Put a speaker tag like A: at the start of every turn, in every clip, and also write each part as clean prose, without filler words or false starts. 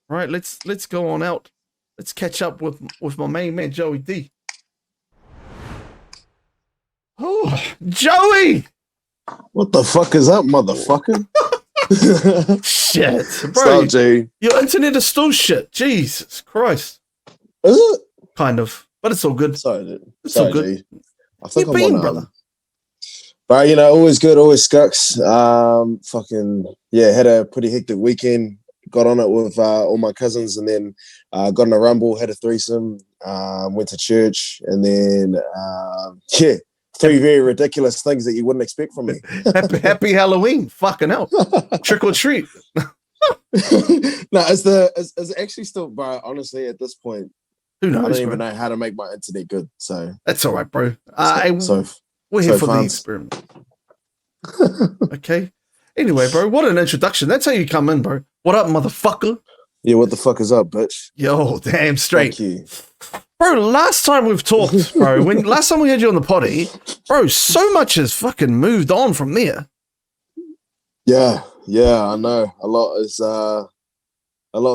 A: Right, let's go on out. Let's catch up with my main man Joey D. Oh, Joey!
B: What the fuck is up, motherfucker?
A: Shit, bro.
B: Stop, G.
A: Your internet is still shit. Jesus Christ.
B: Is it?
A: Kind of, but it's all good.
B: Sorry, dude.
A: It's
B: Sorry,
A: all good.
B: G. I
A: Where
B: think
A: you
B: I'm
A: been,
B: on,
A: brother?
B: but always good, always scucks. Had a pretty hectic weekend. Got on it with all my cousins, and then got in a rumble, had a threesome, went to church, and then three very ridiculous things that you wouldn't expect from me.
A: Happy Halloween. Fucking hell. Trick or treat.
B: No, it's actually still, bro. Honestly, at this point,
A: Who knows,
B: I don't
A: bro?
B: even know how to make my internet good. So
A: That's all right, bro. We're here for the experiment. Okay. Anyway, bro, what an introduction. That's how you come in, bro. What up, motherfucker?
B: Yeah, what the fuck is up, bitch?
A: Yo, damn straight.
B: Fuck you.
A: Bro, last time we've talked, bro, last time we had you on the potty, bro, so much has fucking moved on from there.
B: Yeah, I know. A lot's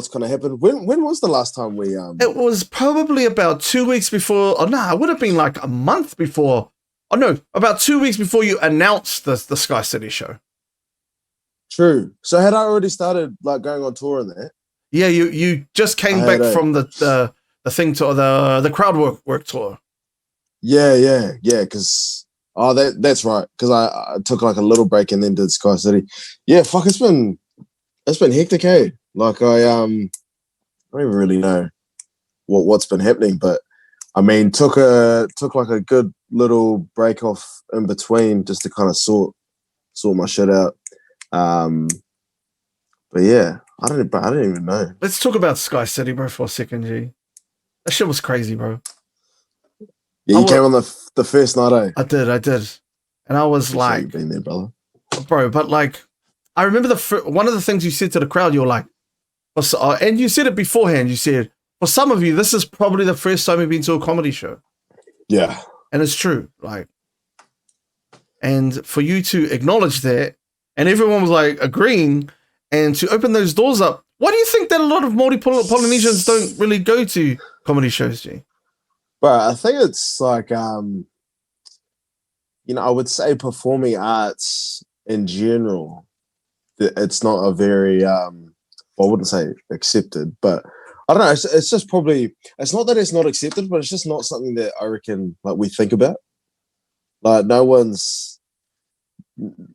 B: kind of happened. When was the last time we
A: It was probably about 2 weeks before. Oh no, it would have been like a month before. Oh no, about 2 weeks before you announced the Sky City show.
B: True. So had I already started like going on tour in there?
A: Yeah, you just came back from the thing tour, the crowd work tour.
B: Yeah. Because that's right. Because I took like a little break and then did Sky City. Yeah, fuck. It's been hectic. Hey, like I don't even really know what's been happening, but I mean took like a good little break off in between just to kind of sort my shit out. But yeah, I don't even know.
A: Let's talk about Sky City, bro, for a second, G. That shit was crazy, bro.
B: Yeah, you came on the first night, eh?
A: I did. And I was like,
B: you've been there, brother.
A: Bro, but like, I remember one of the things you said to the crowd, you were like, and you said it beforehand, you said, for some of you, this is probably the first time you've been to a comedy show.
B: Yeah.
A: And it's true, like, and for you to acknowledge that, and everyone was like agreeing, and to open those doors up, why do you think that a lot of Polynesians don't really go to comedy shows, G?
B: But I think it's like, I would say performing arts in general, it's not a very, I wouldn't say accepted, but I don't know. It's just probably, it's not that it's not accepted, but it's just not something that I reckon like we think about. Like no one's,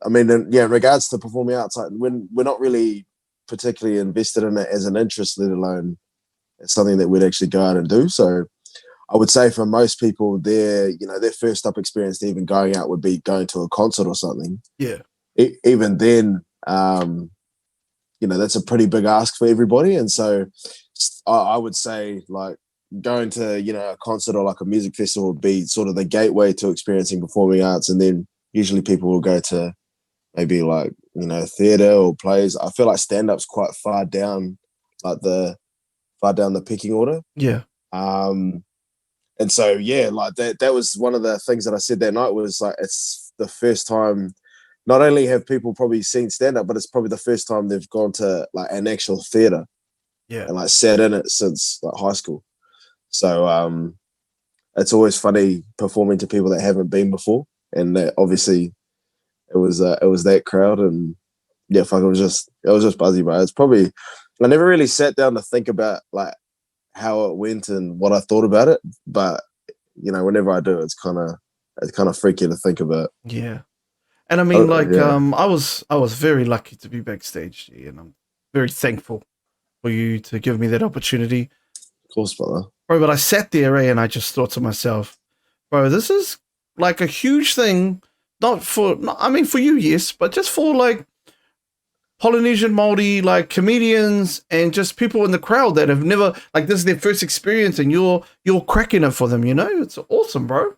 B: I mean, in regards to performing arts, like we're not really particularly invested in it as an interest, let alone it's something that we'd actually go out and do. So I would say for most people, their first up experience to even going out would be going to a concert or something.
A: Yeah.
B: Even then, that's a pretty big ask for everybody. And so I would say like going to, a concert or like a music festival would be sort of the gateway to experiencing performing arts. And then usually people will go to maybe like, theater or plays. I feel like stand-up's quite far down the pecking order.
A: Yeah.
B: And so, yeah, like that was one of the things that I said that night was like, it's the first time, not only have people probably seen stand-up, but it's probably the first time they've gone to like an actual theater.
A: Yeah.
B: And like sat in it since like high school. So it's always funny performing to people that haven't been before. And obviously it was that crowd, and yeah, fuck, it was just buzzy, bro. It's probably, I never really sat down to think about like how it went and what I thought about it, but whenever I do, it's kind of freaky to think about.
A: Yeah, and I mean, I was very lucky to be backstage, and I'm very thankful for you to give me that opportunity.
B: Of course, brother.
A: Bro, but I sat there, and I just thought to myself, bro, this is like a huge thing. For you, yes, but just for like Polynesian Māori like comedians and just people in the crowd that have never, like, this is their first experience, and you're cracking it for them. It's awesome, bro.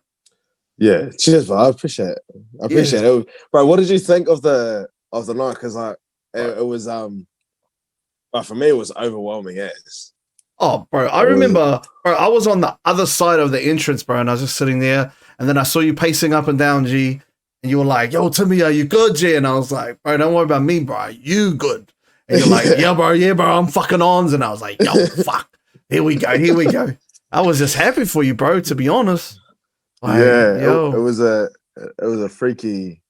B: Yeah, cheers, bro. I appreciate it. It, bro. What did you think of the night? Because it was but for me it was overwhelming as.
A: Oh, bro, I remember, bro, I was on the other side of the entrance, bro, and I was just sitting there, and then I saw you pacing up and down, G. And you were like, yo, Timmy, are you good, G? And I was like, bro, don't worry about me, bro. You good. And you're like, yeah, bro, I'm fucking ons. And I was like, yo, fuck. Here we go. I was just happy for you, bro, to be honest. Like,
B: yeah,
A: yo.
B: it was a freaky.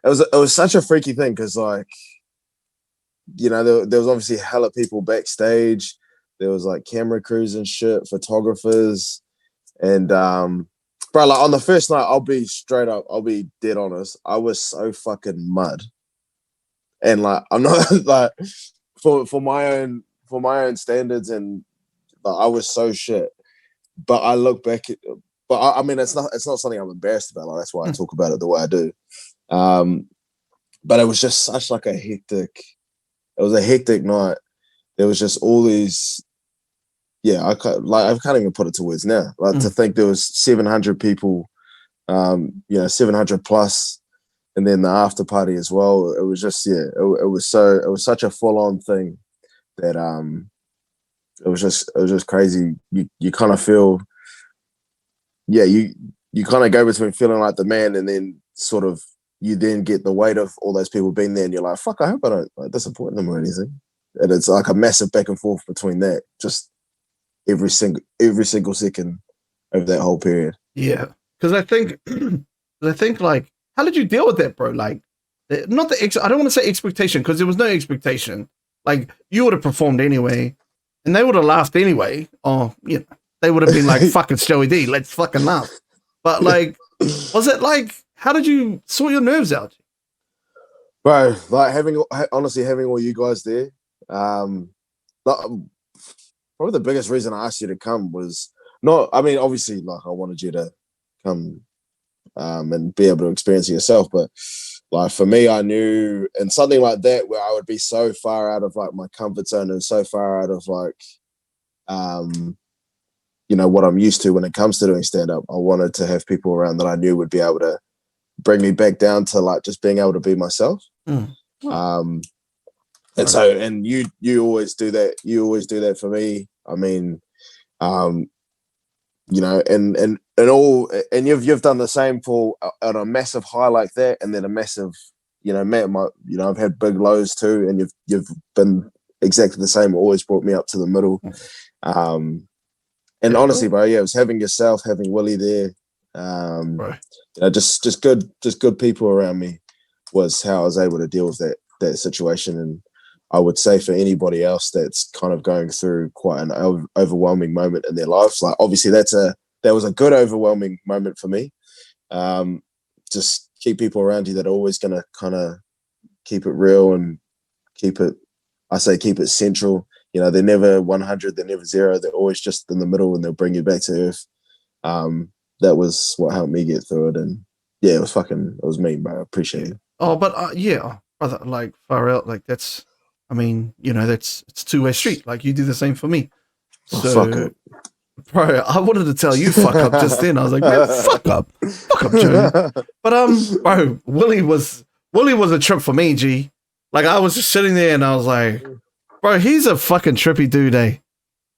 B: It was such a freaky thing because, like, you know, there was obviously hella people backstage. There was like camera crews and shit, photographers, and bro, like on the first night, I'll be straight up, I'll be dead honest. I was so fucking mud, and like I'm not like for my own standards, and like, I was so shit. But I look back at, but I mean, it's not something I'm embarrassed about. Like, that's why I talk about it the way I do. But it was just such like it was a hectic night. There was just all these, I can't even put it to words now. Like to think there was 700 people, 700 plus, and then the after party as well. It was just, it was such a full on thing that, it was just crazy. You kind of feel, you kind of go between feeling like the man and then sort of, you then get the weight of all those people being there and you're like, fuck, I hope I don't like disappoint them or anything. And it's like a massive back and forth between that, just every single second over that whole period.
A: Yeah. Because I think like, how did you deal with that, bro? Like, not the I don't want to say expectation because there was no expectation. Like, you would have performed anyway and they would have laughed anyway. Oh, they would have been like, fucking Joey D, let's fucking laugh. But like, was it like, how did you sort your nerves out?
B: Bro, like having all you guys there, probably the biggest reason I asked you to come was not, I mean, obviously, like I wanted you to come and be able to experience it yourself, but like for me, I knew, and something like that where I would be so far out of like my comfort zone and so far out of like, what I'm used to when it comes to doing stand-up, I wanted to have people around that I knew would be able to bring me back down to like just being able to be myself. And so, and you always do that. You always do that for me. I mean, and you've done the same for on a massive high like that, and then a massive, I've had big lows too, and you've been exactly the same. Always brought me up to the middle. And honestly, bro, it was having yourself, having Willie there, just good people around me was how I was able to deal with that situation. And I would say for anybody else that's kind of going through quite an overwhelming moment in their lives, like obviously that was a good overwhelming moment for me. Just keep people around you that are always going to kind of keep it real and keep it central. They're never 100, they're never 0. They're always just in the middle and they'll bring you back to earth. That was what helped me get through it. And it was me, bro. I appreciate it.
A: Oh, but brother, like far out, like that's, I mean, it's a two-way street. Like you do the same for me. So,
B: fuck it.
A: Bro, I wanted to tell you fuck up just then. I was like, man, fuck up, Joey. But bro, Willie was a trip for me, G. Like I was just sitting there and I was like, bro, he's a fucking trippy dude, eh?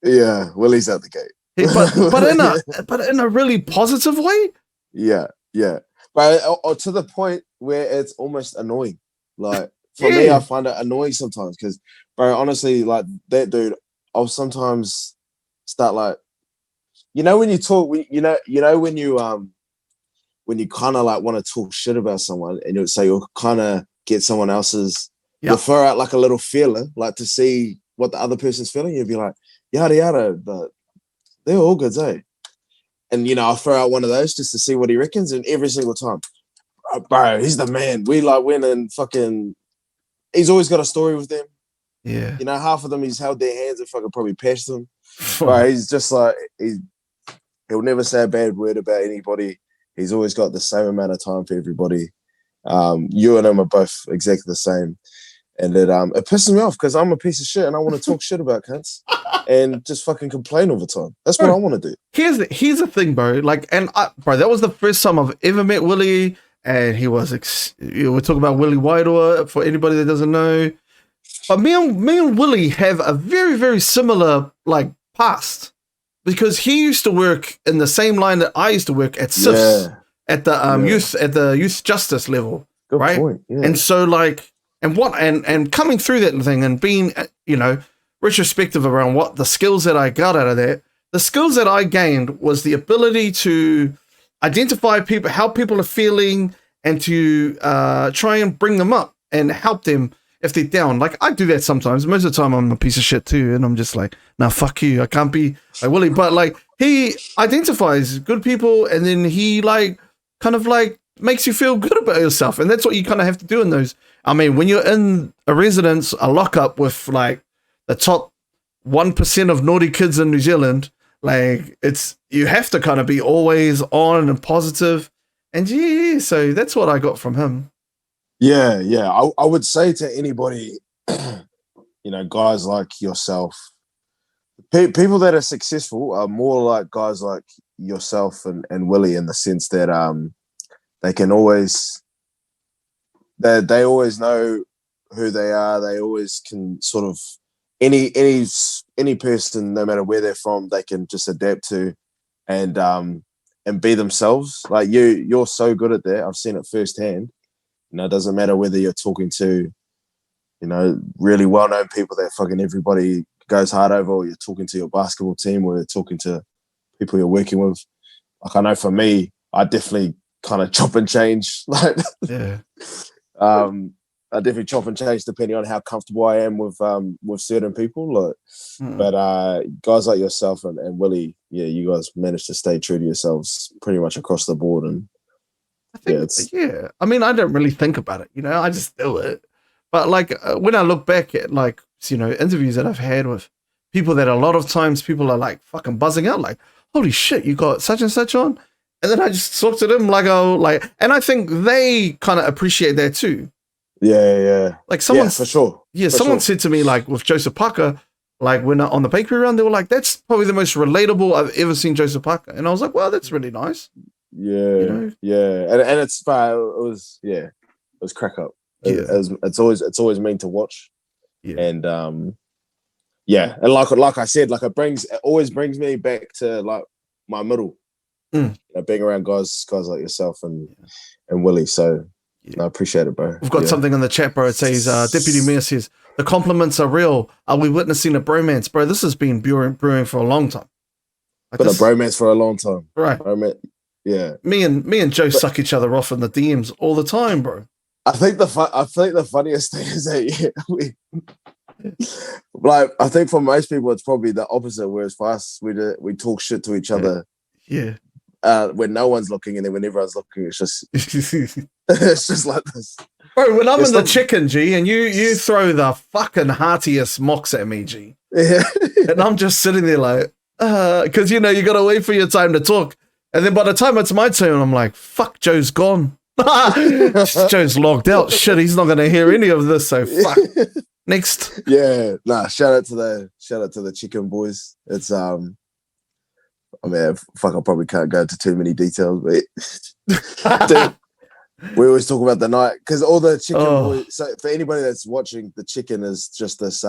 B: Yeah, Willie's out the gate.
A: but in a really positive way.
B: Yeah. But to the point where it's almost annoying. Like for me, I find it annoying sometimes because, bro, honestly, like that dude, I'll sometimes start like, when you talk, when you kind of like want to talk shit about someone, and you'll kind of get someone else's. You'll throw out like a little feeler, like to see what the other person's feeling. You'll be like, yada yada, but they're all good, eh? And I'll throw out one of those just to see what he reckons. And every single time, bro, he's the man. We like went and fucking. He's always got a story with them.
A: Yeah.
B: Half of them he's held their hands and fucking probably patched them. Bro, he's just like he'll never say a bad word about anybody. He's always got the same amount of time for everybody. You and him are both exactly the same. And it pisses me off because I'm a piece of shit and I want to talk shit about cunts and just fucking complain all the time. That's what I want to do.
A: Here's the thing, bro. Like, bro, that was the first time I've ever met Willie, and he was. We're talking about Willie Whiteour for anybody that doesn't know. But me and Willie have a very, very similar like past because he used to work in the same line that I used to work at SIFs at the youth justice level.
B: Good
A: right?
B: point. Yeah.
A: And so like. and coming through that thing and being, retrospective around what the skills that I got out of that. The skills that I gained was the ability to identify people, how people are feeling, and to try and bring them up and help them if they're down. Like, I do that sometimes. Most of the time I'm a piece of shit too, and I'm just like, nah, fuck you. I can't be like Willie. But like, he identifies good people, and then he like kind of like makes you feel good about yourself. And that's what you kind of have to do in those. I mean, when you're in a residence, a lockup with like the top 1% of naughty kids in New Zealand, like, you have to kind of be always on and positive. And yeah, so that's what I got from him.
B: Yeah. I would say to anybody, guys like yourself, people that are successful are more like guys like yourself and Willie, in the sense that they can always, they always know who they are. They always can sort of, any person, no matter where they're from, they can just adapt to and be themselves. Like, you're so good at that. I've seen it firsthand. It doesn't matter whether you're talking to, really well-known people that fucking everybody goes hard over, or you're talking to your basketball team, or you're talking to people you're working with. Like, I know for me, I definitely kind of chop and change. Like,
A: yeah.
B: I definitely chop and change depending on how comfortable I am with certain people. Like, but guys like yourself and Willie, yeah, you guys managed to stay true to yourselves pretty much across the board. And
A: I think, I mean, I don't really think about it, I just do it. But like, when I look back at like, interviews that I've had with people that a lot of times people are like fucking buzzing out, like, holy shit, you got such and such on. And then I just talk to them and I think they kind of appreciate that too.
B: Yeah.
A: Like, someone,
B: for sure.
A: Yeah, someone said to me, like, with Joseph Parker, like, when on the bakery run, they were like, that's probably the most relatable I've ever seen Joseph Parker. And I was like, well, that's really nice.
B: Yeah. And it's fine. It was crack up. It's always mean to watch.
A: Yeah.
B: And and like I said, like, it always brings me back to like my middle. Being around guys like yourself and Willie. So I appreciate it, bro.
A: We've got something in the chat, bro. It says, Deputy Mayor says, the compliments are real. Are we witnessing a bromance? Bro, this has been brewing for a long time.
B: Like, a bromance for a long time.
A: Right.
B: Yeah.
A: Me and Joe suck each other off in the DMs all the time, bro.
B: I think the funniest thing is that I think for most people it's probably the opposite. Whereas for us, we talk shit to each other.
A: Yeah.
B: When no one's looking, and then when everyone's looking, it's just it's just like this.
A: Bro, when I'm in the chicken, G, and you throw the fucking heartiest mocks at me, G.
B: Yeah.
A: And I'm just sitting there like, because you gotta wait for your time to talk. And then by the time it's my turn, I'm like, fuck, Joe's gone. Joe's logged out. Shit, he's not gonna hear any of this, so fuck. Next.
B: Yeah, shout out to the chicken boys. It's I mean, fuck, I probably can't go into too many details, but dude, we always talk about the night, because all the chicken boys. So for anybody that's watching, the chicken is just this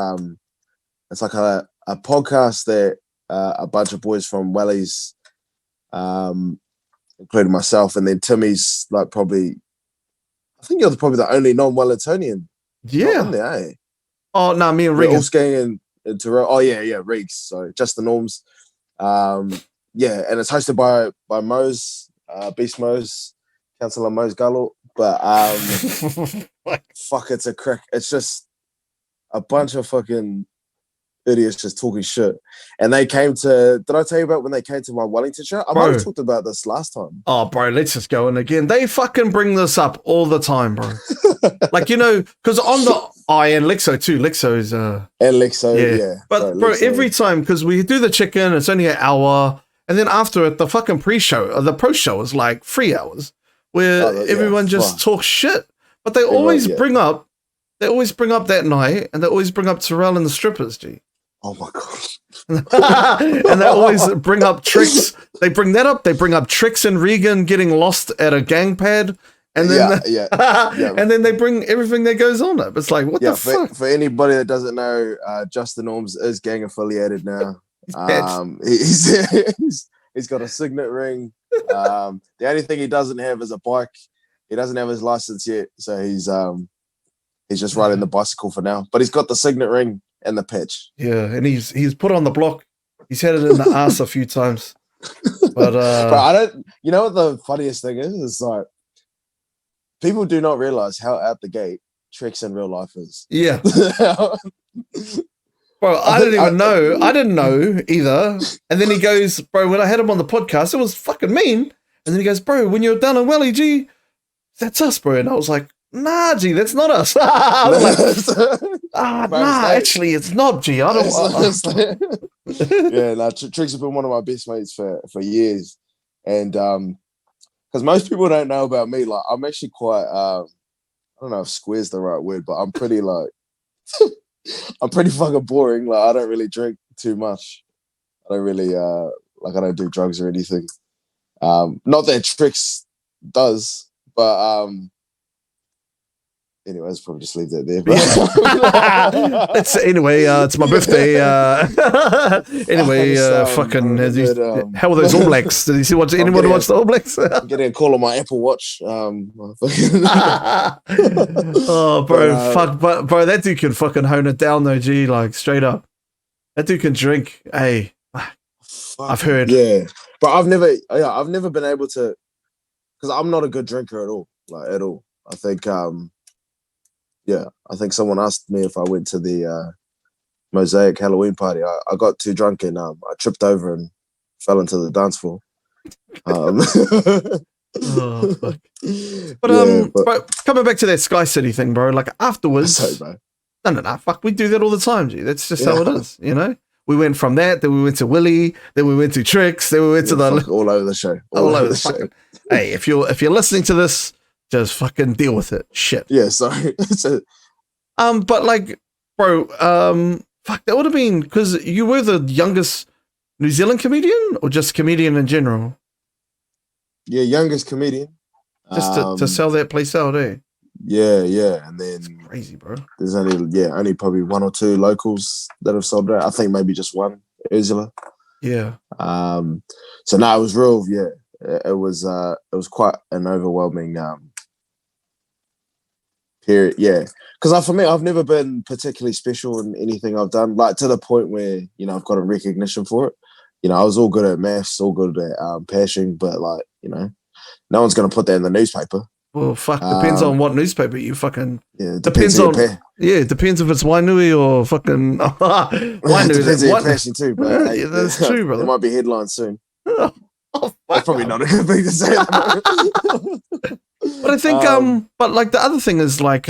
B: it's like a podcast that a bunch of boys from Wellies, including myself, and then Timmy's like probably, I think you're probably the only non-Wellingtonian.
A: Yeah.
B: In there, eh?
A: Oh no, me and Regan.
B: All and Terrell. Oh yeah, Riggs. So just the norms. Yeah, and it's hosted by Mose, Beast Mose, Councillor Mose Gallo. But fuck, it's a crack. It's just a bunch of fucking idiots just talking shit. And they came to. Did I tell you about when they came to my Wellington show? I might have talked about this last time.
A: Oh, bro, let's just go in again. They fucking bring this up all the time, bro. Like, because on the and Lexo too. Lexo is and
B: Lexo, yeah.
A: But bro, Lexo. Every time, because we do the chicken, it's only an hour. And then after it, the fucking pre-show, or the post-show is like 3 hours, where everyone just talks shit. But they always bring up that night, and they always bring up Terrell and the strippers, G.
B: Oh my god.
A: And they always bring up tricks. They bring that up. They bring up tricks and Regan getting lost at a gang pad. And then and then they bring everything that goes on up. It's like, what the fuck?
B: For anybody that doesn't know, Justin Orms is gang affiliated now. He's got a signet ring. The only thing he doesn't have is a bike. He doesn't have his license yet, so he's He's just riding the bicycle for now. But he's got the signet ring and the patch.
A: Yeah, and he's put on the block. He's had it in the ass a few times. But
B: I don't. You know what the funniest thing is? It's like people do not realize how out the gate Trex in real life is.
A: Yeah. Bro, I didn't even know. I didn't know either. And then he goes, bro, when I had him on the podcast, it was fucking mean. And then he goes, bro, when you're down in Welly, G, that's us, bro. And I was like, nah, G, that's not us. I was like, actually, it's not, G. I don't.
B: Yeah, Trix has been one of my best mates for years, and because most people don't know about me, like I'm actually quite. I don't know if "square's" the right word, but I'm pretty like. I'm pretty fucking boring. Like I don't really drink too much. I don't really I don't do drugs or anything. Not that Trix does, but anyways, probably just leave that there.
A: It's my birthday. Fucking how are those All Blacks? Did you see anyone watch the All Blacks?
B: I'm getting a call on my Apple Watch.
A: Oh, bro, bro, that dude can fucking hone it down though. G, like straight up, that dude can drink. Hey, I've heard.
B: Yeah, but I've never been able to, because I'm not a good drinker at all. Like at all. I think yeah, I think someone asked me if I went to the Mosaic Halloween party. I got too drunk and I tripped over and fell into the dance floor.
A: Oh, fuck. But coming back to that Sky City thing, bro. Like afterwards,
B: bro.
A: No, fuck, we do that all the time, G. That's just how it is, you know. We went from that, then we went to Willie, then we went to Trix, then we went to
B: all over the show,
A: all over the show. Hey, if you're listening to this, just fucking deal with it. Shit.
B: Yeah, sorry.
A: But like, bro, fuck, that would have been because you were the youngest New Zealand comedian or just comedian in general?
B: Yeah, youngest comedian.
A: Just to sell that place out, eh?
B: Yeah, and then
A: it's crazy, bro.
B: There's only probably one or two locals that have sold out. I think maybe just one, Ursula.
A: Yeah.
B: So no, it was real. Yeah, it was quite an overwhelming period. Yeah, because for me, I've never been particularly special in anything I've done. Like to the point where I've got a recognition for it. I was all good at maths, all good at passing, but like no one's going to put that in the newspaper.
A: Well, fuck, depends on what newspaper you fucking.
B: Yeah,
A: depends on. It depends if it's Wainui or fucking. Wainui.
B: Depends on your passion too, but
A: yeah, that's true, brother.
B: There might be headlines soon.
A: That's
B: probably not a good thing to say.
A: But I think, but like the other thing is like,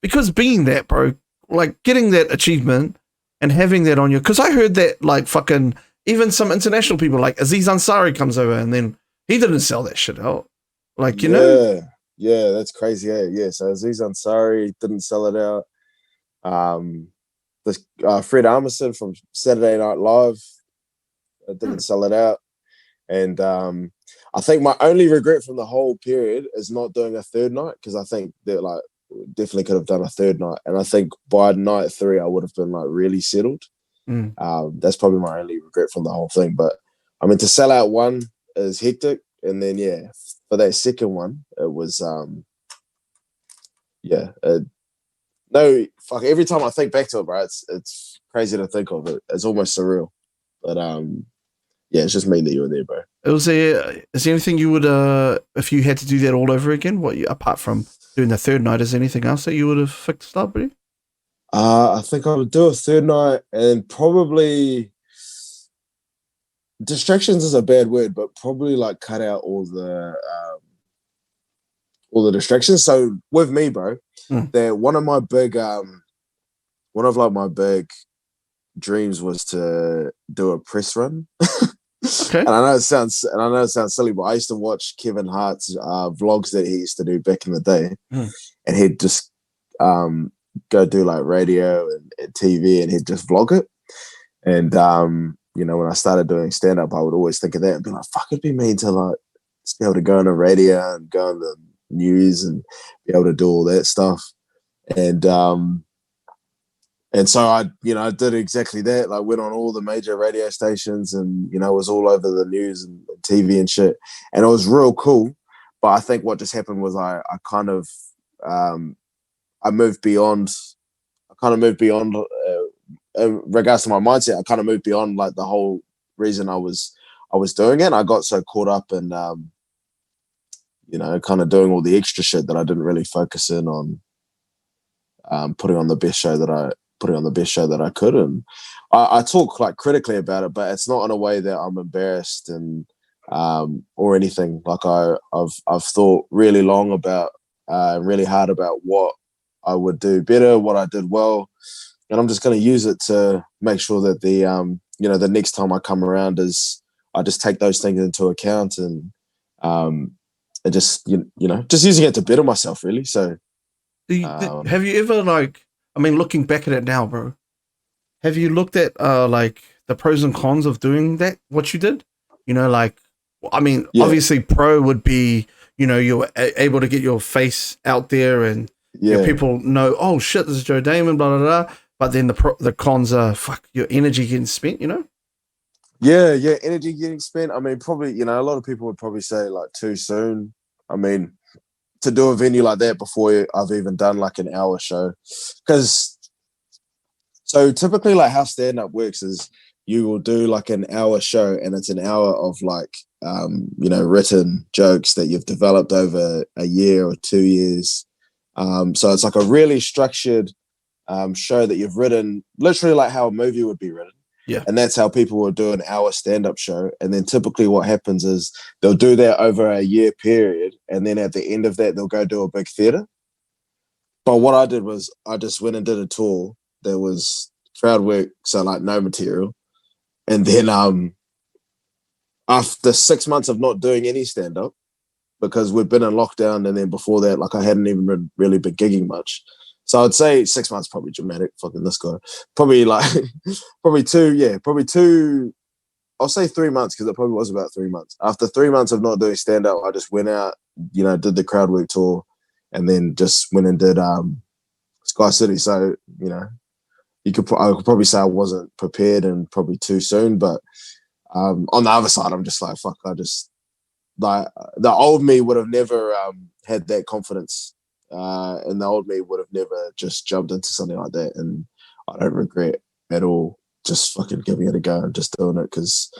A: because being that, bro, like getting that achievement and having that on you, because I heard that like fucking even some international people like Aziz Ansari comes over and then he didn't sell that shit out. Like,
B: yeah, that's crazy. Yeah. So Aziz Ansari didn't sell it out. This Fred Armisen from Saturday Night Live didn't sell it out. And I think my only regret from the whole period is not doing a third night, because I think that like definitely could have done a third night. And I think by night 3 I would have been like really settled. That's probably my only regret from the whole thing. But I mean, to sell out one is hectic, and then for that second one, it was no, fuck. Every time I think back to it, bro, it's crazy to think of it. It's almost surreal. But it's just mean that you were there, bro.
A: Is there anything you would if you had to do that all over again? Apart from doing the third night, is there anything else that you would have fixed up, bro?
B: I think I would do a third night and probably distractions is a bad word, but probably like cut out all the distractions. So with me, bro, that one of my big dreams was to do a press run.
A: Okay.
B: And I know it sounds silly, but I used to watch Kevin Hart's vlogs that he used to do back in the day, and he'd just go do like radio and TV, and he'd just vlog it. And when I started doing stand up, I would always think of that and be like, "Fuck, it'd be mean to like just be able to go on the radio and go on the news and be able to do all that stuff." And so I did exactly that. Like went on all the major radio stations and, was all over the news and TV and shit. And it was real cool. But I think what just happened was I kind of I moved beyond. I kind of moved beyond. In regards to my mindset, I kind of moved beyond like the whole reason I was doing it. I got so caught up in kind of doing all the extra shit that I didn't really focus in on putting on the best show that I could. And I talk like critically about it, but it's not in a way that I'm embarrassed and or anything. Like I've thought really long about really hard about what I would do better, what I did well, and I'm just going to use it to make sure that the next time I come around is I just take those things into account and just just using it to better myself really. So
A: Have you ever like? I mean, looking back at it now, bro. Have you looked at like the pros and cons of doing that? What you did? Like, I mean,
B: yeah,
A: obviously, pro would be you're able to get your face out there and
B: yeah.
A: people know, oh shit, this is Joe Daymond, blah blah blah. But then the cons are fuck your energy getting spent.
B: Yeah, yeah, energy getting spent. I mean, probably, a lot of people would probably say like too soon. I mean, to do a venue like that before I've even done like an hour show. Because so typically like how stand-up works is you will do like an hour show and it's an hour of like written jokes that you've developed over a year or 2 years. So it's like a really structured show that you've written, literally like how a movie would be written.
A: Yeah.
B: And that's how people will do an hour stand-up show. And then typically what happens is they'll do that over a year period. And then at the end of that, they'll go do a big theater. But what I did was I just went and did a tour that was crowd work, so like no material. And then after 6 months of not doing any stand-up, because we've been in lockdown, and then before that, like I hadn't even really been gigging much. So I'd say 6 months probably dramatic. Fucking this guy. Probably like probably two. I'll say 3 months because it probably was about 3 months. After 3 months of not doing stand up, I just went out, did the crowd work tour, and then just went and did Sky City. So I could probably say I wasn't prepared and probably too soon. But on the other side, I'm just like fuck. I just like the old me would have never had that confidence. And the old me would have never just jumped into something like that. And I don't regret at all just fucking giving it a go and just doing it because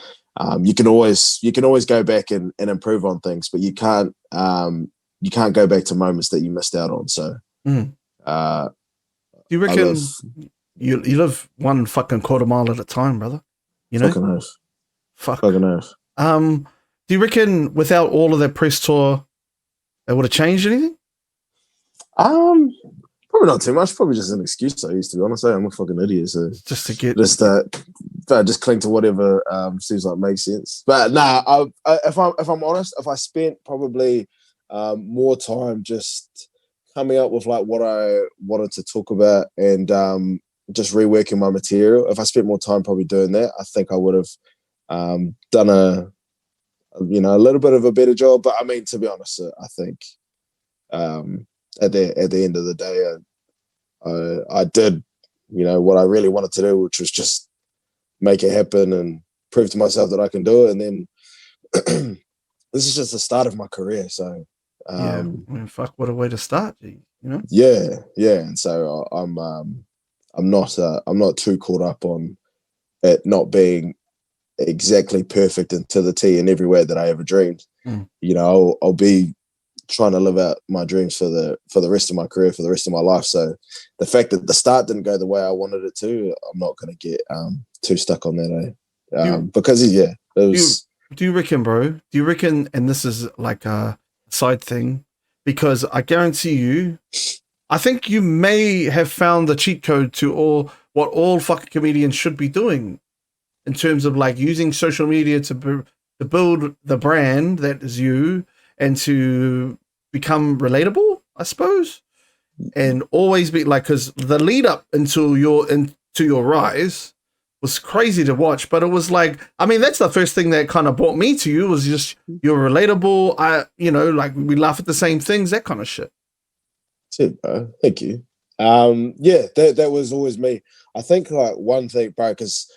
B: you can always go back and improve on things, but you can't go back to moments that you missed out on. So
A: do you reckon you live one fucking quarter mile at a time, brother?
B: Fucking earth.
A: Fucking earth. Do you reckon without all of that press tour, it would have changed anything?
B: Probably not too much. Probably just an excuse I used to be honest. I'm a fucking idiot. So
A: just to get
B: just cling to whatever seems like makes sense. But nah, if I'm honest, if I spent probably more time just coming up with like what I wanted to talk about and just reworking my material, if I spent more time probably doing that, I think I would have done a little bit of a better job. But I mean, to be honest, I think at the end of the day, I did, what I really wanted to do, which was just make it happen and prove to myself that I can do it. And then this is just the start of my career. So
A: I mean, fuck, what a way to start,
B: Yeah. And so I'm not too caught up on it not being exactly perfect and to the T in every way that I ever dreamed. I'll be trying to live out my dreams for the rest of my career, for the rest of my life. So the fact that the start didn't go the way I wanted it to, I'm not going to get too stuck on that. Because it was.
A: Do you reckon, bro? Do you reckon? And this is like a side thing, because I guarantee you, I think you may have found the cheat code to what all fucking comedians should be doing, in terms of like using social media to build the brand that is you and to become relatable, I suppose, and always be like, because the lead up into your rise was crazy to watch, but it was like, I mean, that's the first thing that kind of brought me to you, was just you're relatable. Like we laugh at the same things, that kind of shit.
B: That's it, bro. Thank you. That was always me. I think like one thing, bro, because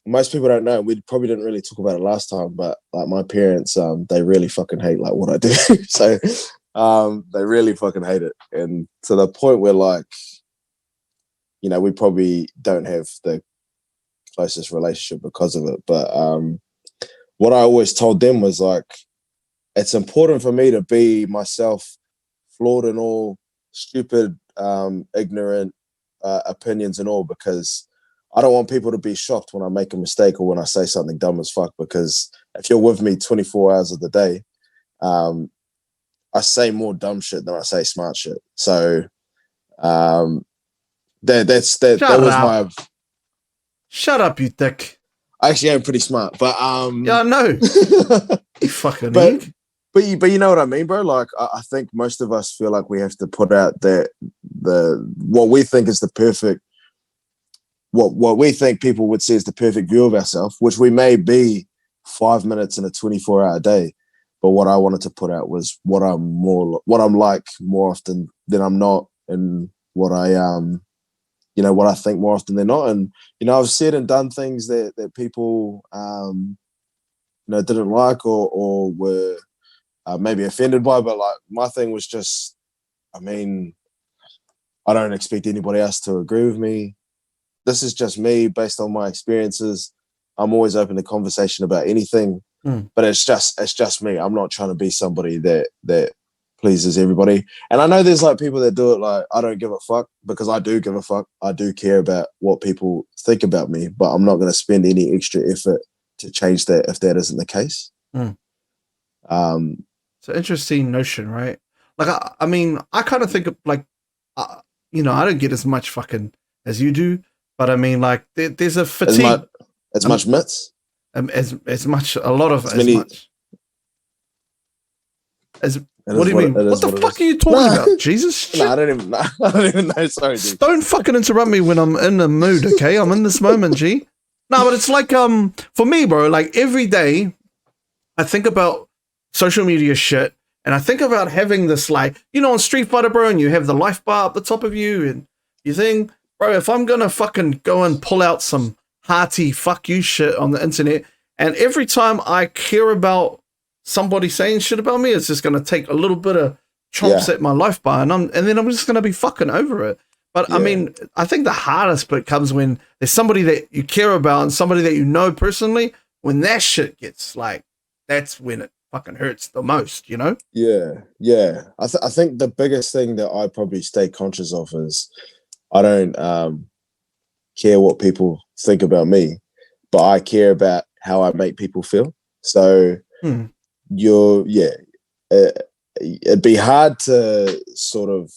B: most people don't know, we probably didn't really talk about it last time, but like my parents, they really fucking hate like what I do. So They really fucking hate it, and to the point where, like, we probably don't have the closest relationship because of it. But what I always told them was, like, it's important for me to be myself, flawed and all, stupid, ignorant opinions and all, because I don't want people to be shocked when I make a mistake or when I say something dumb as fuck. Because if you're with me 24 hours of the day, I say more dumb shit than I say smart shit. So that
A: Shut
B: was
A: up.
B: my.
A: Shut up, you dick.
B: I actually am pretty smart, but
A: Yeah, I know. You fucking
B: but
A: egg.
B: but you know what I mean, bro. Like, I think most of us feel like we have to put out the what we think is the perfect, what we think people would see as the perfect view of ourselves, which we may be 5 minutes in a 24-hour day. But what I wanted to put out was what I'm like more often than I'm not, and what I think more often than not. And I've said and done things that people didn't like, or were maybe offended by. But, like, my thing was just, I mean, I don't expect anybody else to agree with me. This is just me based on my experiences. I'm always open to conversation about anything, but it's just me. I'm not trying to be somebody that pleases everybody. And I know there's, like, people that do it like, I don't give a fuck, because I do give a fuck. I do care about what people think about me, but I'm not going to spend any extra effort to change that if that isn't the case.
A: It's an interesting notion, right? Like, I mean, I kind of think of, like, I don't get as much fucking as you do, but I mean, like, there's a fatigue.
B: As much myths?
A: As much, a lot of,
B: as
A: as
B: many,
A: much. What do you mean? What the fuck are you talking about? Jesus shit.
B: I don't even know. Sorry, dude.
A: Don't fucking interrupt me when I'm in the mood, okay? I'm in this moment, G. No, but it's like, for me, bro, like, every day I think about social media shit, and I think about having this, like, on Street Fighter, bro, and you have the life bar up the top of you, and you think, bro, if I'm gonna fucking go and pull out some hearty fuck you shit on the internet, and every time I care about somebody saying shit about me, it's just gonna take a little bit of chomps at my life bar, and then I'm just gonna be fucking over it. But I mean, I think the hardest bit comes when there's somebody that you care about and somebody that you know personally. When that shit gets, like, that's when it fucking hurts the most,
B: Yeah. I think the biggest thing that I probably stay conscious of is, I don't care what people think about me, but I care about how I make people feel. So it'd be hard to sort of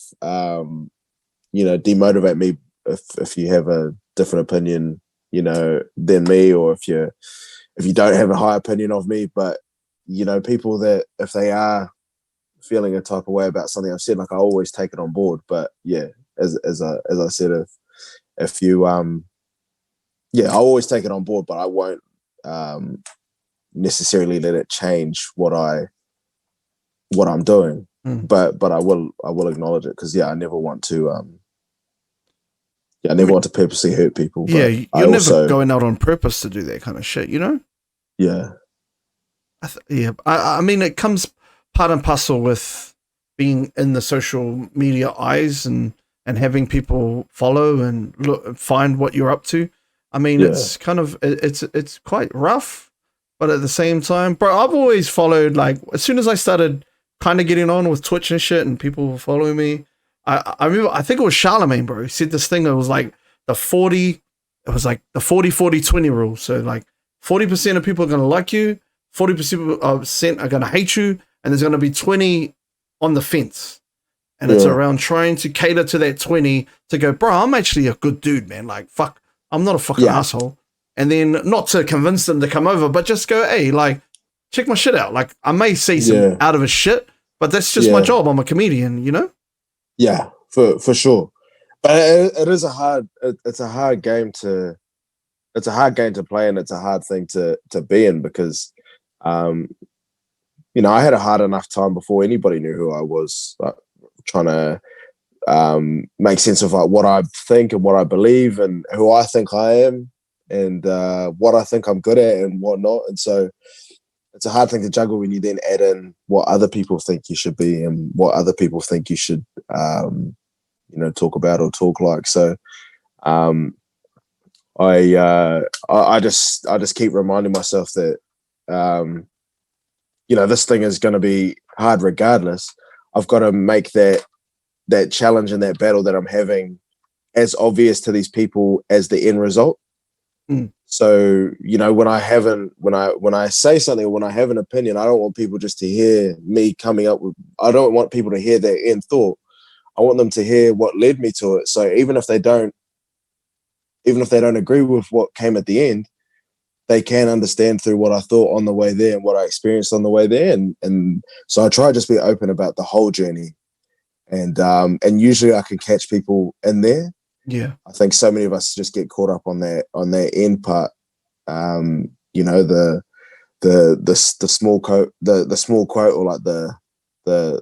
B: demotivate me if you have a different opinion than me, or if you don't have a high opinion of me. But people that, if they are feeling a type of way about something I've said, like, I always take it on board. But as I said, if you I always take it on board, but I won't necessarily let it change what I'm doing. But I will acknowledge it, because I never want to want to purposely hurt people.
A: Yeah,
B: but
A: you're never going out on purpose to do that kind of shit,
B: Yeah.
A: I mean, it comes part and parcel with being in the social media eyes and having people follow and find what you're up to. I mean, it's kind of, it's quite rough, but at the same time, bro, I've always followed, like, as soon as I started kind of getting on with Twitch and shit and people were following me, I remember, I think it was Charlemagne, bro, he said this thing that was like the 40 40 rule. So, like, 40% of people are going to like you, 40% are going to hate you, and there's going to be 20 on the fence. And it's around trying to cater to that 20 to go, bro, I'm actually a good dude, man. Like, fuck, I'm not a fucking asshole. And then not to convince them to come over, but just go, hey, like, check my shit out. Like, I may say some out of his shit, but that's just my job. I'm a comedian,
B: Yeah, for sure. But it is it's a hard game to play, and it's a hard thing to be in, because I had a hard enough time before anybody knew who I was, like, trying to make sense of, like, what I think and what I believe and who I think I am, and what I think I'm good at and whatnot. And so it's a hard thing to juggle when you then add in what other people think you should be and what other people think you should, talk about or talk like. So, um, I just keep reminding myself that, this thing is going to be hard regardless. I've got to make that challenge and that battle that I'm having as obvious to these people as the end result.
A: Mm.
B: So, when I say something, or when I have an opinion, I don't want people just to hear me coming up with, I don't want people to hear their end thought. I want them to hear what led me to it. So even if they don't agree with what came at the end, they can understand through what I thought on the way there and what I experienced on the way there. And so I try to just be open about the whole journey. And usually I can catch people in there.
A: Yeah.
B: I think so many of us just get caught up on that end part. The small quote, the small quote, or like the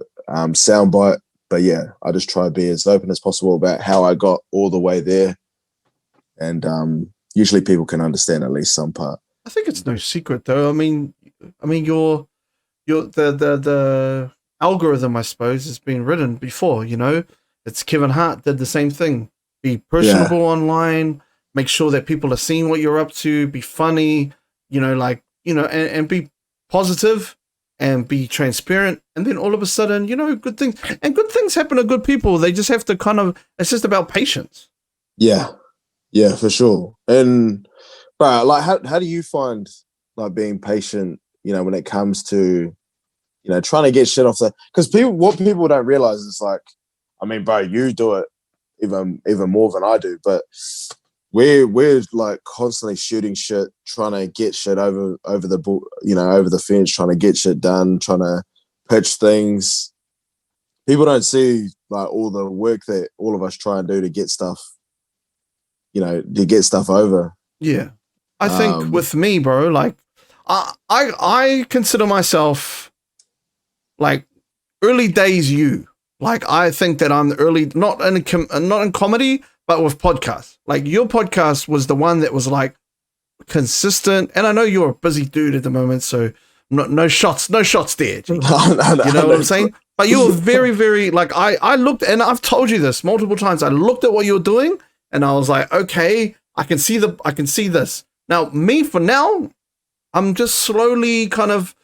B: sound bite. But yeah, I just try to be as open as possible about how I got all the way there. And usually people can understand at least some part.
A: I think it's no secret though. I mean, your the algorithm, I suppose, has been written before. It's Kevin Hart did the same thing. Be personable online. Make sure that people are seeing what you're up to. Be funny. And be positive and be transparent. And then all of a sudden, good things happen to good people. They just have to it's just about patience.
B: Yeah, for sure. And but like, how do you find like being patient? When it comes to trying to get shit off because what people don't realize is like, I mean, bro, you do it even more than I do, but we're like constantly shooting shit, trying to get shit over the fence, trying to get shit done, trying to pitch things. People don't see like all the work that all of us try and do to get stuff, over.
A: Yeah. I think with me, bro, like I consider myself like early days you. Like I think that I'm early, not in comedy, but with podcasts. Like your podcast was the one that was like consistent, and I know you're a busy dude at the moment, so no shots there. G.
B: No,
A: you know what I'm saying? But you were very, very like I looked, and I've told you this multiple times. I looked at what you're doing, and I was like, okay, I can see this. Now, me for now, I'm just slowly kind of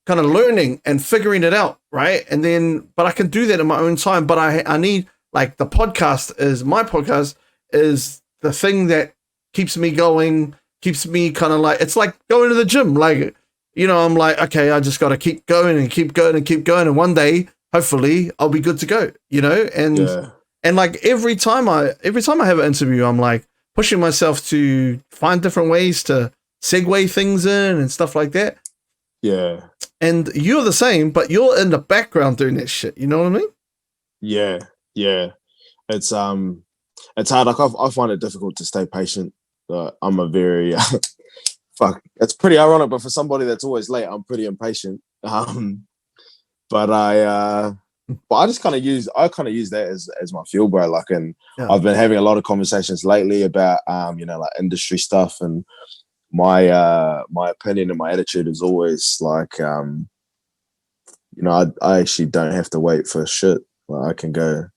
A: learning and figuring it out, right? And then, but I can do that in my own time. But I need like my podcast is the thing that keeps me going, keeps me kind of like, it's like going to the gym. Like, I'm like, okay, I just got to keep going and keep going and keep going. And one day, hopefully I'll be good to go, and like every time I have an interview, I'm like pushing myself to find different ways to segue things in and stuff like that.
B: Yeah.
A: And you're the same, but you're in the background doing that shit. You know what I mean?
B: Yeah. It's hard. Like I find it difficult to stay patient. I'm a very It's pretty ironic, but for somebody that's always late, I'm pretty impatient. But I just kind of use that as my fuel, bro. Like, and I've been having a lot of conversations lately about like industry stuff, and my opinion and my attitude is always like, I actually don't have to wait for shit. Like, I can go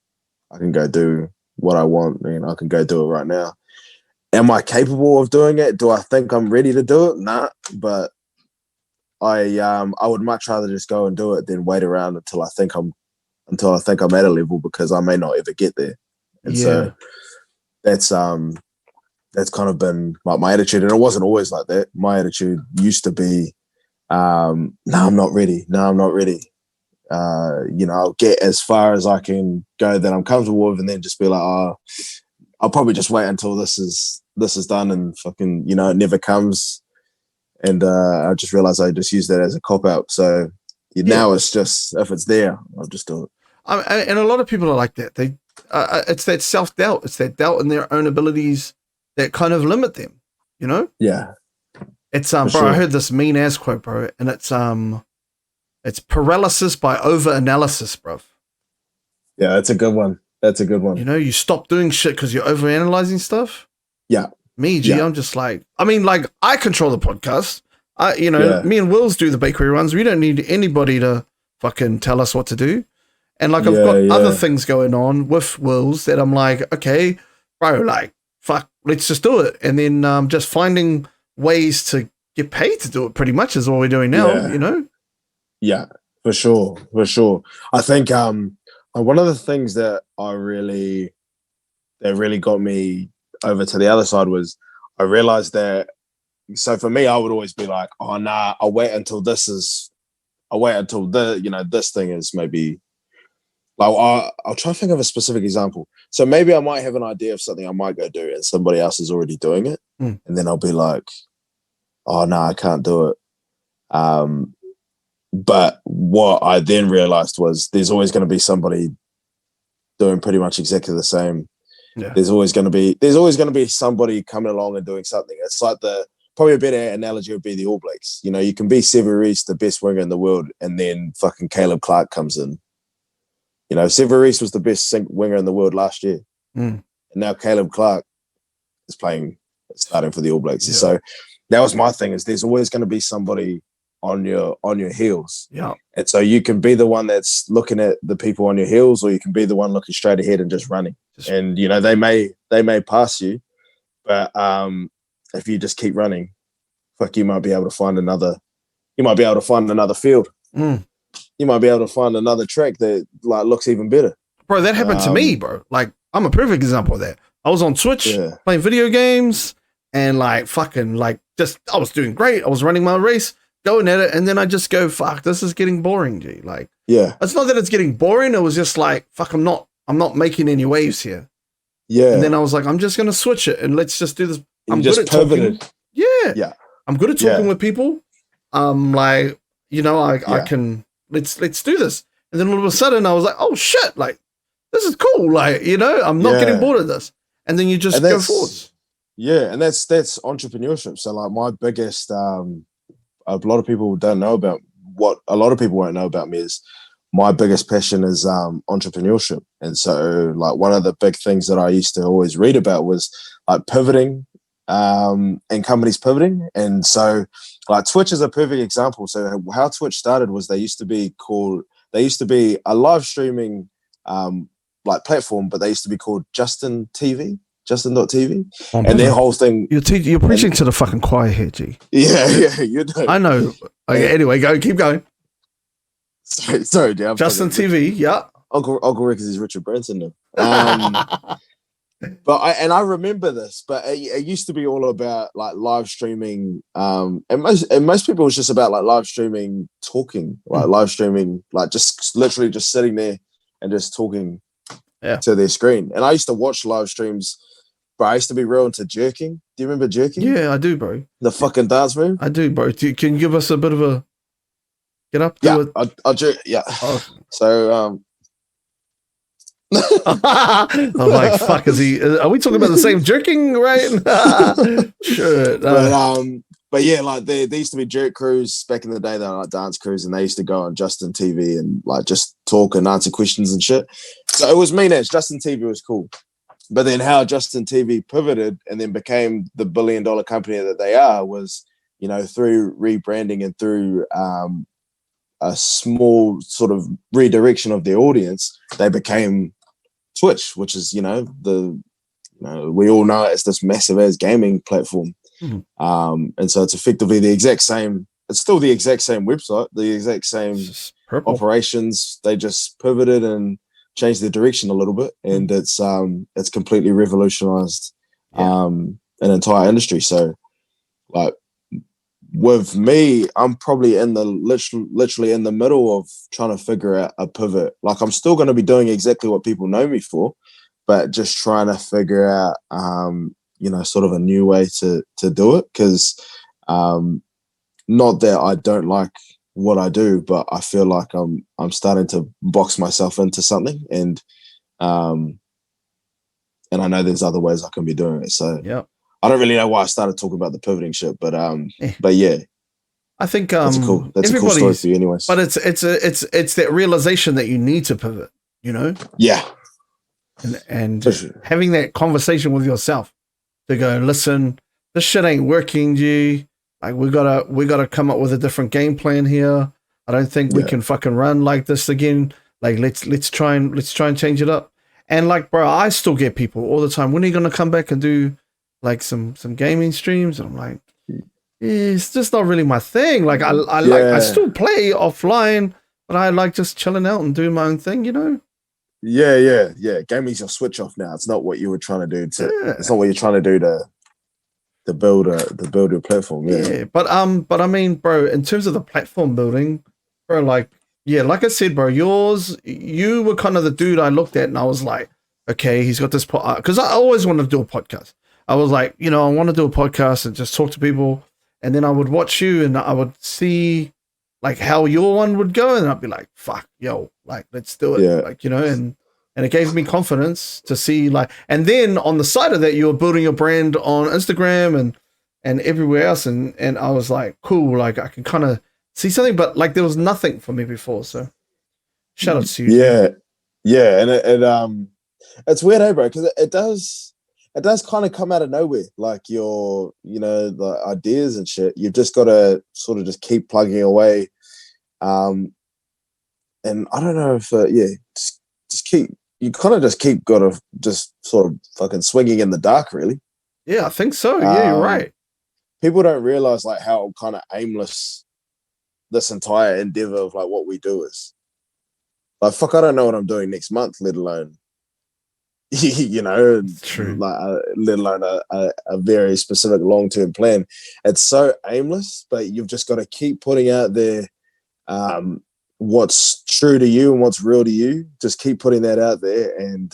B: do what I want, and I can go do it right now. Am I capable of doing it? Do I think I'm ready to do it? Nah, but I would much rather just go and do it than wait around until I think I'm at a level, because I may not ever get there. And so that's kind of been my attitude. And it wasn't always like that. My attitude used to be, no, I'm not ready. No, I'm not ready. I'll get as far as I can go that I'm comfortable with, and then just be like, oh, I'll probably just wait until this is done, and fucking, it never comes. And I just realized I just use that as a cop out. So now it's just, if it's there, I'll just do it.
A: And a lot of people are like that. They, it's that self-doubt. It's that doubt in their own abilities that kind of limit them,
B: Yeah.
A: It's, bro, sure. I heard this mean ass quote, bro. And it's paralysis by over-analysis, bro.
B: Yeah, that's a good one.
A: You stop doing shit because you're over-analyzing stuff.
B: Yeah.
A: Me, G, I'm just like, I mean, like, I control the podcast,
B: Yeah.
A: Me and Wills do the bakery runs. We don't need anybody to fucking tell us what to do. And like, I've got other things going on with Wills that I'm like, okay, bro, like, fuck, let's just do it. And then just finding ways to get paid to do it pretty much is all we're doing now,
B: Yeah, for sure. For sure. I think one of the things that really got me over to the other side was I realized that, so for me, I would always be like, oh nah, I'll wait until this thing is maybe like, I'll try to think of a specific example. So maybe I might have an idea of something I might go do and somebody else is already doing it. And then I'll be like, oh no, I can't do it. But what I then realized was there's always going to be somebody doing pretty much exactly the same.
A: Yeah.
B: There's always going to be somebody coming along and doing something. It's like probably a better analogy would be the All Blacks. You can be Severis, the best winger in the world, and then fucking Caleb Clark comes in. Severis was the best winger in the world last year. And now Caleb Clark is starting for the All Blacks.
A: Yeah.
B: So that was my thing, is there's always going to be somebody on your heels.
A: Yeah.
B: And so you can be the one that's looking at the people on your heels, or you can be the one looking straight ahead and just running. And they may pass you, but if you just keep running, fuck, you might be able to find another field. You might be able to find another track that like looks even better.
A: Bro, that happened to me, bro. Like, I'm a perfect example of that. I was on Twitch playing video games and like fucking like I was doing great. I was running my race, going at it, and then I just go, fuck, this is getting boring, G. Like, it's not that it's getting boring. It was just like, fuck, I'm not making any waves here. Yeah. And then I was like, I'm just gonna switch it and let's just do this. I'm good at talking. Yeah. I'm good at talking with people. Like, I can let's do this. And then all of a sudden I was like, oh shit, like this is cool. Like, I'm not getting bored of this. And then you just go forwards.
B: Yeah, and that's entrepreneurship. So like my biggest a lot of people don't know about what a lot of people won't know about me is my biggest passion is entrepreneurship. And so like one of the big things that I used to always read about was like pivoting and companies pivoting. And so like Twitch is a perfect example. So how Twitch started was they used to be a live streaming like platform, but they used to be called Justin.tv. And their whole thing.
A: You're preaching to the fucking choir here, G.
B: Yeah, you know.
A: I know. Okay, anyway, keep going.
B: Sorry, Dan.
A: Justin TV, yeah.
B: Uncle Rick is Richard Branson now. But I remember this, but it used to be all about like live streaming, and most people it was just about like live streaming talking, like live streaming, like just literally just sitting there and just talking to their screen. And I used to watch live streams, but I used to be real into jerking. Do you remember jerking?
A: Yeah, I do, bro.
B: The fucking dance move?
A: I do, bro. Can you give us a bit of a get up?
B: I'll jerk. Yeah.
A: Oh.
B: So
A: I'm like, fuck, are we talking about the same jerking, right? Sure.
B: But yeah, like there used to be jerk crews back in the day, they were like dance crews, and they used to go on Justin TV and like just talk and answer questions and shit. So it was mean as Justin TV was cool. But then how Justin TV pivoted and then became the billion-dollar company that they are was, through rebranding and through a small sort of redirection of their audience, they became Twitch, which is, we all know it as this massive as gaming platform. Mm-hmm. And so it's effectively it's still the exact same website, the exact same operations. They just pivoted and changed their direction a little bit, and it's completely revolutionized an entire industry. So like with me, I'm probably in the literally in the middle of trying to figure out a pivot. Like I'm still going to be doing exactly what people know me for, but just trying to figure out sort of a new way to do it. Because not that I don't like what I do, but I feel like I'm starting to box myself into something, and I know there's other ways I can be doing it. So I don't really know why I started talking about the pivoting shit, but yeah,
A: I think
B: that's a cool story for you, anyways.
A: But it's that realization that you need to pivot,
B: Yeah,
A: and having that conversation with yourself to go, listen, this shit ain't working, G. Like we gotta come up with a different game plan here. I don't think we
B: Yeah,
A: can fucking run like this again. Like let's try and change it up. And like, bro, I still get people all the time. When are you gonna come back and do like some gaming streams? And I'm like, it's just not really my thing. Like I
B: yeah,
A: still play offline, but I like just chilling out and doing my own thing, you know?
B: yeah. Gaming's your switch off now. It's not what you were trying to do to. It's
A: Yeah.
B: not what you're trying to do to build your platform. Yeah,
A: Yeah. But I mean, bro, in terms of the platform building, bro, like yeah, like I said, bro, you were kind of the dude I looked at and I was like, okay, he's got this because I always wanted to do a podcast. I was like, I want to do a podcast and just talk to people. And then I would watch you and I would see like how your one would go, and I'd be like, fuck, yo, like let's do it.
B: yeah,
A: Like, and it gave me confidence to see like, and then on the side of that, you were building your brand on Instagram and everywhere else. And I was like, cool, like I can kind of see something, but like there was nothing for me before. So shout out to you, dude.
B: yeah, yeah. And it's weird, bro, because it does kind of come out of nowhere. Like the ideas and shit. You've just got to sort of just keep plugging away. And I don't know if just keep you kind of just keep gotta just sort of fucking swinging in the dark, really.
A: Yeah, I think so. Yeah, you're
B: Um,
A: right.
B: People don't realize like how kind of aimless this entire endeavor of like what we do is. Like, fuck, I don't know what I'm doing next month, let alone
A: It's true.
B: like let alone a very specific long-term plan. It's so aimless, but you've just got to keep putting out there what's true to you and what's real to you. Just keep putting that out there, and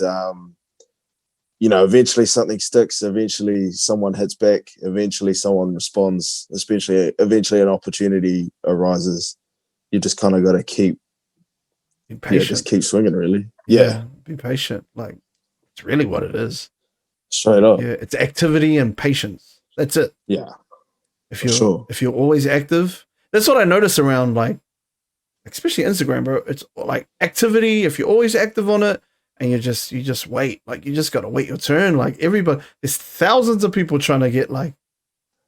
B: eventually something sticks. Eventually someone hits back. Eventually someone responds. Especially eventually an opportunity arises. You just kind of got to keep,
A: Be
B: just
A: patient.
B: keep swinging. Really, yeah,
A: Yeah, be patient. Like it's really what it is.
B: straight up,
A: Yeah, it's activity and patience. That's it.
B: yeah,
A: If
B: for
A: you're
B: sure.
A: if you're always active, that's what I notice around like especially Instagram, bro. It's like activity. If you're always active on it, and you just wait, like you just gotta wait your turn. Like everybody, there's thousands of people trying to get like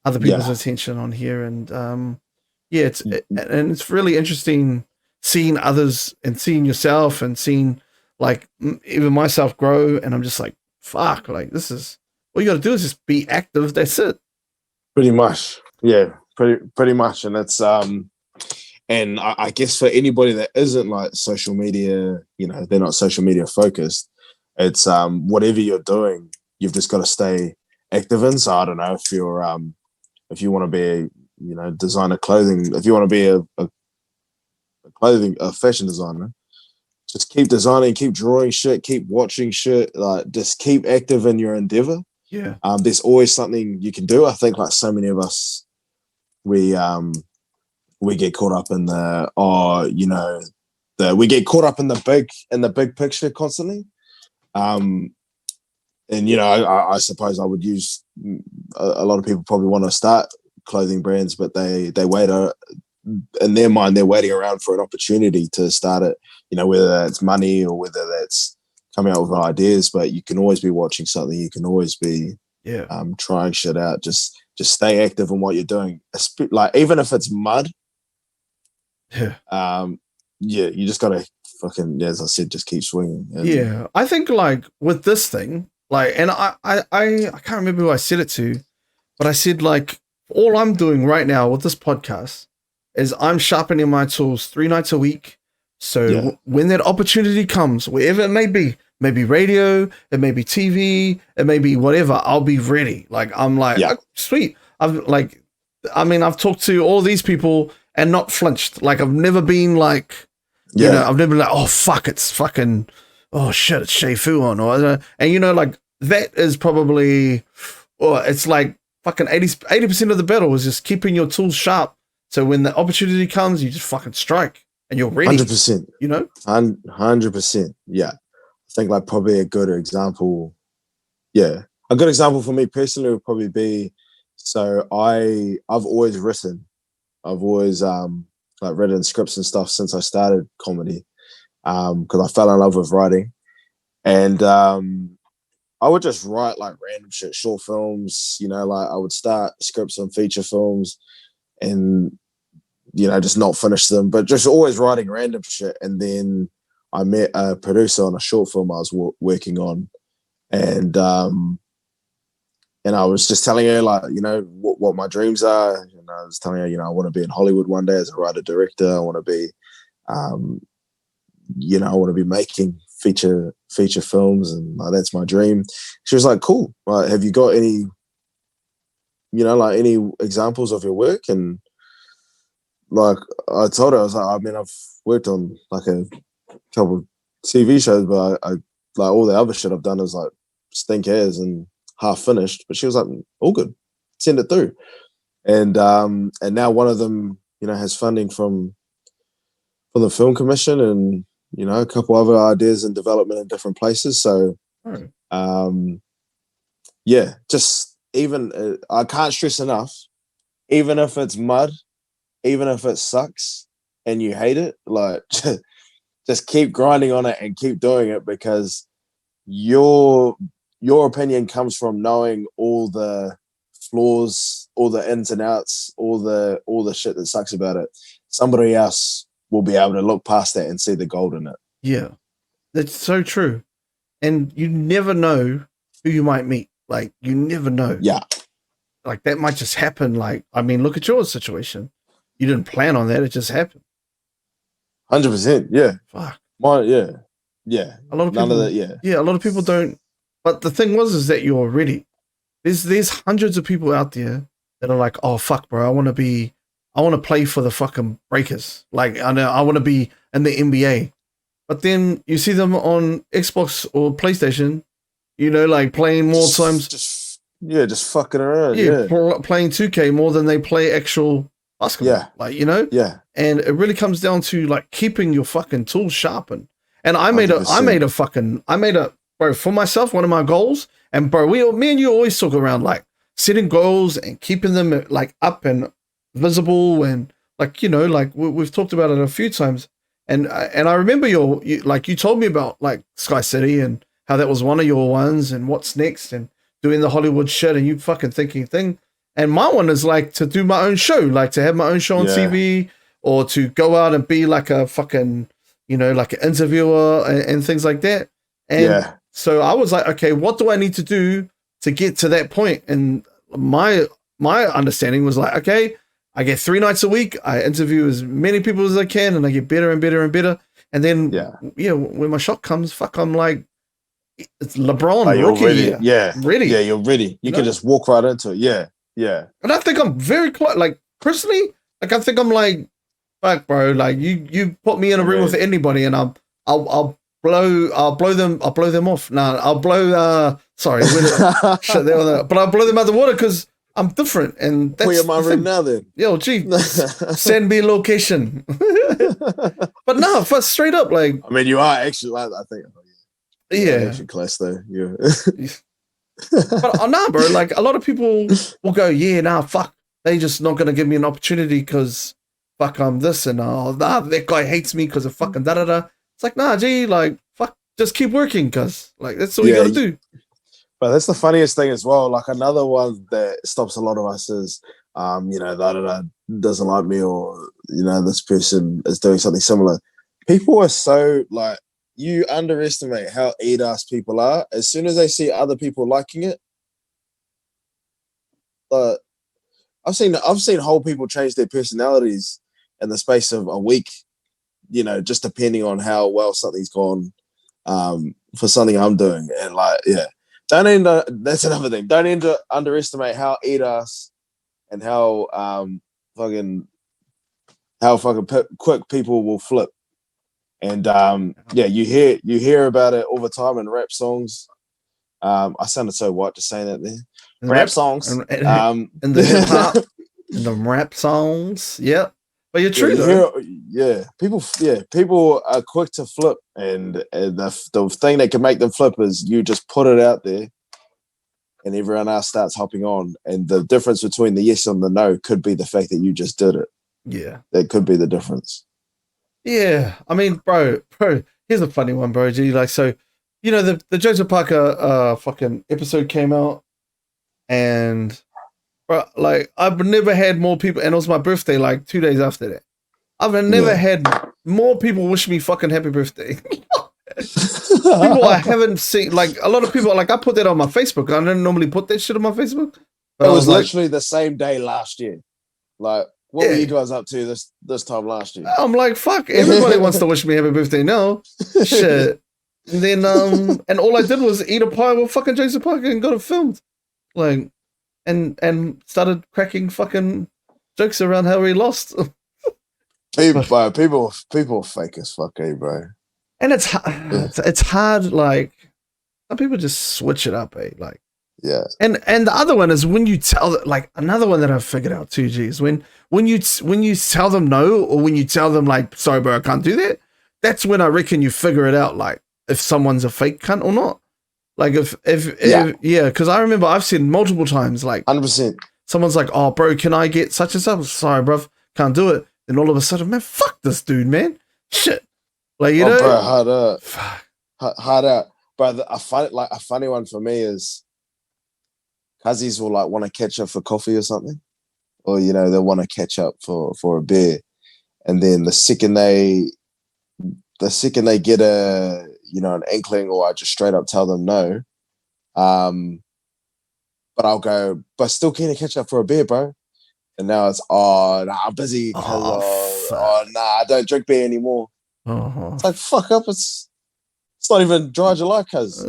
A: other people's
B: Yeah,
A: attention on here, and yeah, and it's really interesting seeing others and seeing yourself and seeing like even myself grow, and I'm just like, fuck, like this is all you gotta do is just be active. That's it.
B: pretty much. Yeah, pretty much. And it's and I guess for anybody that isn't like social media, they're not social media focused. It's whatever you're doing, you've just got to stay active in. So I don't know if you want to be designer clothing, if you want to be a fashion designer, just keep designing, keep drawing shit, keep watching shit, like just keep active in your endeavor.
A: Yeah,
B: There's always something you can do. I think like so many of us, we we get caught up in we get caught up in the big picture constantly. Um, and I suppose I would use a lot of people probably want to start clothing brands, but they wait in their mind they're waiting around for an opportunity to start it. Whether that's money or whether that's coming out with ideas. But you can always be watching something. You can always be
A: yeah,
B: trying shit out. Just stay active in what you're doing. Like even if it's mud,
A: yeah.
B: yeah, you just gotta fucking, as I said, just keep swinging. And
A: Yeah, I think like with this thing, like, and I can't remember who I said it to, but I said like all I'm doing right now with this podcast is I'm sharpening my tools 3 nights a week. So
B: yeah,
A: when that opportunity comes, wherever it may be radio, it may be TV, it may be whatever, I'll be ready. Like I'm like,
B: yeah,
A: oh, sweet. I've talked to all these people and not flinched. Like I've never been like,
B: yeah,
A: I've never been like, oh fuck, it's fucking, oh shit, it's Shay Fu on, and like that is probably, or it's like fucking 80% of the battle is just keeping your tools sharp. So when the opportunity comes, you just fucking strike and you're ready.
B: 100%,
A: You know?
B: 100%. Yeah, I think like probably a good example. Yeah, a good example for me personally would probably be. So I've always written. I've always like written scripts and stuff since I started comedy. Because I fell in love with writing, and I would just write like random shit, short films. Like I would start scripts on feature films, and just not finish them, but just always writing random shit. And then I met a producer on a short film I was working on, and I was just telling her, like, what my dreams are. And I was telling her, I want to be in Hollywood one day as a writer director. I want to be, I want to be making feature films, and like, that's my dream. She was like, cool. Like, have you got any, like any examples of your work? And like I told her, I was like, I mean, I've worked on like a couple of TV shows, but I like all the other shit I've done is like stink ass and half finished. But she was like, all good, send it through. And now one of them, has funding from the film commission, and a couple other ideas in development in different places. So yeah, just even I can't stress enough, even if it's mud, even if it sucks and you hate it, like just keep grinding on it and keep doing it, because your opinion comes from knowing all the flaws, all the ins and outs, all the shit that sucks about it. Somebody else will be able to look past that and see the gold in it.
A: Yeah, that's so true. And you never know who you might meet. Like, you never know.
B: Yeah.
A: Like, that might just happen. Like, I mean, look at your situation. You didn't plan on that. It just happened.
B: 100%. Yeah.
A: Fuck.
B: Yeah. Yeah.
A: A lot of
B: None
A: people.
B: of that. Yeah.
A: Yeah. A lot of people don't. But the thing is that you're ready. There's hundreds of people out there that are like, oh fuck, bro, I want to play for the fucking Breakers. Like, I want to be in the NBA. But then you see them on Xbox or PlayStation, like playing more times.
B: Just fucking around.
A: Yeah, playing 2K more than they play actual basketball.
B: Yeah.
A: Like,
B: Yeah.
A: And it really comes down to like keeping your fucking tools sharpened. And I made a bro, for myself, one of my goals. And bro, me and you always talk around like setting goals and keeping them like up and visible, and like, like we've talked about it a few times. And I remember you told me about like Sky City and how that was one of your ones, and what's next, and doing the Hollywood shit, and you fucking thinking thing. And my one is like to do my own show, like to have my own show on TV, or to go out and be like a fucking, like an interviewer and things like that. And so I was like, okay, what do I need to do to get to that point? And my understanding was like, okay, I get 3 nights a week. I interview as many people as I can, and I get better and better and better. And then, when my shot comes, fuck, I'm like, it's LeBron, rookie
B: ready.
A: year.
B: Yeah.
A: Ready.
B: Yeah, you're ready. You can just walk right into it. Yeah. Yeah.
A: And I think I'm very close. Like, personally, like, I think I'm like, fuck, bro. Like, you put me in a room with anybody, and I'll blow them off. Nah, I'll blow. Sorry, shit, but I'll blow them out the water because I'm different, and that's.
B: Where am I right now then?
A: Yo, gee, send me location. But no, first straight up, like.
B: I mean, you are actually. I think.
A: Yeah.
B: Actually, class though. Yeah.
A: But nah, bro. Like, a lot of people will go, yeah, nah, fuck. They just not gonna give me an opportunity because fuck, I'm this, and that guy hates me because of fucking da da da. It's like, nah, gee, like, fuck, just keep working, cause like that's all you gotta do.
B: But that's the funniest thing as well. Like, another one that stops a lot of us is, da da da doesn't like me, or this person is doing something similar. People are so like, you underestimate how eat-ass people are. As soon as they see other people liking it, I've seen whole people change their personalities in the space of a week, just depending on how well something's gone for something I'm doing. And like, yeah, that's another thing. Don't underestimate how eat-ass and how quick people will flip. And you hear about it all the time in rap songs. I sounded so white just saying that there. Rap songs.
A: And the hip hop, and the rap songs. Yep. But you're true though. People are quick to flip, and the thing that can make them flip is you just put it out there, and everyone else starts hopping on. And the difference between the yes and the no could be the fact that you just did it. Yeah.
B: That could be the difference. Yeah,
A: I mean, bro, here's a funny one, bro. G, like, so, the Joseph Parker fucking episode came out, and But like, I've never had more people, and it was my birthday like 2 days after that. I've never
B: Yeah.
A: had more people wish me fucking happy birthday. People I haven't seen, like a lot of people, like I put that on my Facebook. I don't normally put that shit on my Facebook, but
B: It
A: I was
B: was
A: like,
B: literally the same day last year. Like, what were
A: yeah.
B: you guys up to this time last year?
A: I'm like, fuck, everybody wants to wish me happy birthday now. Shit. And then, and all I did was eat a pie with fucking Jason Parker and got it filmed. Like, and started cracking fucking jokes around how he lost.
B: People fake as fuck, bro.
A: And
B: Yeah.
A: it's hard. Like some people just switch it up, like.
B: Yeah.
A: And the other one is when you tell, like another one that I've figured out too. Geez, when you tell them no, or when you tell them like, sorry, bro, I can't do that. That's when I reckon you figure it out, like if someone's a fake cunt or not. Like if yeah, because I remember I've said multiple times, like
B: 100%.
A: someone's like, oh, bro, can I get such and such? Sorry, bro, can't do it. Then all of a sudden, man, fuck this dude, man. Shit. Like, you know?
B: Bro, hard out. But a funny one for me is cousins will like want to catch up for coffee or something. Or, they'll want to catch up for a beer. And then the second they get an inkling, or I just straight up tell them no. But I'll go, but still keen to catch up for a beer, bro. And now it's, nah, I'm busy. Nah, I don't drink beer anymore.
A: Uh-huh.
B: It's like, fuck up. It's not even dry July, cuz.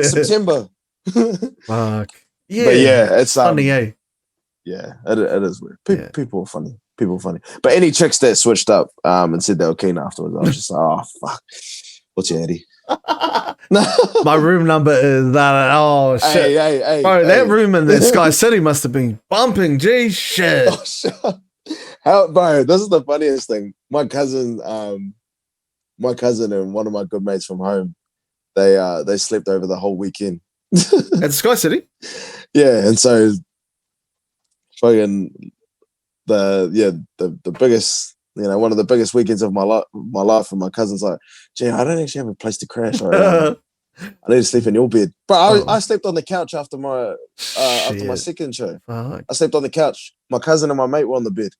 B: September.
A: Fuck. Yeah.
B: But yeah, it's
A: funny, eh?
B: Yeah, it is weird. People are funny. People are funny. But any chicks that switched up and said they were keen afterwards, I was just like, oh, fuck. What's your Eddie?
A: My room number is that. Oh, shit.
B: Hey,
A: bro, that room in the Sky City must have been bumping. Geez, shit.
B: Oh, shit. Bro, this is the funniest thing. My cousin and one of my good mates from home, they slept over the whole weekend.
A: At Sky City?
B: Yeah, and so fucking the biggest, one of the biggest weekends of my life, and my cousin's like, gee, I don't actually have a place to crash. I need to sleep in your bed. But I slept on the couch after my second show.
A: Fuck.
B: I slept on the couch. My cousin and my mate were on the bed.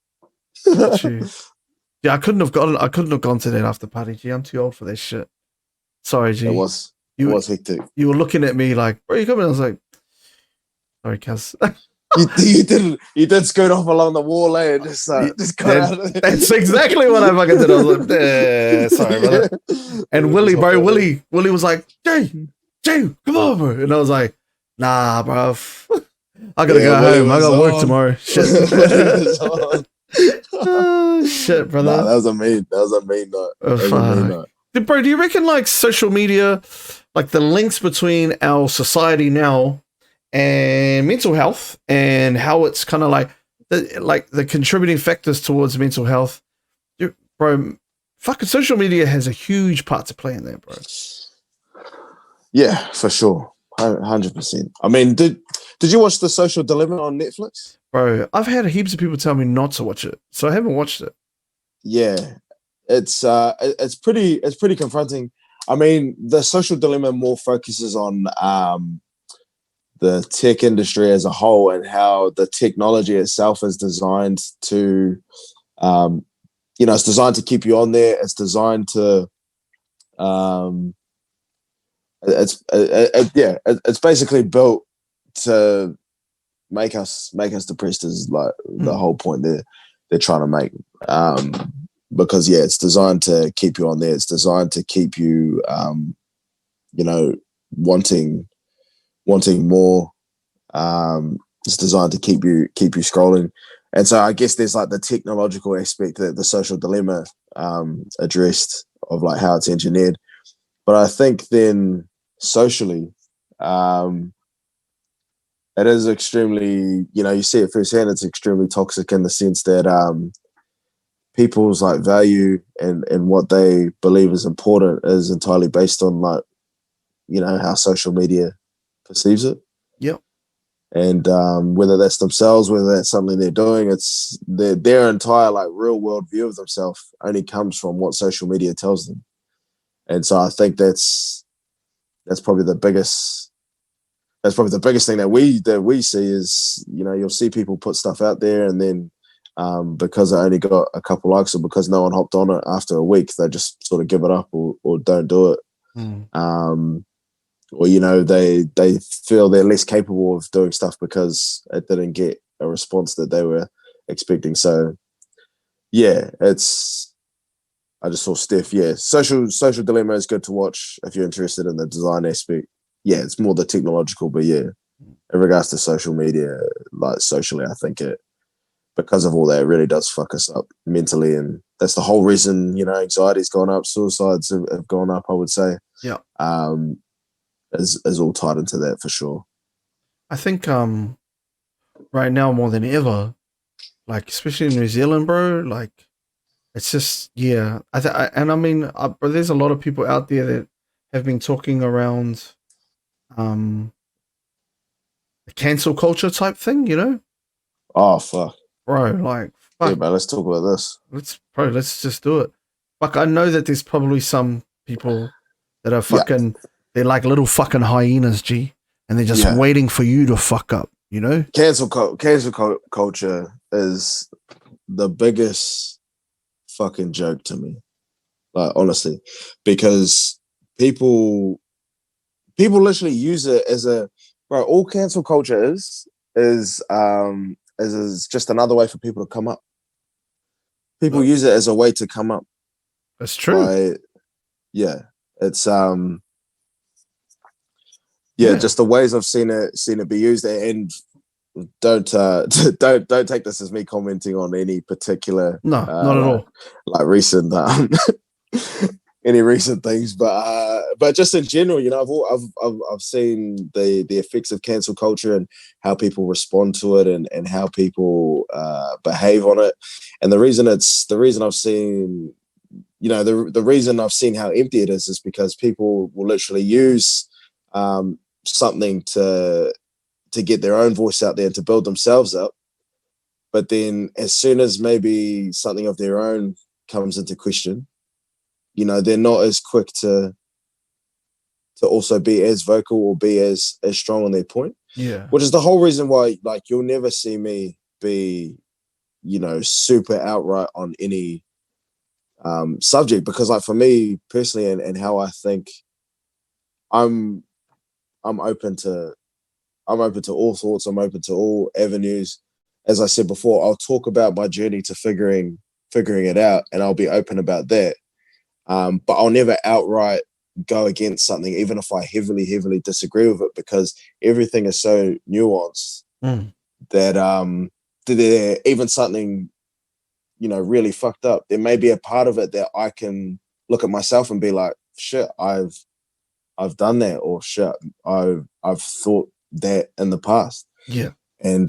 A: Yeah, I couldn't have gone to that after party. Gee, I'm too old for that shit. Sorry, G.
B: It was hectic.
A: You were looking at me like, where are you coming? I was like, sorry, cuz.
B: You did scoot off along the wall, and just got out of there.
A: That's exactly what I fucking did. I was like, sorry, brother. And Willie was like, Jay, come on, bro. And I was like, nah, bro. I gotta go home. I got work tomorrow. Shit. Oh, shit, brother.
B: Nah, that was a mean night.
A: Bro, do you reckon like social media, like the links between our society now and mental health, and how it's kind of like the contributing factors towards mental health, bro? Fucking social media has a huge part to play in there, bro.
B: Yeah, for sure, 100%. I mean, did you watch The Social Dilemma on Netflix?
A: Bro, I've had heaps of people tell me not to watch it, so I haven't watched it.
B: Yeah, it's pretty confronting. I mean, The Social Dilemma more focuses on the tech industry as a whole, and how the technology itself is designed to, it's designed to keep you on there. It's designed to, it's basically built to make us depressed, is like the whole point they're trying to make. Because it's designed to keep you on there. It's designed to keep you, wanting more. It's designed to keep you scrolling. And so I guess there's like the technological aspect that The Social Dilemma addressed, of like how it's engineered. But I think then socially, it is extremely, you see it firsthand, it's extremely toxic in the sense that people's like value and what they believe is important is entirely based on like, how social media perceives it.
A: Yep.
B: And whether that's themselves, whether that's something they're doing, it's their entire like real world view of themselves only comes from what social media tells them. And so I think that's probably the biggest that's probably the biggest thing that we see is, you'll see people put stuff out there, and then because it only got a couple likes, or because no one hopped on it after a week, they just sort of give it up, or don't do it. Or they feel they're less capable of doing stuff because it didn't get a response that they were expecting. So yeah, I just saw Steph. Yeah, social dilemma is good to watch if you're interested in the design aspect. Yeah, it's more the technological, but yeah, in regards to social media, like socially, I think because of all that, it really does fuck us up mentally, and that's the whole reason anxiety's gone up, suicides have gone up. I would say,
A: Yeah.
B: Is all tied into that for sure.
A: I think right now more than ever, like especially in New Zealand, bro, like it's just yeah. I mean, but there's a lot of people out there that have been talking around um the cancel culture type thing,
B: Oh fuck,
A: bro. Like
B: yeah,
A: fuck,
B: but let's talk about this.
A: let's just do it. Fuck, I know that there's probably some people that are
B: Yeah,
A: fucking, they're like little fucking hyenas, G, and they're just
B: yeah.
A: waiting for you to fuck up,
B: Cancel culture is the biggest fucking joke to me, like honestly, because people literally use it as a bro. All cancel culture is just another way for people to come up. People use it as a way to come up.
A: That's true.
B: By yeah, it's
A: Yeah.
B: just the ways I've seen it be used. And don't don't take this as me commenting on any particular
A: No, not at all.
B: like recent any recent things, but just in general, I've seen the effects of cancel culture and how people respond to it, and how people behave on it. And the reason I've seen, the reason I've seen how empty it is because people will literally use something to get their own voice out there and to build themselves up. But then as soon as maybe something of their own comes into question, they're not as quick to also be as vocal or be as strong on their point.
A: Yeah.
B: Which is the whole reason why, like, you'll never see me be, super outright on any subject, because, like, for me personally, and how I think, I'm open to all thoughts. I'm open to all avenues. As I said before, I'll talk about my journey to figuring it out, and I'll be open about that. But I'll never outright go against something, even if I heavily, heavily disagree with it, because everything is so nuanced that even something, really fucked up, there may be a part of it that I can look at myself and be like, shit, I've done that, or shit, I've thought that in the past.
A: Yeah.
B: And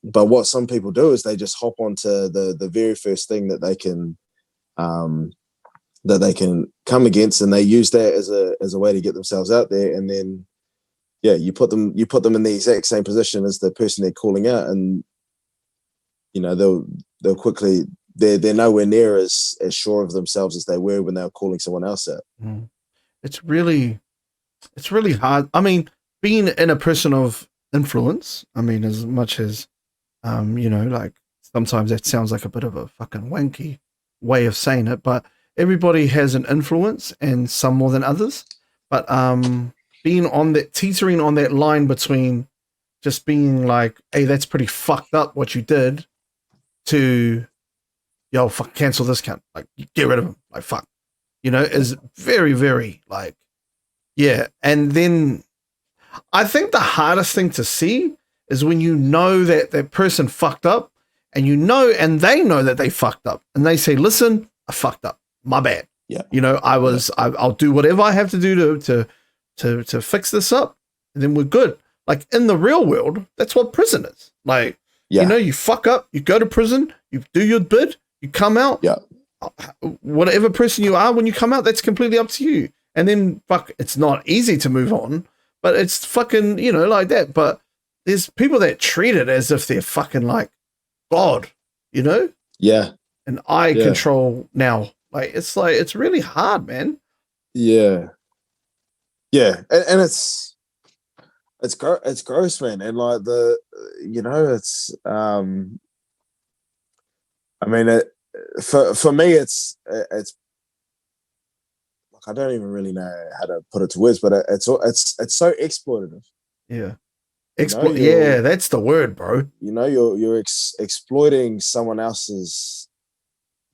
B: but what some people do is they just hop onto the very first thing that they can come against, and they use that as a way to get themselves out there. And then you put them in the exact same position as the person they're calling out, and they'll quickly, they're nowhere near as sure of themselves as they were when they were calling someone else out.
A: It's really hard. I mean, being in a person of influence, I mean, as much as like sometimes that sounds like a bit of a fucking wanky way of saying it, but everybody has an influence, and some more than others. But being on that, teetering on that line between just being like, hey, that's pretty fucked up what you did, to yo, fuck, cancel this cunt, like get rid of him, like fuck, is very, very like, yeah. And then I think the hardest thing to see is when you know that that person fucked up, and and they know that they fucked up, and they say, listen, I fucked up, my bad.
B: Yeah.
A: I'll do whatever I have to do to fix this up, and then we're good. Like in the real world, that's what prison is. Like, you fuck up, you go to prison, you do your bid, you come out.
B: Yeah.
A: Whatever person you are when you come out, that's completely up to you. And then fuck, it's not easy to move on, but it's fucking, like that. But there's people that treat it as if they're fucking like God,
B: Yeah.
A: And I control now. Like it's really hard, man.
B: Yeah. Yeah. And it's it's gross, man, and like the it's I mean for me it's like I don't even really know how to put it to words, but it's so exploitative.
A: Yeah.
B: You know,
A: Yeah, that's the word, bro.
B: you're exploiting someone else's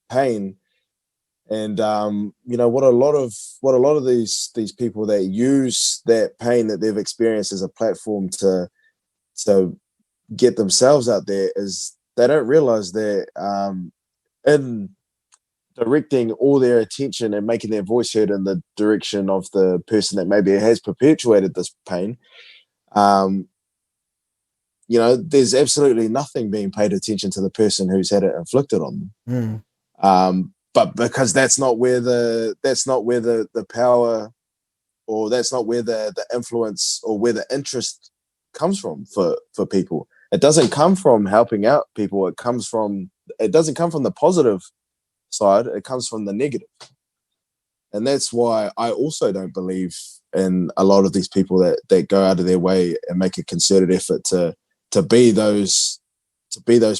B: pain, and what a lot of these people that use that pain that they've experienced as a platform to get themselves out there is they don't realize that in directing all their attention and making their voice heard in the direction of the person that maybe has perpetuated this pain, um, there's absolutely nothing being paid attention to the person who's had it inflicted on them. But because that's not where the power, or that's not where the influence or where the interest comes from for people. It doesn't come from helping out people. It doesn't come from the positive side. It comes from the negative. And that's why I also don't believe in a lot of these people that go out of their way and make a concerted effort to be those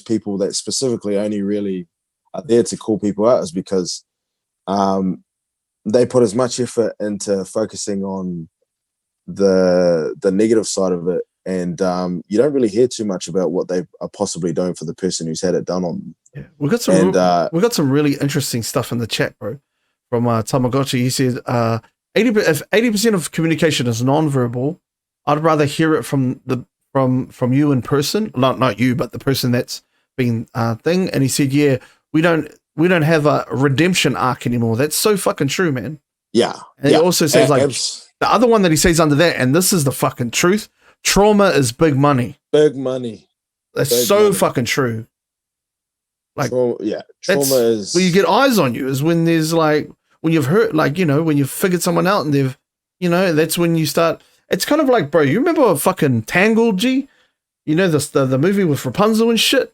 B: people that specifically only really are there to call people out, is because they put as much effort into focusing on the negative side of it, and you don't really hear too much about what they are possibly doing for the person who's had it done on them.
A: Yeah, we got some really interesting stuff in the chat, bro. From Tamagotchi, he said, if 80% of communication is non-verbal, I'd rather hear it from you in person, not you, but the person that's been thing. And he said, yeah, we don't have a redemption arc anymore. That's so fucking true, man.
B: Yeah.
A: And he also says the other one that he says under that, and this is the fucking truth: trauma is big money.
B: Big money.
A: That's big so money. Fucking true. Like, trauma is when you get eyes on you, is when there's like, when you've hurt, like, when you've figured someone out and they've, that's when you start. It's kind of like, bro, you remember fucking Tangled, G? The movie with Rapunzel and shit?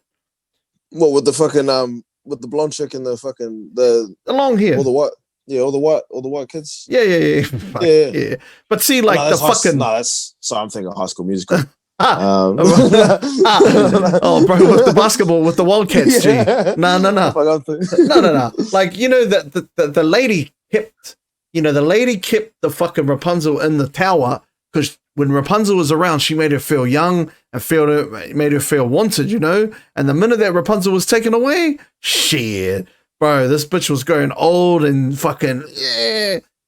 B: What, with the fucking, with the blonde chick and the fucking, the
A: long hair.
B: All the white kids?
A: Yeah. But see, like,
B: I'm thinking of High School Musical.
A: Oh, bro, with the basketball, with the Wildcats, G. No. No. Like, that the lady kept, the fucking Rapunzel in the tower, because when Rapunzel was around, she made her feel young and made her feel wanted, And the minute that Rapunzel was taken away, shit, bro, this bitch was growing old and fucking,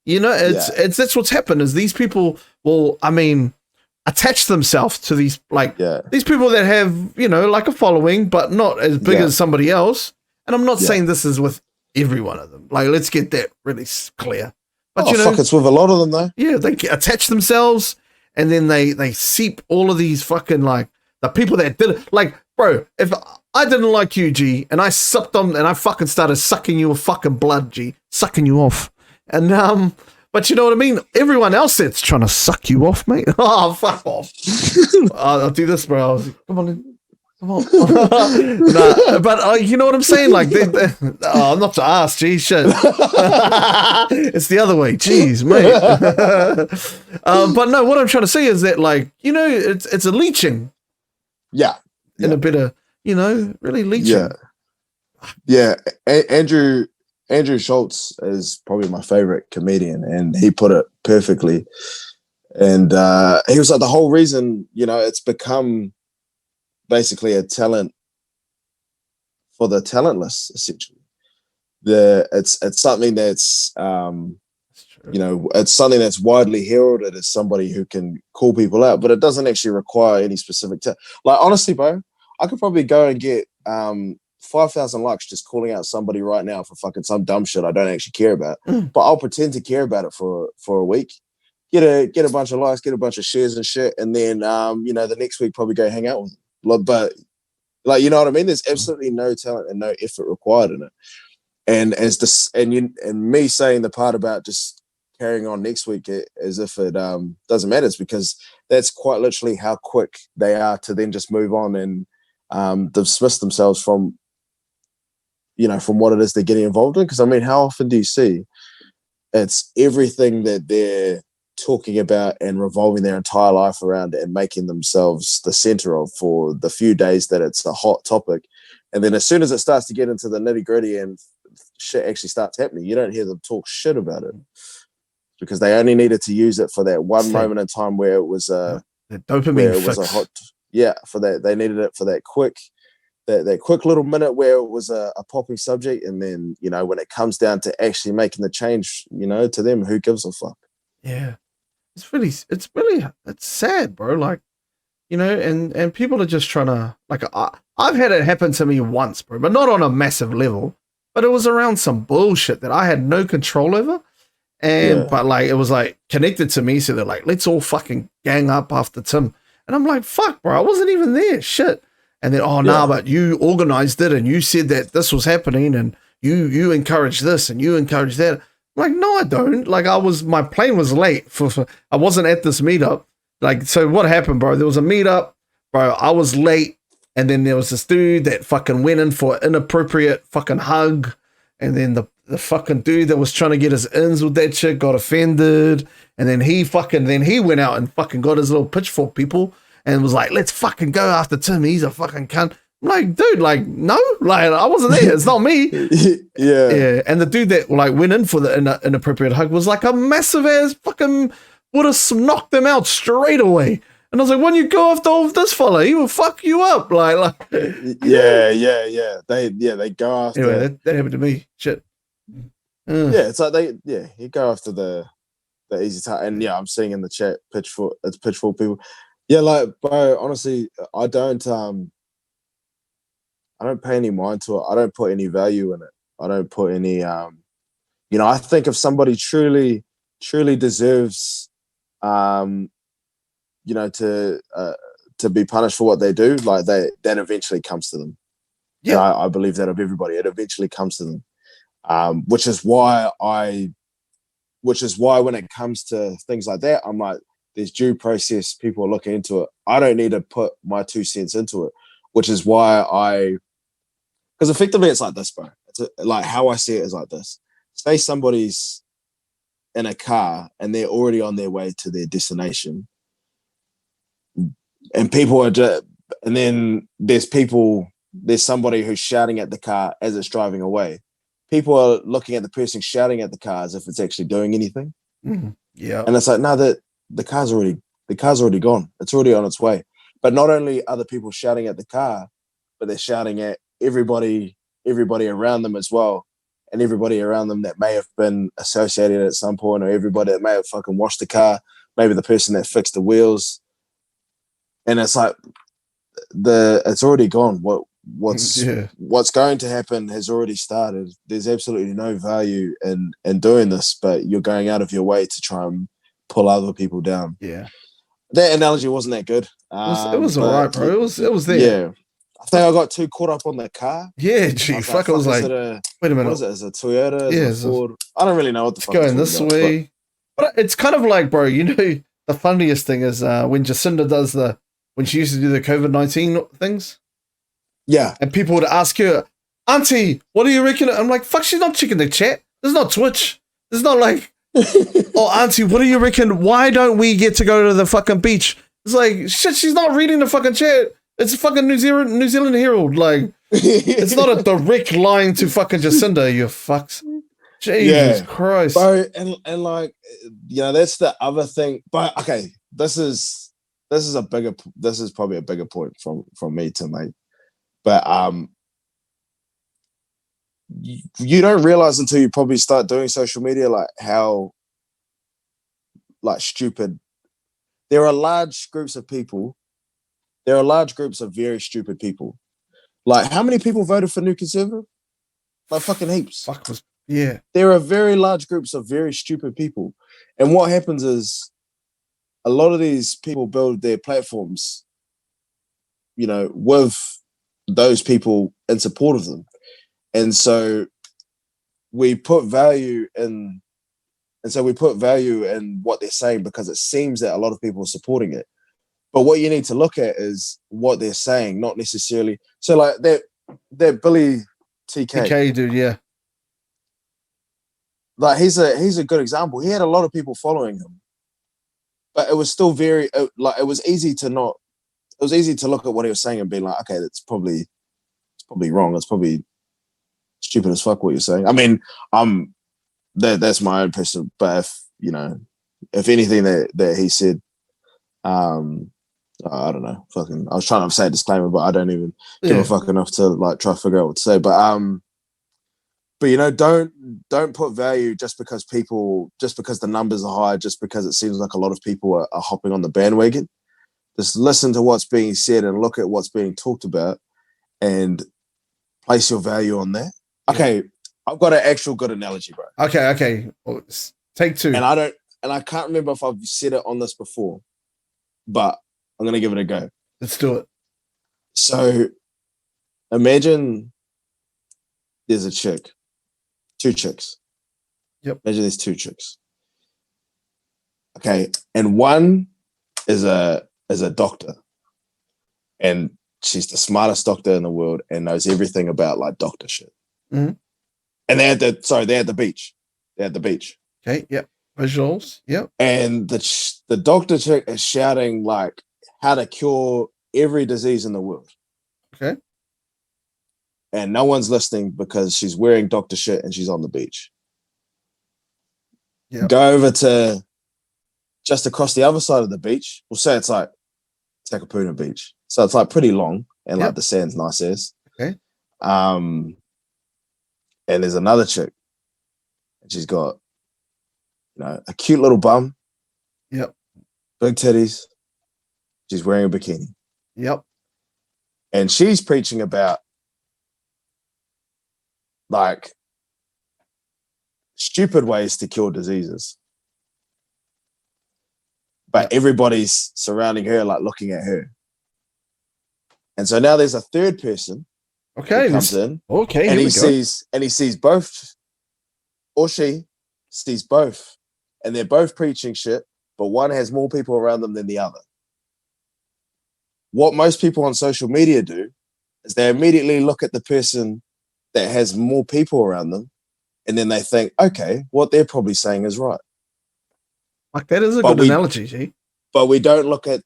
A: that's what's happened, is these people will, attach themselves to these, these people that have, like a following, but not as big as somebody else. And I'm not saying this is with every one of them. Like, let's get that really clear. But
B: it's with a lot of them though.
A: Yeah, they attach themselves, and then they seep all of these fucking, like, the people that did it. Like, bro, if I didn't like you, G, and I sucked on, and I fucking started sucking your fucking blood, G, sucking you off, and but you know what I mean? Everyone else that's trying to suck you off, mate. Oh, fuck off. I'll do this, bro. Come on. Nah, but you know what I'm saying? Like, I'm not to ask, G, shit. It's the other way. Jeez, mate. But no, what I'm trying to say is that, like, it's a leeching.
B: Yeah.
A: And a bit of, really leeching.
B: Yeah. Andrew Schultz is probably my favorite comedian, and he put it perfectly. And he was like, the whole reason, it's become basically a talent for the talentless, essentially. It's something that's it's something that's widely heralded as somebody who can call people out, but it doesn't actually require any specific like, honestly, bro, I could probably go and get 5,000 likes just calling out somebody right now for fucking some dumb shit I don't actually care about. But I'll pretend to care about it for a week, get a bunch of likes, get a bunch of shares and shit, and then the next week probably go hang out with them. But, like, you know what I mean? There's absolutely no talent and no effort required in it. And and me saying the part about just carrying on next week as if it doesn't matter, it's because that's quite literally how quick they are to then just move on and dismiss themselves from what it is they're getting involved in. Because how often do you see it's everything that they're talking about and revolving their entire life around it and making themselves the center of for the few days that it's a hot topic. And then as soon as it starts to get into the nitty gritty and shit actually starts happening, you don't hear them talk shit about it because they only needed to use it for that one moment in time where it was
A: the dopamine fix.
B: Was a hot, for that. They needed it for that quick little minute where it was a popping subject. And then, when it comes down to actually making the change, to them, who gives a fuck?
A: Yeah. It's sad, bro. Like, and people are just trying to, like, I've had it happen to me once, bro, but not on a massive level, but it was around some bullshit that I had no control over. But like, it was like connected to me. So they're like, let's all fucking gang up after Tim. And I'm like, fuck, bro, I wasn't even there. Shit. And then, but you organized it and you said that this was happening and you encouraged this and you encouraged that. I'm like, no, I don't. Like, my plane was late I wasn't at this meetup. Like, so what happened, bro? There was a meetup, bro. I was late. And then there was this dude that fucking went in for an inappropriate fucking hug. And then the fucking dude that was trying to get his ins with that chick got offended. And then he went out and fucking got his little pitchfork people and was like, let's fucking go after Tim. He's a fucking cunt. I'm like, dude, like, no, like, I wasn't there. It's not me. Yeah. And the dude that like went in for the inappropriate hug was like a massive ass fucking would have knocked them out straight away. And I was like, when you go after all of this fella, he will fuck you up. Like,
B: yeah. They go after.
A: Anyway, that happened to me. Shit.
B: Yeah, it's like you go after the easy time. And yeah, I'm seeing in the chat pitchfork people. Yeah, like, bro, honestly, I don't pay any mind to it. I don't put any value in it. I don't put any I think if somebody truly deserves to be punished for what they do, like that eventually comes to them. Yeah, I believe that of everybody. It eventually comes to them. Which is why when it comes to things like that, I'm like, there's due process. People are looking into it. I don't need to put my 2 cents into it, which is why because effectively it's like this, bro. Like how I see it is like this. Say somebody's in a car and they're already on their way to their destination, and people are and then there's somebody who's shouting at the car as it's driving away. People are looking at the person shouting at the car as if it's actually doing anything.
A: Mm-hmm. Yeah.
B: And it's like, no, the car's already gone. It's already on its way. But not only are the people shouting at the car, but they're shouting at everybody around them as well. And everybody around them that may have been associated at some point, or everybody that may have fucking washed the car, maybe the person that fixed the wheels. And it's like it's already gone. What's going to happen has already started. There's absolutely no value in doing this, but you're going out of your way to try and pull other people down.
A: Yeah,
B: that analogy wasn't that good.
A: It was all right, bro. It was there.
B: Yeah, I think I got too caught up on the car.
A: Yeah, gee, fuck! I was like, wait a minute,
B: what is it? Is it a Toyota? Is it a Ford? I don't really know what the fuck.
A: It's going this way, but it's kind of like, bro. The funniest thing is when Jacinda does when she used to do the COVID-19 things.
B: Yeah.
A: And people would ask her, Auntie, what do you reckon? I'm like, fuck, she's not checking the chat. There's not Twitch. There's not like, oh, Auntie, what do you reckon? Why don't we get to go to the fucking beach? It's like, shit, she's not reading the fucking chat. It's a fucking New Zealand Herald. Like, it's not a direct line to fucking Jacinda, you fucks. Jesus Christ.
B: Bro, and like, that's the other thing. But okay, this is probably a bigger point from me to make. But you don't realize until you probably start doing social media, like how like stupid. There are large groups of people. There are large groups of very stupid people. Like, how many people voted for New Conservative? Like fucking heaps.
A: Yeah.
B: There are very large groups of very stupid people. And what happens is a lot of these people build their platforms, with those people in support of them. And so we put value in what they're saying because it seems that a lot of people are supporting it. But what you need to look at is what they're saying, not necessarily. So like that Billy TK
A: dude, yeah.
B: Like he's a good example. He had a lot of people following him. but it was still very like it was easy to not. It was easy to look at what he was saying and be like, okay, it's probably wrong. It's probably stupid as fuck what you're saying. I mean, that's my own personal. But if you know, if anything that he said, I don't know. Fucking, I was trying to say a disclaimer, but I don't even give a fuck enough to like try to figure out what to say. But you know, don't put value just because the numbers are high, just because it seems like a lot of people are hopping on the bandwagon. Just listen to what's being said and look at what's being talked about, and place your value on that. Okay, I've got an actual good analogy, bro.
A: Okay. Well, take two.
B: And I can't remember if I've said it on this before, but I'm gonna give it a go.
A: Let's do it.
B: So imagine there's two chicks.
A: Yep.
B: Imagine there's two chicks. Okay, and one is a doctor, and she's the smartest doctor in the world and knows everything about like doctor shit.
A: Mm-hmm.
B: And they're at the beach. They're at the beach.
A: Okay. Yep. Visuals. Yep.
B: And the doctor chick is shouting like how to cure every disease in the world.
A: Okay.
B: And no one's listening because she's wearing doctor shit and she's on the beach.
A: Yep.
B: Go over to just across the other side of the beach. We'll say it's like Takapuna Beach. So it's like pretty long and like the sand's nice as.
A: Okay.
B: And there's another chick. And she's got, you know, a cute little bum.
A: Yep.
B: Big titties. She's wearing a bikini.
A: Yep.
B: And she's preaching about like stupid ways to cure diseases. But everybody's surrounding her, like looking at her. And so now there's a third person who comes in.
A: Okay.
B: And he sees both, or she sees both. And they're both preaching shit, but one has more people around them than the other. What most people on social media do is they immediately look at the person that has more people around them, and then they think, okay, what they're probably saying is right.
A: Like that is a good analogy, G.
B: But we don't look at,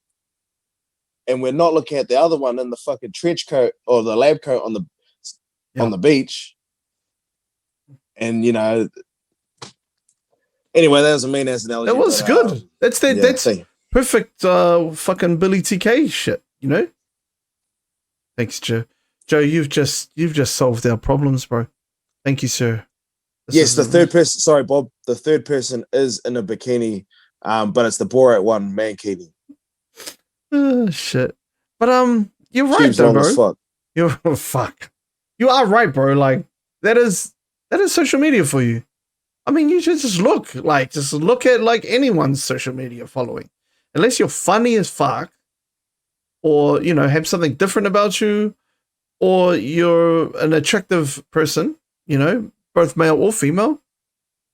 B: and we're not looking at the other one in the fucking trench coat or the lab coat on the beach. And you know, anyway, that was a mean ass analogy.
A: That was good. That's perfect. Fucking Billy TK shit. You know. Thanks, Joe. Joe, you've just solved our problems, bro. Thank you, sir.
B: Yes, the third person. Sorry, Bob. The third person is in a bikini, but it's the Borat one, mankini.
A: Oh, shit. But you're right though, bro.
B: Fuck.
A: Fuck. You are right, bro. Like that is social media for you. I mean, you should just look at like anyone's social media following, unless you're funny as fuck, or you know have something different about you, or you're an attractive person. You know, both male or female.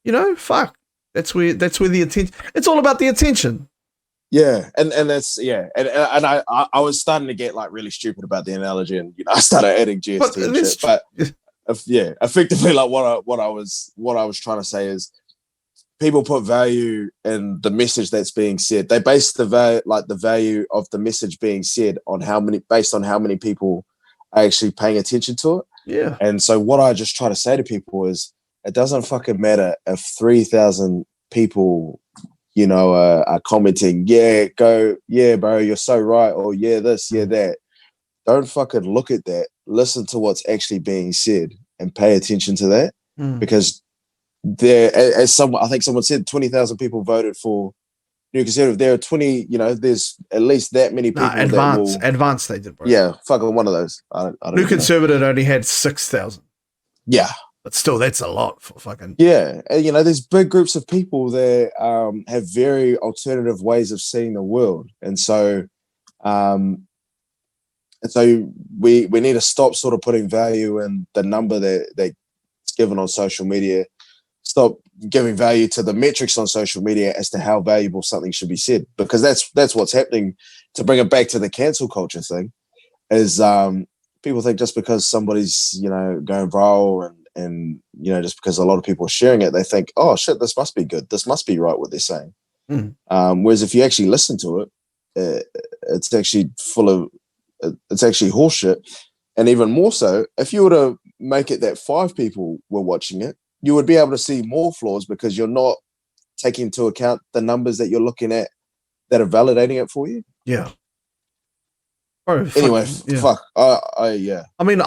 A: You know, fuck. That's where the attention. It's all about the attention.
B: Yeah, and that's and I was starting to get like really stupid about the analogy, and you know I started adding GST and shit. But effectively, like what I was trying to say is, people put value in the message that's being said. They base the value of the message being said on based on how many people are actually paying attention to it.
A: Yeah.
B: And so what I just try to say to people is, it doesn't fucking matter if 3,000 people, you know, are commenting, yeah, bro, you're so right, or yeah, this, yeah, that. Don't fucking look at that. Listen to what's actually being said and pay attention to that, because I think someone said 20,000 people voted for New Conservative. There are 20, you know, there's at least that many people.
A: Advance they did, bro.
B: Yeah, fucking one of those. I don't
A: New Conservative only had 6,000.
B: Yeah.
A: But still, that's a lot for fucking...
B: Yeah, and, you know, there's big groups of people that have very alternative ways of seeing the world. And so we need to stop sort of putting value in the number that's given on social media. Stop giving value to the metrics on social media as to how valuable something should be said, because that's what's happening. To bring it back to the cancel culture thing, is people think just because somebody's, you know, going viral and you know, just because a lot of people are sharing it, they think, oh shit, this must be good, this must be right what they're saying.
A: Mm.
B: Whereas if you actually listen to it, it's actually it's actually horseshit. And even more so, if you were to make it that 5 people were watching it, you would be able to see more flaws because you're not taking into account the numbers that you're looking at that are validating it for you.
A: Yeah. Bro,
B: Anyway,
A: yeah.
B: fuck. Yeah.
A: I mean,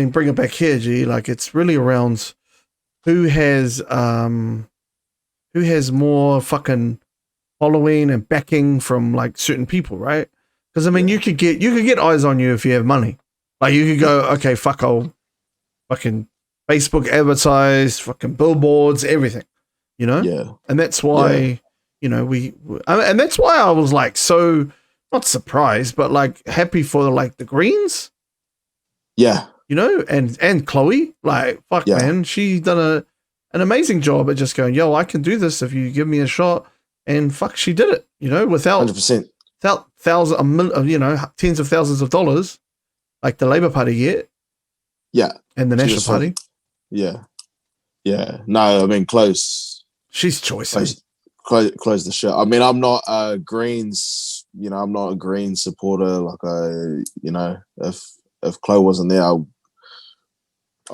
A: bring it back here, G. Like, it's really around who has more fucking following and backing from like certain people, right? Because I mean,
B: Yeah.
A: you could get eyes on you if you have money. Like, you could go, okay, fuck, I'll fucking Facebook advertise, fucking billboards, everything, you know?
B: Yeah.
A: And that's why, you know, and that's why I was like so not surprised, but like happy for like the Greens,
B: Yeah.
A: you know, and Chloe, like, fuck,
B: Yeah.
A: man, she's done an amazing job at just going, yo, I can do this if you give me a shot, and fuck, she did it, you know, without
B: 100%.
A: you know, tens of thousands of dollars like the Labour Party get,
B: Yeah.
A: and the National Party.
B: Yeah. Yeah. No, I mean, close.
A: She's choice.
B: Close the shit. I mean, I'm not a Greens, you know, I'm not a Greens supporter. Like, you know, if Chloe wasn't there, I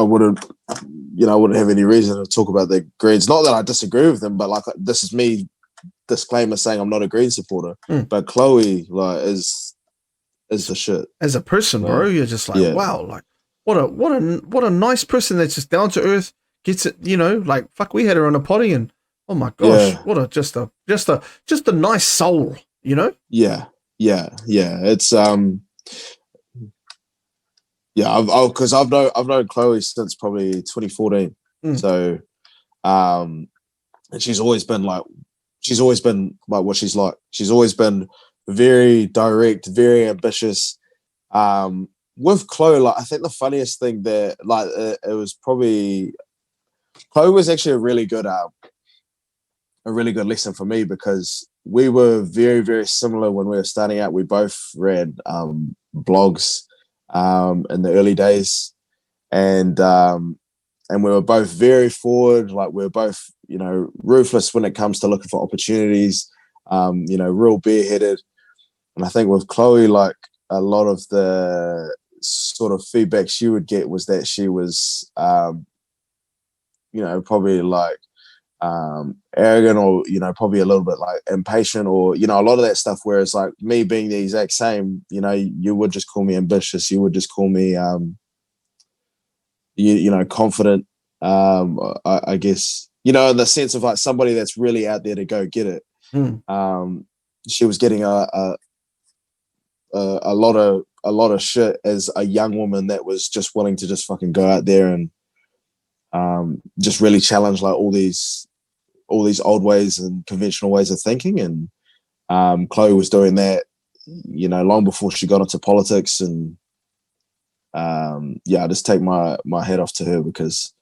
B: wouldn't, you know, I wouldn't have any reason to talk about the Greens. Not that I disagree with them, but like, this is me disclaimer saying I'm not a Green supporter. But Chloe, like, is the shit.
A: As a person, bro, you're just like, wow, like what a nice person that's just down to earth, gets it, you know, like fuck, we had her on a potty and oh my gosh, what a just a nice soul, you know?
B: Yeah. It's because I've known Chloe since probably 2014. So and she's always been like what she's like. She's always been very direct, very ambitious. With Chloe, like, I think the funniest thing that like it was probably Chloe was actually a really good lesson for me because we were very, very similar when we were starting out. We both read blogs in the early days, and we were both very forward. Like, we were both, you know, ruthless when it comes to looking for opportunities. You know, real bareheaded. And I think with Chloe, like, a lot of the sort of feedback she would get was that she was, you know, probably like arrogant, or, you know, probably a little bit like impatient, or, you know, a lot of that stuff. Whereas like me being the exact same, you know, you would just call me ambitious. You would just call me, you know, confident. I guess, you know, in the sense of like somebody that's really out there to go get it. She was getting a lot of shit as a young woman that was just willing to just fucking go out there and just really challenge like all these old ways and conventional ways of thinking. And Chloe was doing that, you know, long before she got into politics. And I just take my hat off to her because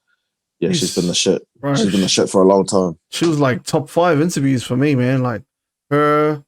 B: she's been the shit. Right. She's been the shit for a long time.
A: She was like top 5 interviews for me, man. Like her,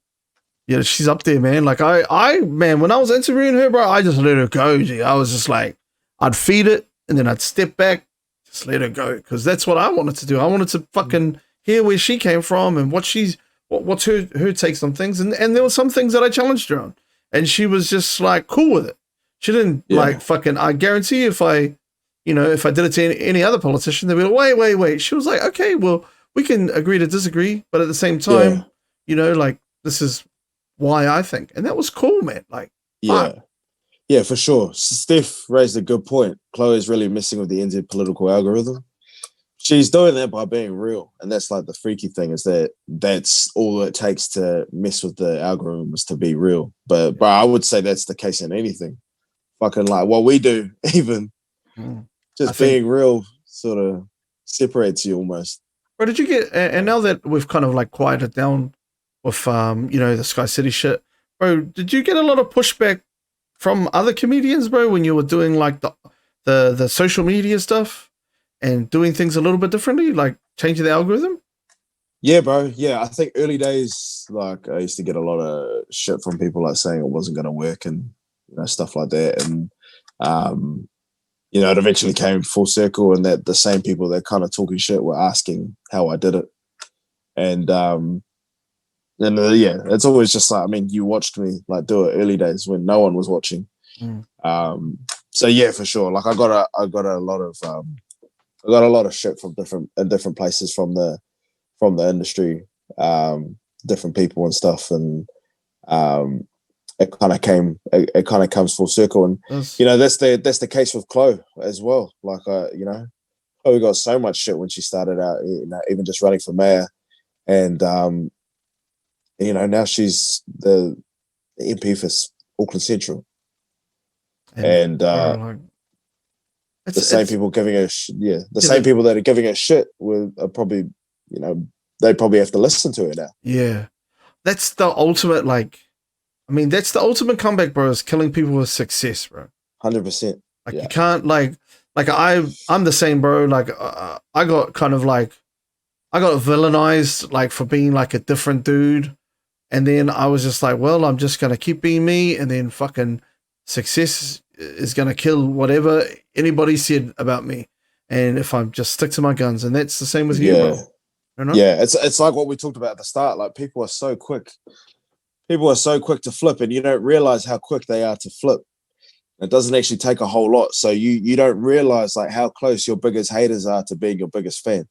A: yeah, she's up there, man. Like I man, when I was interviewing her, bro, I just let her go. G. I was just like, I'd feed it and then I'd step back, just let her go, because that's what I wanted to do. I wanted to fucking hear where she came from and what's her takes on things, and there were some things that I challenged her on, and she was just like cool with it. She didn't like fucking. I guarantee if I did it to any other politician, they'd be like, wait. She was like, okay, well, we can agree to disagree, but at the same time, you know, like, this is why I think. And that was cool, man. Like,
B: yeah, for sure. Steph raised a good point. Chloe's really messing with the NZ political algorithm. She's doing that by being real. And that's like the freaky thing, is that that's all it takes to mess with the algorithm, is to be real. But I would say that's the case in anything. Fucking like what we do, even. Just being real sort of separates you almost.
A: Bro, did you get, and now that we've kind of like quieted down with, you know, the Sky City shit, bro, did you get a lot of pushback from other comedians, bro, when you were doing like the social media stuff and doing things a little bit differently, like changing the algorithm?
B: Yeah, bro. Yeah, I think early days, like, I used to get a lot of shit from people like saying it wasn't going to work and, you know, stuff like that. And, you know, it eventually came full circle, and that the same people that kind of talking shit were asking how I did it. And And yeah, it's always just like, I mean, you watched me like do it early days when no one was watching.
A: Mm.
B: Um, so yeah, for sure. Like I got a lot of I got a lot of shit from different places from the industry, different people and stuff, and um, it kind of comes full circle. And
A: That's,
B: that's the case with Chloe as well. Like Chloe got so much shit when she started out, even just running for mayor, and now she's the MP for Auckland Central,
A: and
B: and
A: bro, like
B: the same
A: it's
B: people giving her, the
A: yeah,
B: same people that are giving her shit are probably, they probably have to listen to her now.
A: yeah. That's the ultimate like. I mean, that's the ultimate comeback, bro. Is killing people with success, bro.
B: 100%.
A: Like
B: Yeah.
A: you can't like I'm the same, bro. Like I got kind of like I got villainized like for being like a different dude, and then I was just like, well, I'm just gonna keep being me, and then fucking success is gonna kill whatever anybody said about me, and if I just stick to my guns, and that's the same with you,
B: Yeah.
A: bro. You know?
B: Yeah. It's like what we talked about at the start. Like people are so quick. People are so quick to flip, and you don't realize how quick they are to flip. It doesn't actually take a whole lot. So you don't realize like how close your biggest haters are to being your biggest fan.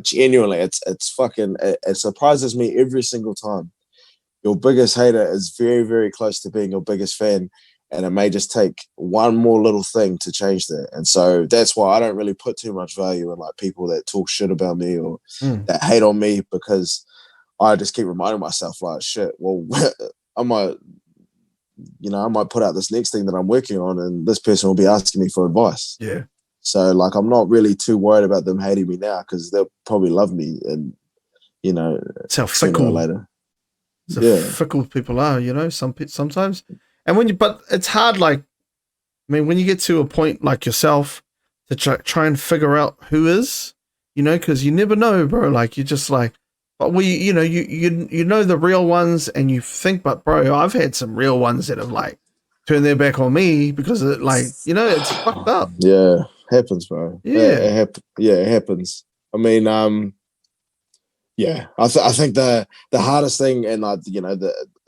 B: Genuinely, it's fucking it surprises me every single time. Your biggest hater is very, very close to being your biggest fan. And it may just take one more little thing to change that. And so that's why I don't really put too much value in like people that talk shit about me or
A: Mm.
B: that hate on me, because I just keep reminding myself like, shit, well, I might, I might put out this next thing that I'm working on and this person will be asking me for advice.
A: Yeah.
B: So like, I'm not really too worried about them hating me now because they'll probably love me and,
A: It's how
B: sooner or
A: fickle
B: later.
A: so
B: Yeah.
A: fickle people are, sometimes. And but it's hard. Like, I mean, when you get to a point like yourself to try and figure out who is, because you never know, bro. Like, you're just like, but you know the real ones, and you think, but bro, I've had some real ones that have like turned their back on me because it's fucked up.
B: Yeah, happens, bro.
A: Yeah,
B: Yeah, it happens. I mean, yeah, I think the hardest thing, and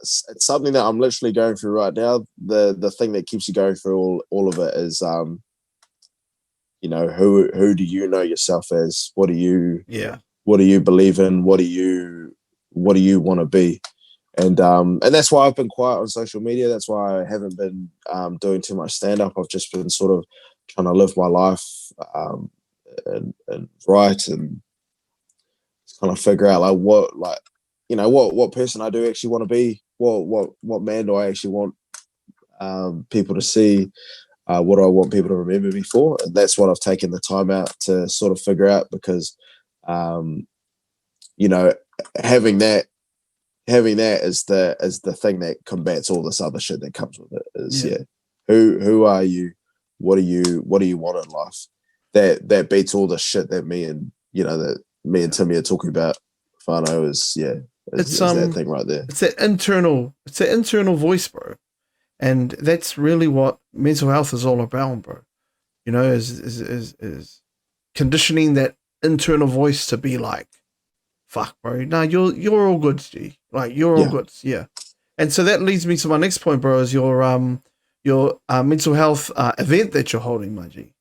B: it's something that I'm literally going through right now. The thing that keeps you going through all of it is, who do you know yourself as?
A: yeah,
B: What do you believe in? What do you want to be? And that's why I've been quiet on social media. That's why I haven't been doing too much stand up. I've just been sort of trying to live my life, and write and kind of figure out like what person I do actually want to be. What man do I actually want people to see? What do I want people to remember me for? And that's what I've taken the time out to sort of figure out, because um, you know having that is the thing that combats all this other shit that comes with it. Is
A: yeah.
B: yeah, who are you? What do you want in life? That beats all the shit that me and Timmy are talking about. Fano
A: It's
B: is that thing right there.
A: it's that internal voice, bro, and that's really what mental health is all about, bro. Is conditioning that internal voice to be like, fuck, bro. No, you're all good, G. Like you're all
B: Yeah,
A: good, yeah. And so that leads me to my next point, bro. Is your mental health event that you're holding, my G.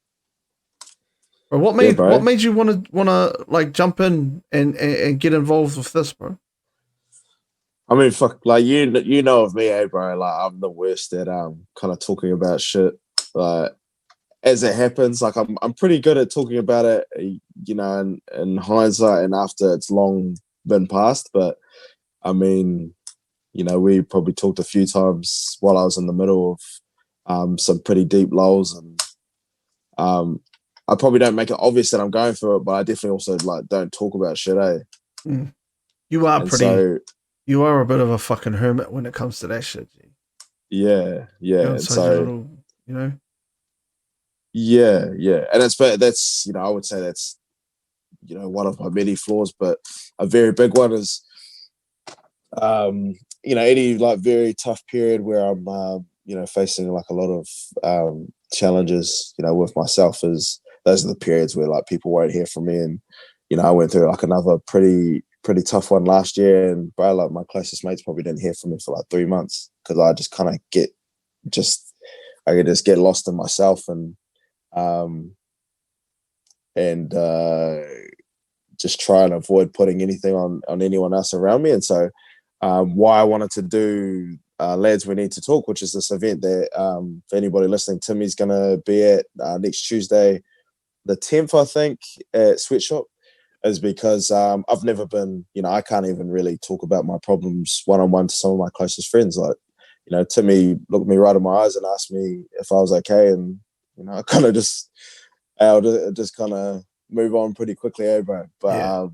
A: Bro,
B: yeah,
A: what
B: bro.
A: made you wanna like jump in and get involved with this, bro?
B: I mean, fuck, like you know of me, bro. Like I'm the worst at kind of talking about shit. Like as it happens, like I'm pretty good at talking about it, in hindsight and after it's long been past. But I mean, we probably talked a few times while I was in the middle of some pretty deep lows, and um, I probably don't make it obvious that I'm going through it, but I definitely also like don't talk about shit, eh?
A: Mm. You are
B: And
A: pretty.
B: so
A: You are a bit of a fucking hermit when it comes to that shit, G.
B: yeah,
A: You're
B: yeah, and
A: inside your
B: so
A: little, you know.
B: yeah, and that's I would say that's one of my many flaws, but a very big one is any like very tough period where I'm facing like a lot of challenges with myself, is those are the periods where like people won't hear from me. And I went through like another pretty tough one last year, and bro, like my closest mates probably didn't hear from me for like 3 months because I just kind of just I could just get lost in myself um and just try and avoid putting anything on anyone else around me. And so why I wanted to do Lads We Need to Talk, which is this event that for anybody listening, Timmy's going to be at next Tuesday, the 10th, I think, at Sweatshop, is because I've never been, I can't even really talk about my problems one-on-one to some of my closest friends. Like, Timmy looked me right in my eyes and asked me if I was okay. And, I kind of I'll just kind of move on pretty quickly over. But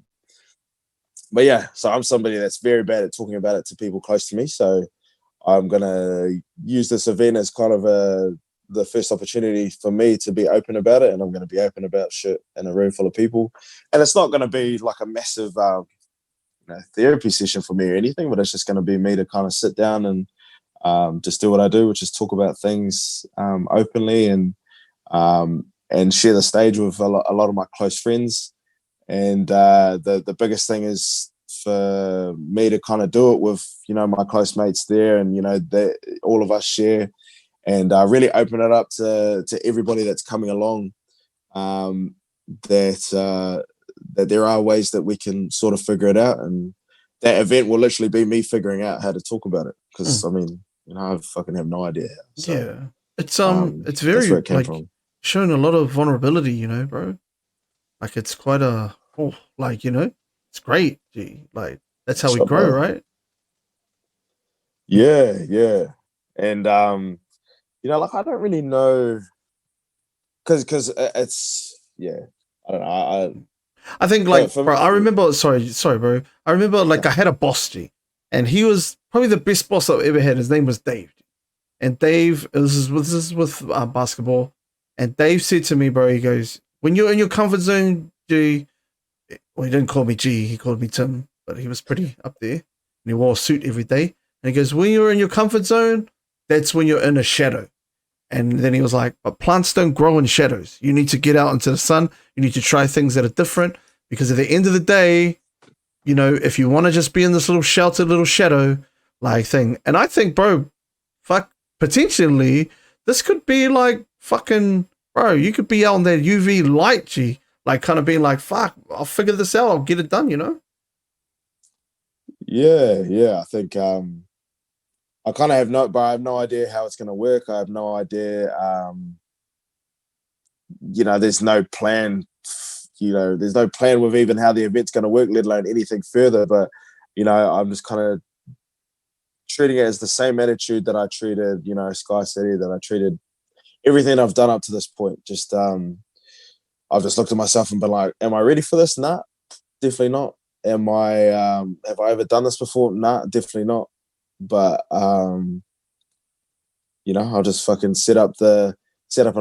B: yeah, so I'm somebody that's very bad at talking about it to people close to me. So I'm going to use this event as kind of the first opportunity for me to be open about it. And I'm going to be open about shit in a room full of people. And it's not going to be like a massive therapy session for me or anything, but it's just going to be me to kind of sit down and just do what I do, which is talk about things openly and share the stage with a lot of my close friends. And the biggest thing is for me to kind of do it with, my close mates there, and, that all of us share, and really open it up to everybody that's coming along, that there are ways that we can sort of figure it out. And that event will literally be me figuring out how to talk about it. Because, I fucking have no idea. So,
A: yeah. It's
B: that's
A: very
B: where it came
A: like
B: from.
A: showing a lot of vulnerability, bro. Like it's quite it's great. Gee. Like that's how we
B: So,
A: grow, right?
B: yeah. And like I don't really know, because it's I don't know.
A: I think
B: For
A: bro, I
B: me,
A: remember sorry, bro. I remember I had a boss, G, and he was probably the best boss I've ever had. His name was Dave. And Dave, this is with basketball. And Dave said to me, bro, he goes, when you're in your comfort zone, G, well, he didn't call me G, he called me Tim, but he was pretty up there. And he wore a suit every day. And he goes, when you're in your comfort zone, that's when you're in a shadow. And then he was like, but plants don't grow in shadows. You need to get out into the sun. You need to try things that are different. Because at the end of the day, if you want to just be in this little sheltered little shadow thing. And I think, bro, potentially, this could be like fucking, bro, you could be out on that UV light, G, kind of being like, fuck, I'll figure this out. I'll get it done,
B: Yeah. I think I kind of but I have no idea how it's going to work. I have no idea. There's no plan. There's no plan with even how the event's going to work, let alone anything further. But I'm just kind of treating it as the same attitude that I treated, Sky City, that I treated everything I've done up to this point. Just I've just looked at myself and been like, am I ready for this? Nah, definitely not. Am I have I ever done this before? Nah, definitely not. But I'll just fucking set up an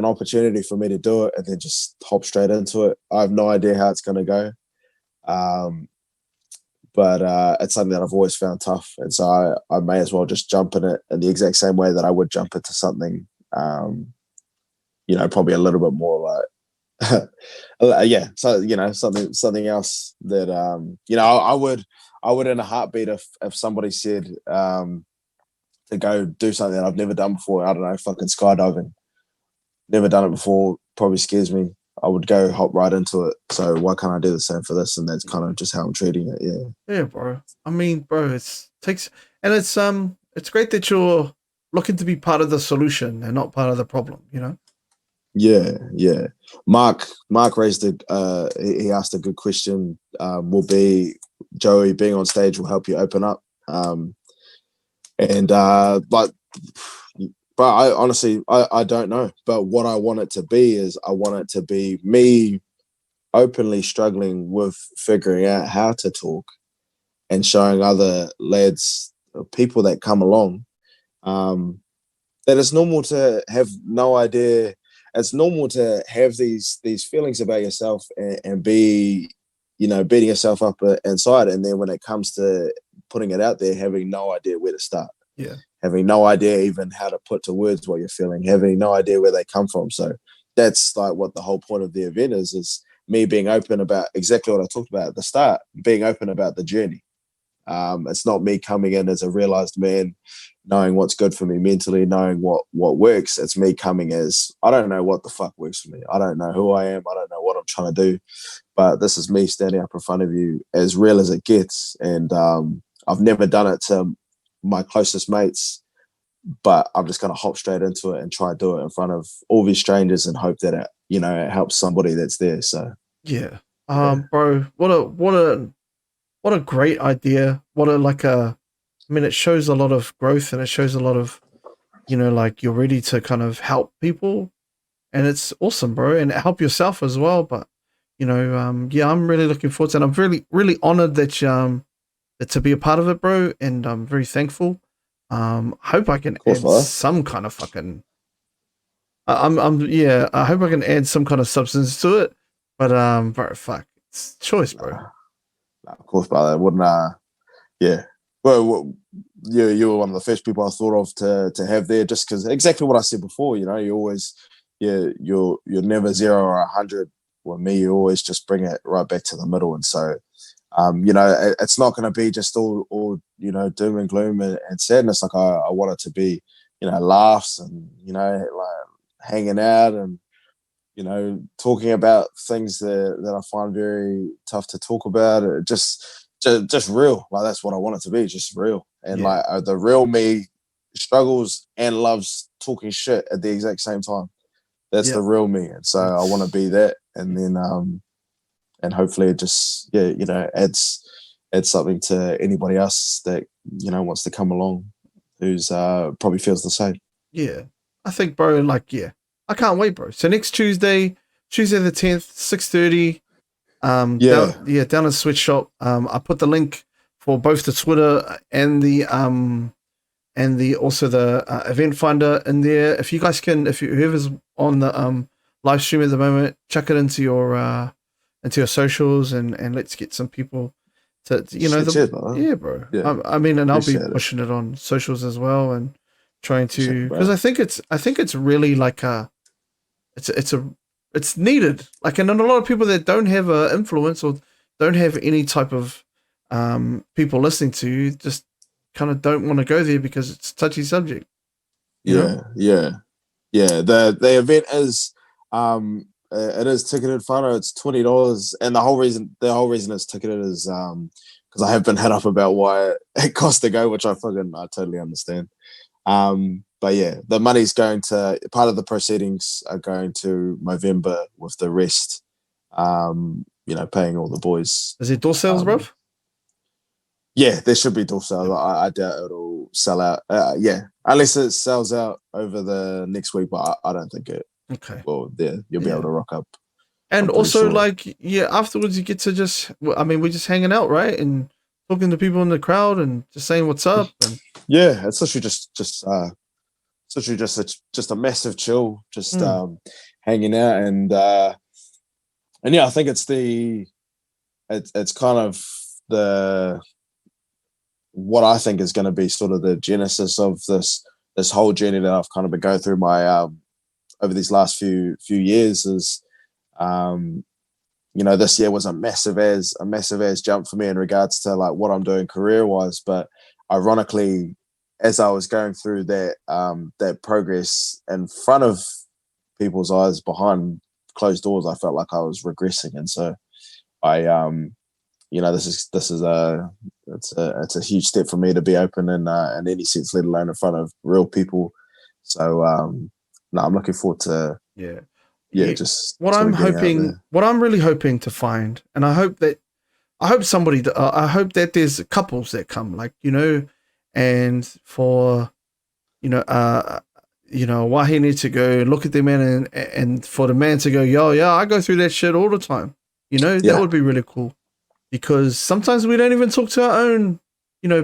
B: opportunity for me to do it and then just hop straight into it. I have no idea how it's gonna go. But it's something that I've always found tough. And so I may as well just jump in it in the exact same way that I would jump into something, probably a little bit more like, so, something else that, I would in a heartbeat if somebody said to go do something that I've never done before. I don't know, fucking skydiving. Never done it before, probably scares me. I would go hop right into it. So why can't I do the same for this? And that's kind of just how I'm treating it. Yeah.
A: Yeah, bro. I mean, bro, it's great that you're looking to be part of the solution and not part of the problem,
B: Yeah. Mark raised he asked a good question. Will be Joey being on stage will help you open up. But I honestly, I don't know. But what I want it to be is I want it to be me openly struggling with figuring out how to talk and showing other lads, people that come along, that it's normal to have no idea. It's normal to have these feelings about yourself and be, beating yourself up inside. And then when it comes to putting it out there, having no idea where to start.
A: Yeah.
B: Having no idea even how to put to words what you're feeling, having no idea where they come from. So that's like what the whole point of the event is me being open about exactly what I talked about at the start, being open about the journey. It's not me coming in as a realized man, knowing what's good for me mentally, knowing what works. It's me coming as I don't know what the fuck works for me. I don't know who I am. I don't know what I'm trying to do. But this is me standing up in front of you as real as it gets. And I've never done it to my closest mates, but I'm just going to hop straight into it and try to do it in front of all these strangers and hope that it helps somebody that's there. So
A: Yeah.
B: yeah,
A: Bro, what a great idea. What a like a I mean it shows a lot of growth and it shows a lot of, like you're ready to kind of help people and it's awesome, bro, and help yourself as well. But yeah, I'm really looking forward to it. And I'm really, really honored that to be a part of it, bro, and I'm very thankful. I hope I can
B: of course,
A: add
B: fella.
A: some kind of fucking. Yeah, I hope I can add some kind of substance to it. But bro, fuck, it's choice, bro.
B: Nah, nah, of course, brother. I wouldn't. Yeah. Well, you were one of the first people I thought of to have there, just because exactly what I said before. You always, you're never 0 or 100. With me, you always just bring it right back to the middle, and so it's not going to be just all doom and gloom and sadness. Like I want it to be, laughs and like hanging out and talking about things that I find very tough to talk about. Just real. Like that's what I want it to be, just real. And
A: Yeah,
B: like the real me struggles and loves talking shit at the exact same time. That's
A: yeah,
B: the real me, and so I want to
A: that's
B: be that. And then and hopefully it just adds something to anybody else that wants to come along, who's probably feels the same.
A: yeah. I think, bro. Like, yeah, I can't wait, bro. So next Tuesday, Tuesday the 10th, 6:30.
B: Yeah,
A: Down at Sweatshop. I put the link for both the Twitter and the also the event finder in there. If you guys can, if you whoever's on the live stream at the moment, chuck it into your socials and let's get some people to
B: cheers, brother.
A: yeah, bro.
B: Yeah,
A: I mean, and I'll be
B: appreciate it.
A: pushing it on socials as well and trying
B: Appreciate
A: to
B: it,
A: because
B: bro.
A: I think it's really like a it's a it's needed. Like, and a lot of people that don't have a influence or don't have any type of people listening to you just kind of don't want to go there because it's a touchy subject. You know?
B: Yeah. The event is it is ticketed fun. It's $20, and the whole reason it's ticketed is because I have been hit up about why it costs to go, which I totally understand. But yeah, the money's going to part of the proceedings are going to Movember, with the rest, paying all the boys.
A: Is it door sales, bro?
B: Yeah, there should be door sales. I doubt it'll sell out. Yeah, unless it sells out over the next week, but I don't think it
A: Okay.
B: will. Yeah, you'll be able
A: Yeah.
B: to rock up.
A: And
B: I'm pretty
A: also,
B: sure.
A: like, yeah, afterwards you get to just, I mean, we're just hanging out, right? And talking to people in the crowd and just saying what's up. And
B: Yeah, it's literally just a massive chill, just
A: mm,
B: hanging out and yeah, I think it's kind of the what I think is going to be sort of the genesis of this whole journey that I've kind of been going through my over these last few years is this year was a massive as jump for me in regards to like what I'm doing career wise, but ironically, as I was going through that progress in front of people's eyes behind closed doors, I felt like I was regressing, and so I this is it's a huge step for me to be open in any sense, let alone in front of real people. So no, I'm looking forward to
A: yeah.
B: just sort of getting out there.
A: What I'm really hoping to find, and I hope I hope that there's couples that come, like, and for, a wahine to go and look at their man and for the man to go, yo, yeah, I go through that shit all the time. That
B: Yeah,
A: would be really cool because sometimes we don't even talk to our own,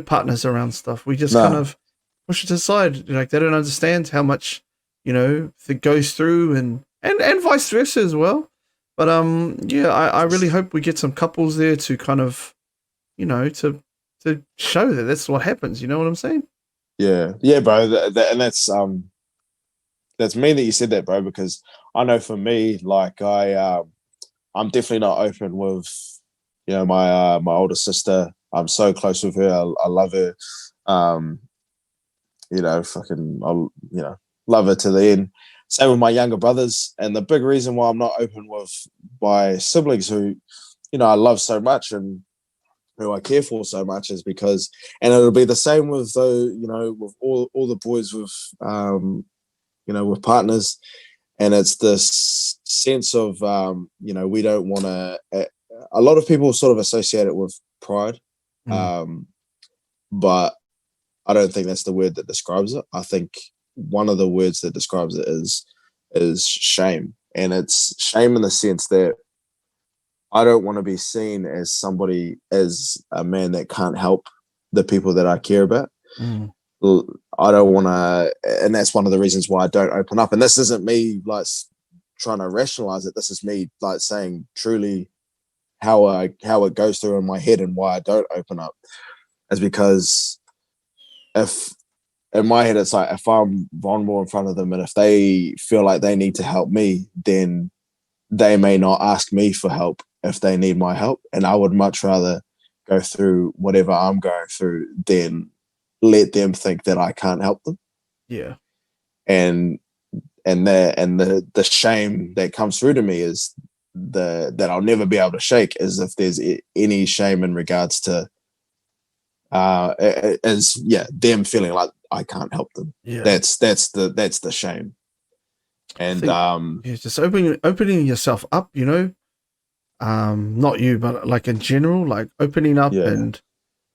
A: partners around stuff. We just kind
B: no,
A: of push it aside. Like they don't understand how much, that goes through and vice versa as well. But yeah, I really hope we get some couples there to kind of, to show that that's what happens. You know what I'm saying?
B: yeah, bro, and that's mean that you said that, bro, because I know for me, like I'm definitely not open with, my older sister. I'm so close with her. I love her. Um, I'll, love her to the end. Same with my younger brothers. And the big reason why I'm not open with my siblings who, I love so much and who I care for so much is because, and it'll be the same with with all the boys with partners, and it's this sense of we don't want to. A lot of people sort of associate it with pride,
A: Mm.
B: but I don't think that's the word that describes it. I think one of the words that describes it is shame, and it's shame in the sense that I don't want to be seen as a man that can't help the people that I care about.
A: Mm.
B: I don't want to, and that's one of the reasons why I don't open up. And this isn't me like trying to rationalize it. This is me like saying truly how it goes through in my head and why I don't open up. Is because if in my head it's like if I'm vulnerable in front of them and if they feel like they need to help me, then they may not ask me for help if they need my help. And I would much rather go through whatever I'm going through than let them think that I can't help them.
A: Yeah.
B: And the shame that comes through to me is that I'll never be able to shake is if there's any shame in regards to them feeling like I can't help them.
A: Yeah.
B: That's the shame. And
A: just opening yourself up, not you, but like in general, like opening up and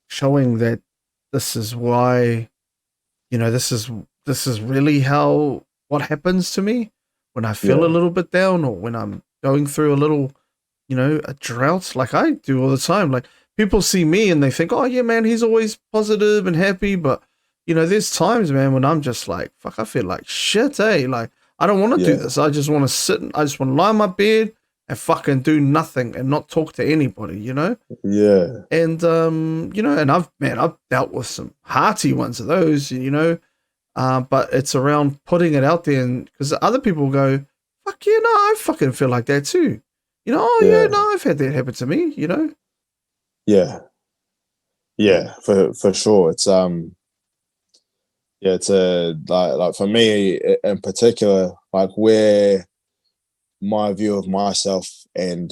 A: showing that this is why, this is really how what happens to me when I feel a little bit down or when I'm going through a little, a drought, like I do all the time. Like people see me and they think, oh yeah, man, he's always positive and happy, but there's times, man, when I'm just like, fuck, I feel like shit, eh? Like I don't want to do this. I just want to sit and I just want to lie in my bed and fucking do nothing and not talk to anybody,
B: Yeah.
A: And and I've dealt with some hearty ones of those, but it's around putting it out there, and because other people go, fuck yeah, no, I fucking feel like that too, oh yeah, no, I've had that happen to me,
B: Yeah, for sure. It's it's a like for me in particular, like where my view of myself and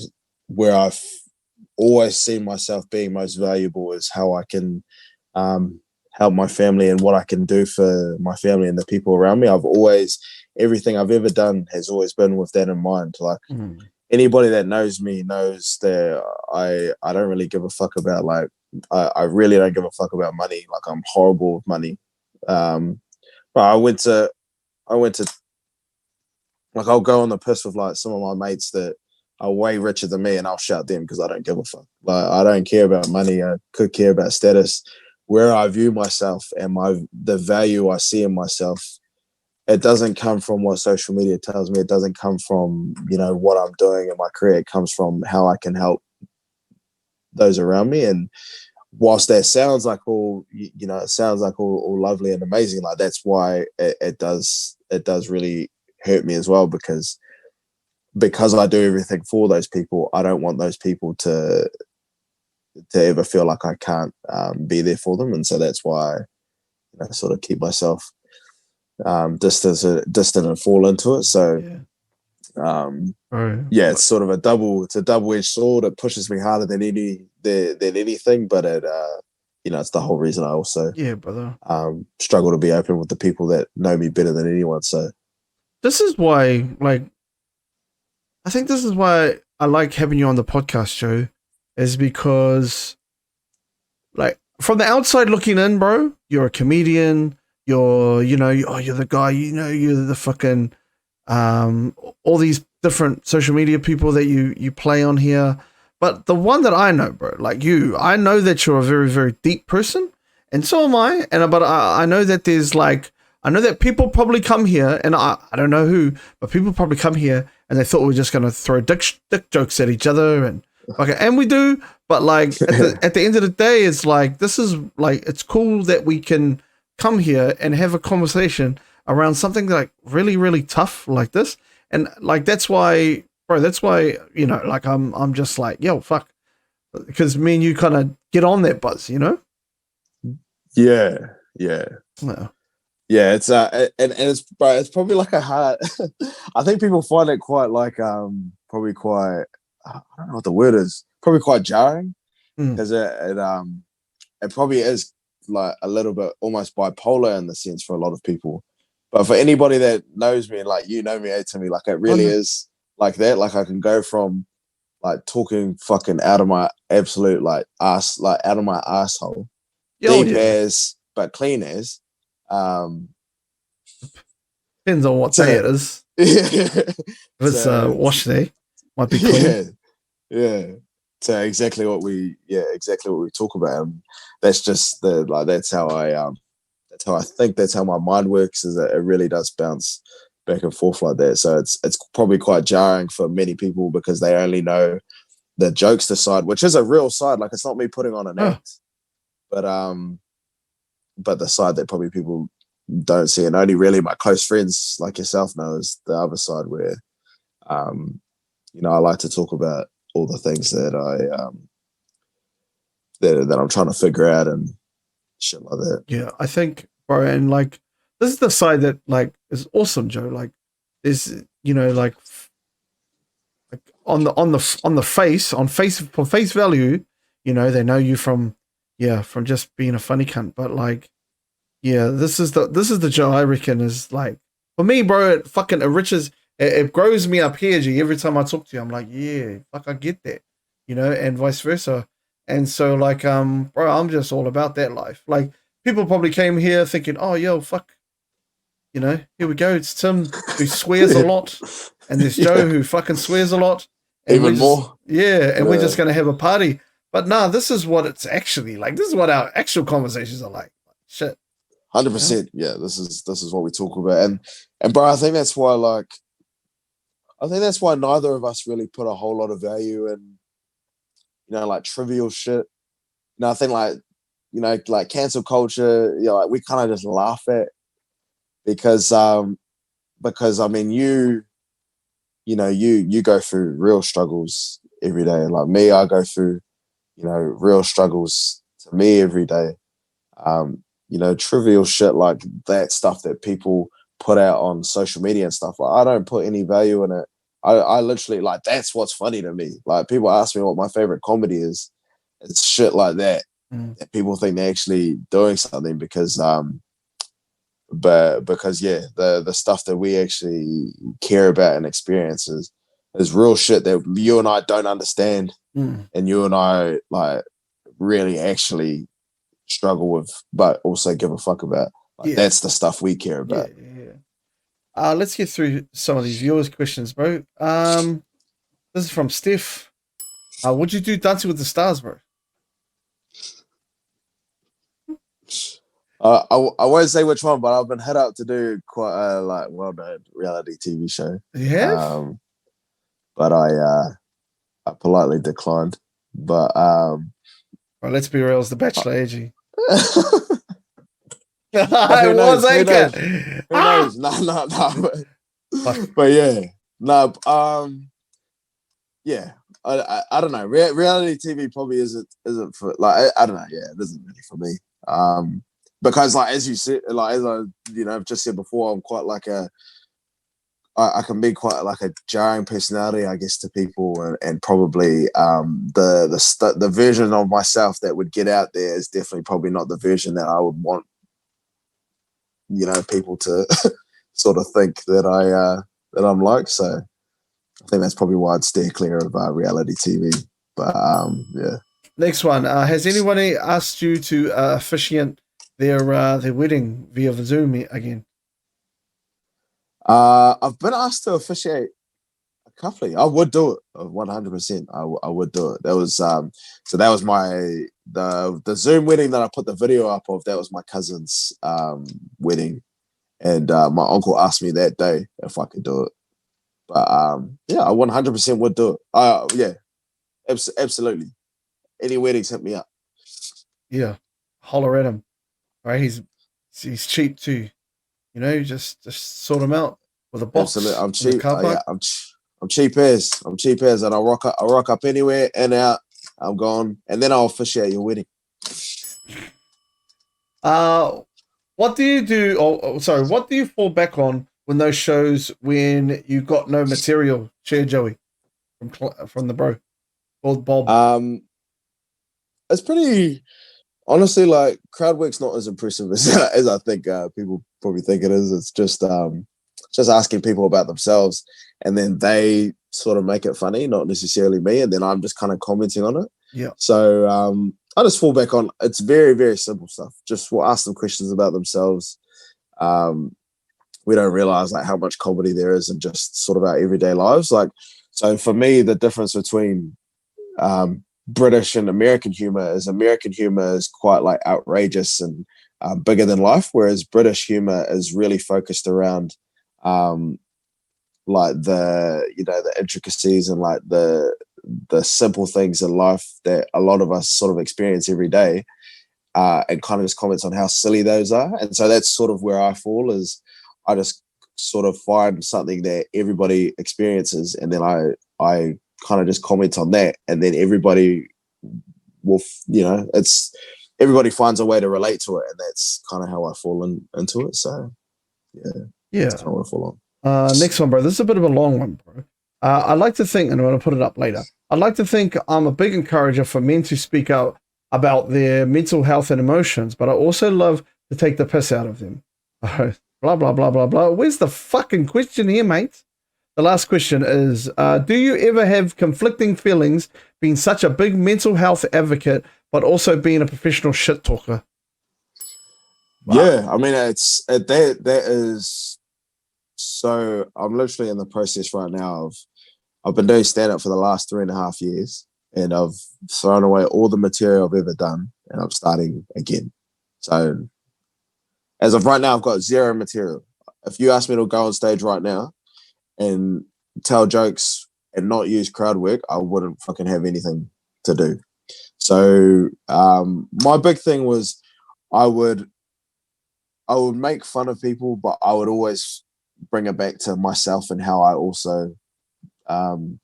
B: where I've always seen myself being most valuable is how I can help my family and what I can do for my family and the people around me. Everything I've ever done has always been with that in mind. Like anybody that knows me knows that I don't really give a fuck about like I really don't give a fuck about money. Like I'm horrible with money. But I went to like I'll go on the piss with like some of my mates that are way richer than me and I'll shout them because I don't give a fuck. Like I don't care about money. I could care about status. Where I view myself and the value I see in myself, it doesn't come from what social media tells me. It doesn't come from, what I'm doing in my career. It comes from how I can help those around me. And whilst that sounds like it sounds like all lovely and amazing, like that's why it does really hurt me as well because I do everything for those people. I don't want those people to ever feel like I can't be there for them, and so that's why I sort of keep myself distant and fall into it. So it's sort of a double-edged sword. It pushes me harder than anything, but it's the whole reason I also
A: brother,
B: struggle to be open with the people that know me better than anyone. So
A: this is why, like, I think this is why I like having you on the podcast, Joe, is because, like, from the outside looking in, bro, you're a comedian. You're the guy. You're the fucking all these different social media people that you play on here. But the one that I know, bro, like you, I know that you're a very, very deep person, and so am I. But I know that I know that people probably come here, and I don't know who, but people probably come here and they thought we were just gonna throw dick jokes at each other, and we do. But like at the end of the day, it's like this is like it's cool that we can come here and have a conversation around something like really, really tough like this. And like that's why bro. That's why like I'm just like, yo, fuck, because me and you kind of get on that buzz, you know.
B: Yeah, yeah.
A: Yeah.
B: Yeah, it's and it's but it's probably like a hard. I think people find it quite like probably quite I don't know what the word is. Probably quite jarring
A: Mm.
B: because it probably is like a little bit almost bipolar in the sense for a lot of people. But for anybody that knows me and like know me, to me, like it
A: Oh
B: really
A: no.
B: is like that. Like I can go from like talking fucking out of my absolute like ass, like out of my asshole,
A: Oh
B: deep
A: yeah.
B: as but clean as, um,
A: Depends on what day
B: to
A: it is.
B: to,
A: If it's wash day, might be clean.
B: yeah, yeah, to exactly what we talk about. And that's just the like that's how I think, that's how my mind works, is that it really does bounce back and forth like that. So it's probably quite jarring for many people because they only know the jokester side, which is a real side. Like it's not me putting on an
A: Oh,
B: act, but the side that probably people don't see, and only really my close friends like yourself know, is the other side where um I like to talk about all the things that that I'm trying to figure out and shit like that.
A: yeah. I think, bro, and like this is the side that like is awesome, Joe. Like, is like on the face on face for face value, they know you from from just being a funny cunt. But like, yeah, this is the Joe I reckon is like for me, bro. It fucking enriches. It grows me up here, G. Every time I talk to you, I'm like, yeah, fuck, I get that, and vice versa. And so, like, bro, I'm just all about that life. Like, people probably came here thinking, oh, yo, fuck, here we go. It's Tim who swears a lot, and there's
B: Yeah,
A: Joe who fucking swears a lot, and we're
B: even
A: just
B: more.
A: and we're
B: Yeah,
A: just gonna have a party. But nah, this is what it's actually like. This is what our actual conversations are like. Shit,
B: hundred
A: you know?
B: percent. Yeah, this is what we talk about, and bro, I think that's why neither of us really put a whole lot of value in like trivial shit. I think like like cancel culture. Like we kind of just laugh at because I mean you go through real struggles every day. Like me, I go through real struggles to me every day. Trivial shit like that stuff that people put out on social media and stuff. Like I don't put any value in it. I literally like that's what's funny to me. Like people ask me what my favorite comedy is. It's shit like that.
A: Mm.
B: That people think they're actually doing something because yeah, the stuff that we actually care about and experience is real shit that you and I don't understand,
A: Mm.
B: and you and I like really actually struggle with, but also give a fuck about. Like
A: Yeah,
B: that's the stuff we care
A: yeah,
B: about.
A: yeah. Let's get through some of these viewers' questions, bro. This is from Steph. What'd you do Dancing with the Stars, bro?
B: I won't say which one, but I've been hit up to do quite a like well-known reality TV show.
A: You have?
B: Um, but I politely declined. But
A: Bro, let's be real, it's The Bachelor, AG.
B: who
A: It was
B: knows? Who
A: Anchor.
B: knows? Who
A: Ah!
B: knows? No, no, no.
A: Fuck.
B: But yeah, no. Yeah. I don't know. Reality TV probably isn't for like I don't know. Yeah, it isn't really for me. Because like as you said, like as I I've just said before, I'm quite like I can be quite like a jarring personality, I guess, to people, and probably the version of myself that would get out there is definitely probably not the version that I would want people to sort of think that I'm like. So I think that's probably why I'd steer clear of reality TV. But yeah.
A: Next one. Has anyone asked you to officiate their wedding via Zoom again?
B: I've been asked to officiate a couple of. I would do it 100%. I would do it. That was so that was my the Zoom wedding that I put the video up of. That was my cousin's wedding, and my uncle asked me that day if I could do it. But yeah, I 100% would do it. Yeah, absolutely. Any weddings, hit me up.
A: Yeah. Holler at him. Right? He's cheap too. Just sort him out with a
B: Absolutely,
A: box
B: I'm
A: in the
B: cheap.
A: car
B: Yeah,
A: park.
B: I'm cheap as, and I rock up anywhere and out. I'm gone, and then I'll officiate your wedding.
A: What do you do? Sorry, what do you fall back on when those shows when you got no material? Share Joey from the bro called Bob.
B: It's pretty honestly like crowd work's not as impressive as I think people probably think it is. It's just asking people about themselves, and then they sort of make it funny, not necessarily me, and then I'm just kind of commenting on it.
A: Yeah.
B: So I just fall back on it's very, very simple stuff. Just we'll ask them questions about themselves. We don't realize like how much comedy there is in just sort of our everyday lives. Like, so for me, the difference between British and American humor is quite like outrageous and bigger than life, whereas British humor is really focused around like the intricacies and like the simple things in life that a lot of us sort of experience every day, and kind of just comments on how silly those are. And so that's sort of where I fall, is I just sort of find something that everybody experiences, and then I kind of just comment on that, and then everybody will, it's everybody finds a way to relate to it, and that's kind of how I fall into it. So
A: yeah,
B: that's kind of what I fall on.
A: Next one, bro. This is a bit of a long one, bro. I like to think, and I'm going to put it up later. I like to think I'm a big encourager for men to speak out about their mental health and emotions, but I also love to take the piss out of them. Blah blah blah blah blah. Where's the fucking question here, mate? The last question is, do you ever have conflicting feelings being such a big mental health advocate, but also being a professional shit talker?
B: Wow. Yeah, I mean, that is, so I'm literally in the process right now of, I've been doing stand-up for the last 3.5 years, and I've thrown away all the material I've ever done, and I'm starting again. So as of right now, I've got zero material. If you ask me to go on stage right now and tell jokes and not use crowd work, I wouldn't fucking have anything to do. So my big thing was I would make fun of people, but I would always bring it back to myself and how I also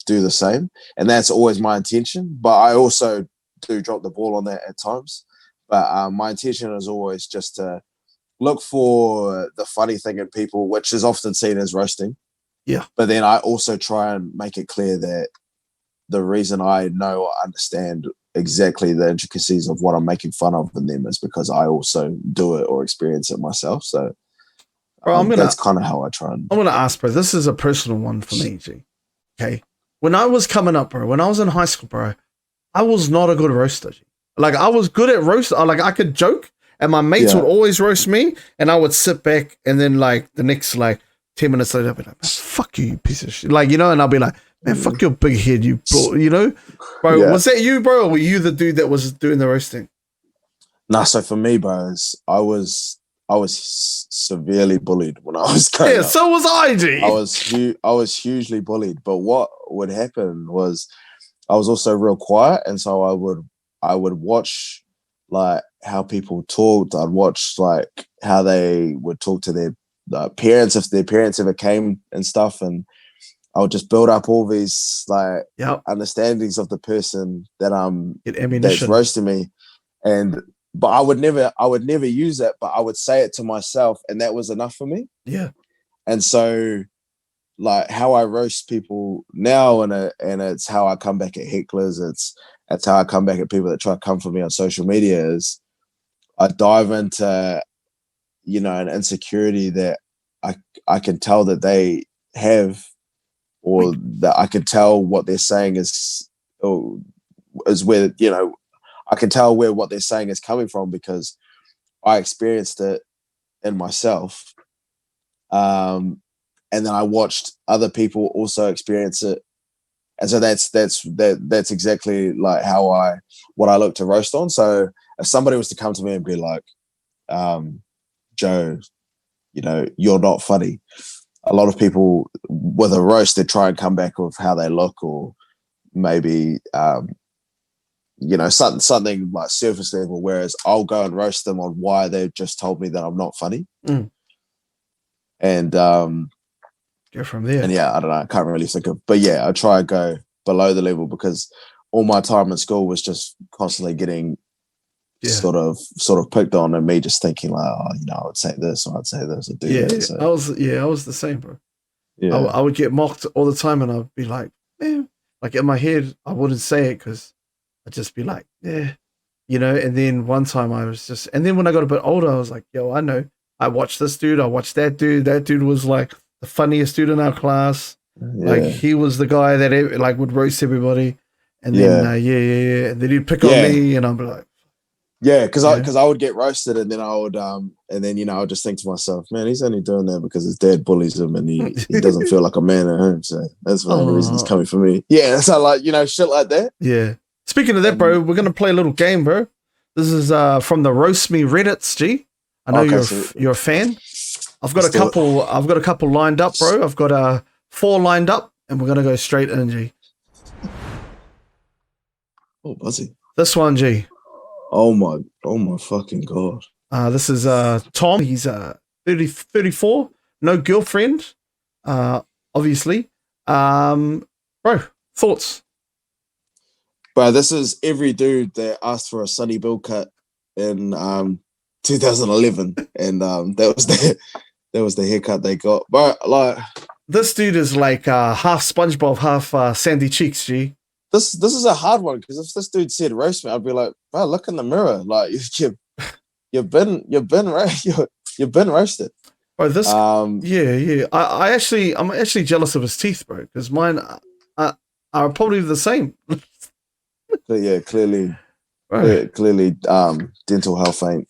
B: do the same. And that's always my intention. But I also do drop the ball on that at times. But my intention is always just to look for the funny thing in people, which is often seen as roasting.
A: Yeah.
B: But then I also try and make it clear that the reason I know or understand exactly the intricacies of what I'm making fun of in them is because I also do it or experience it myself. So bro, that's kind of how I try and...
A: I'm going to ask, bro, this is a personal one for me, G. Okay. When I was coming up, bro, when I was in high school, bro, I was not a good roaster. G. Like, I was good at roast. Like, I could joke, and my mates would always roast me, and I would sit back, and then, like, the next, like, 10 minutes later, I'd be like, fuck you piece of shit. Like, and I'll be like, man, fuck your big head, you bro, Bro, was that you, bro, or were you the dude that was doing the roasting?
B: Nah, so for me, bro, I was severely bullied when I was growing up.
A: So was I, G.
B: I was hugely bullied, but what would happen was I was also real quiet, and so I would watch like how people talked. I'd watch like how they would talk to their parents if their parents ever came and stuff, and I would just build up all these like understandings of the person that that's roasting me, but I would never use it, but I would say it to myself, and that was enough for me.
A: Yeah.
B: And so like how I roast people now, and it's how I come back at hecklers, it's how I come back at people that try to come for me on social media, is I dive into an insecurity that I can tell that they have, or that I can tell what they're saying is where I can tell where what they're saying is coming from, because I experienced it in myself. And then I watched other people also experience it. And so that's exactly like what I look to roast on. So if somebody was to come to me and be like, Joe, you're not funny, a lot of people with a roast, they try and come back with how they look, or maybe something like surface level, whereas I'll go and roast them on why they've just told me that I'm not funny. And
A: Go from there.
B: And yeah, I don't know. I can't really think of. But yeah, I try to go below the level because all my time in school was just constantly getting sort of picked on, and me just thinking like, oh, I would say this, or I'd say this, or do that. So.
A: I was the same, bro.
B: Yeah,
A: I would get mocked all the time, and I'd be like, like in my head, I wouldn't say it because I'd just be like, And then one time and then when I got a bit older, I was like, yo, I know. I watched this dude. I watched that dude. That dude was like the funniest dude in our class.
B: Yeah.
A: Like he was the guy that like would roast everybody. And then and then he'd pick on me, and I'd be like,
B: because I would get roasted, and then I would I would just think to myself, man, he's only doing that because his dad bullies him, and he doesn't feel like a man at home, so that's the only reason he's coming for me. Yeah, so like shit like that.
A: Yeah. Speaking of that, bro, we're gonna play a little game, bro. This is from the Roast Me Reddits, G. I know you're a fan. I've got a couple lined up, bro. I've got 4 lined up, and we're gonna go straight in, G.
B: Oh, Buzzy.
A: This one, G.
B: Oh my fucking God.
A: This is Tom. He's 34, no girlfriend, obviously. Bro, thoughts?
B: Bro, this is every dude that asked for a Sunny Bill cut in 2011, and that was the haircut they got. But like,
A: this dude is like half SpongeBob, half Sandy Cheeks, G.
B: This is a hard one because if this dude said roast me, I'd be like, bro, look in the mirror, like you've been roasted.
A: Bro, this I'm actually jealous of his teeth, bro, because mine are probably the same.
B: But yeah, clearly, dental health ain't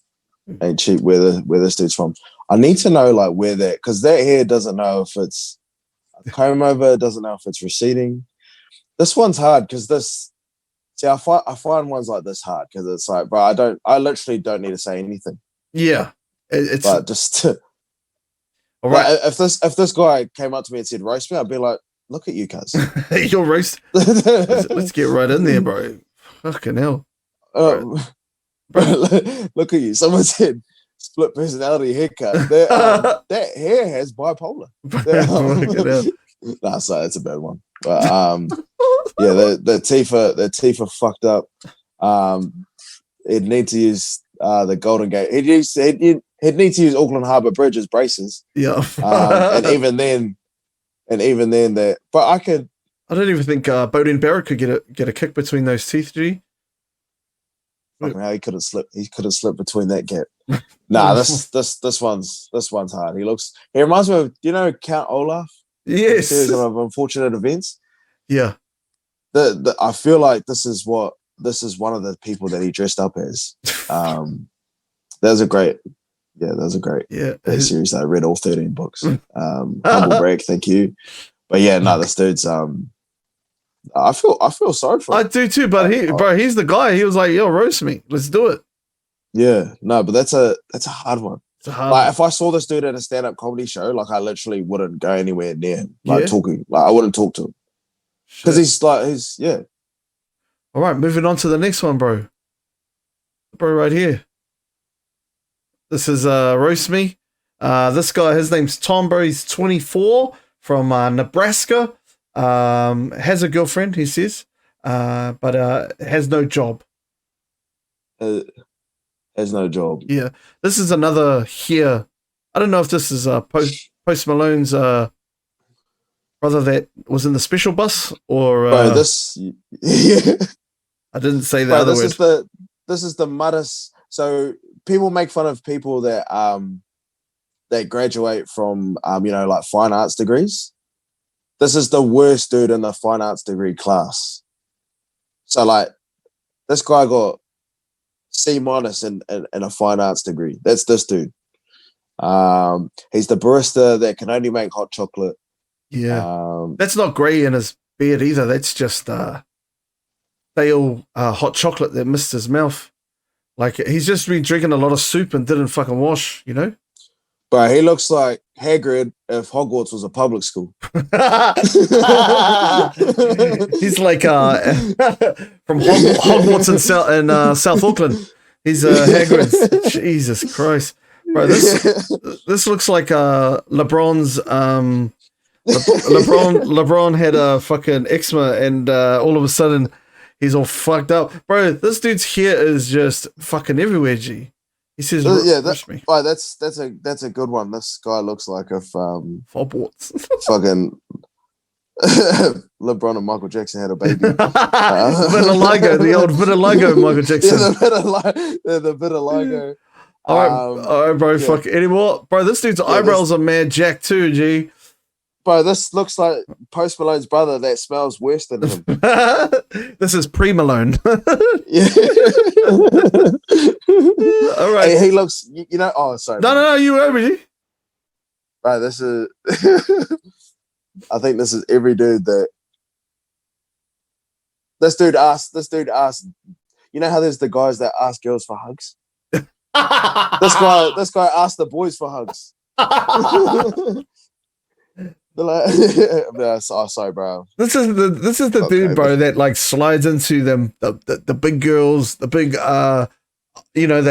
B: cheap. Where this dude's from, I need to know like where that, because that hair doesn't know if it's a comb over, doesn't know if it's receding. This one's hard because I find ones like this hard because it's like, bro, I literally don't need to say anything.
A: Yeah, it's
B: but just all
A: right.
B: Like, if this guy came up to me and said roast me, I'd be like, look at you, cuz.
A: You're roast. Let's get right in there, bro. Fucking hell.
B: Bro. Look at you. Someone said split personality haircut. That hair has bipolar. Nah, sorry, that's a bad one. But yeah, the teeth are fucked up. He'd need to use the Golden Gate. He'd need to use Auckland Harbour Bridge as braces.
A: Yeah.
B: And even then that. But I
A: don't even think Bowden Barrett could get a kick between those teeth, G.
B: How he couldn't slip. He couldn't slip between that gap. Nah, this one's hard. He reminds me of Count Olaf.
A: Yes.
B: Series of unfortunate events.
A: Yeah.
B: I feel like this is one of the people that he dressed up as. That was a great series. I read all 13 books. Humble brag, thank you. But yeah, no, this dude's I feel sorry for him.
A: I do too, but he's the guy. He was like, yo, roast me. Let's do it.
B: Yeah, no, but that's a hard one.
A: It's a hard one.
B: If I saw this dude at a stand-up comedy show, like I literally wouldn't go anywhere near him. Talking. Like I wouldn't talk to him. Because he's
A: All right, moving on to the next one, bro. Bro, right here. This is roast me. This guy, his name's Tom, bro. He's 24 from Nebraska. Has a girlfriend, he says, but has no job.
B: Has no job.
A: Yeah, this is another here. I don't know if this is Post Malone's brother that was in the special bus or.
B: Yeah.
A: I didn't say the other word.
B: This is the muddest. So people make fun of people that that graduate from like fine arts degrees. This is the worst dude in the fine arts degree class. So like this guy got C- in a fine arts degree. That's this dude. He's the barista that can only make hot chocolate.
A: Yeah. That's not grey in his beard either. That's just stale hot chocolate that missed his mouth. Like he's just been drinking a lot of soup and didn't fucking wash,
B: But he looks like Hagrid if Hogwarts was a public school.
A: He's like from Hogwarts in South Auckland. He's Hagrid. Jesus Christ, bro! This looks like LeBron's LeBron had a fucking eczema, and all of a sudden he's all fucked up, bro. This dude's hair is just fucking everywhere. G. He says,
B: Yeah,
A: "Rush me."
B: right, that's a good one. This guy looks like if
A: Footballs.
B: fucking LeBron and Michael Jackson had a baby.
A: Vitiligo, the old vitiligo, Michael Jackson.
B: Yeah, the vitiligo.
A: All right, bro.
B: Yeah.
A: Fuck anymore, bro. This dude's eyebrows are mad jacked too. G.
B: Bro, this looks like Post Malone's brother that smells worse than him.
A: This is pre-Malone.
B: Yeah.
A: All right.
B: He looks, oh, sorry.
A: No, you were over, G.
B: Right, this is, I think this is every dude that, this dude asked, you know how there's the guys that ask girls for hugs? This guy asked the boys for hugs. Sorry, bro.
A: This is the dude, bro, that like slides into them the big girls, the big that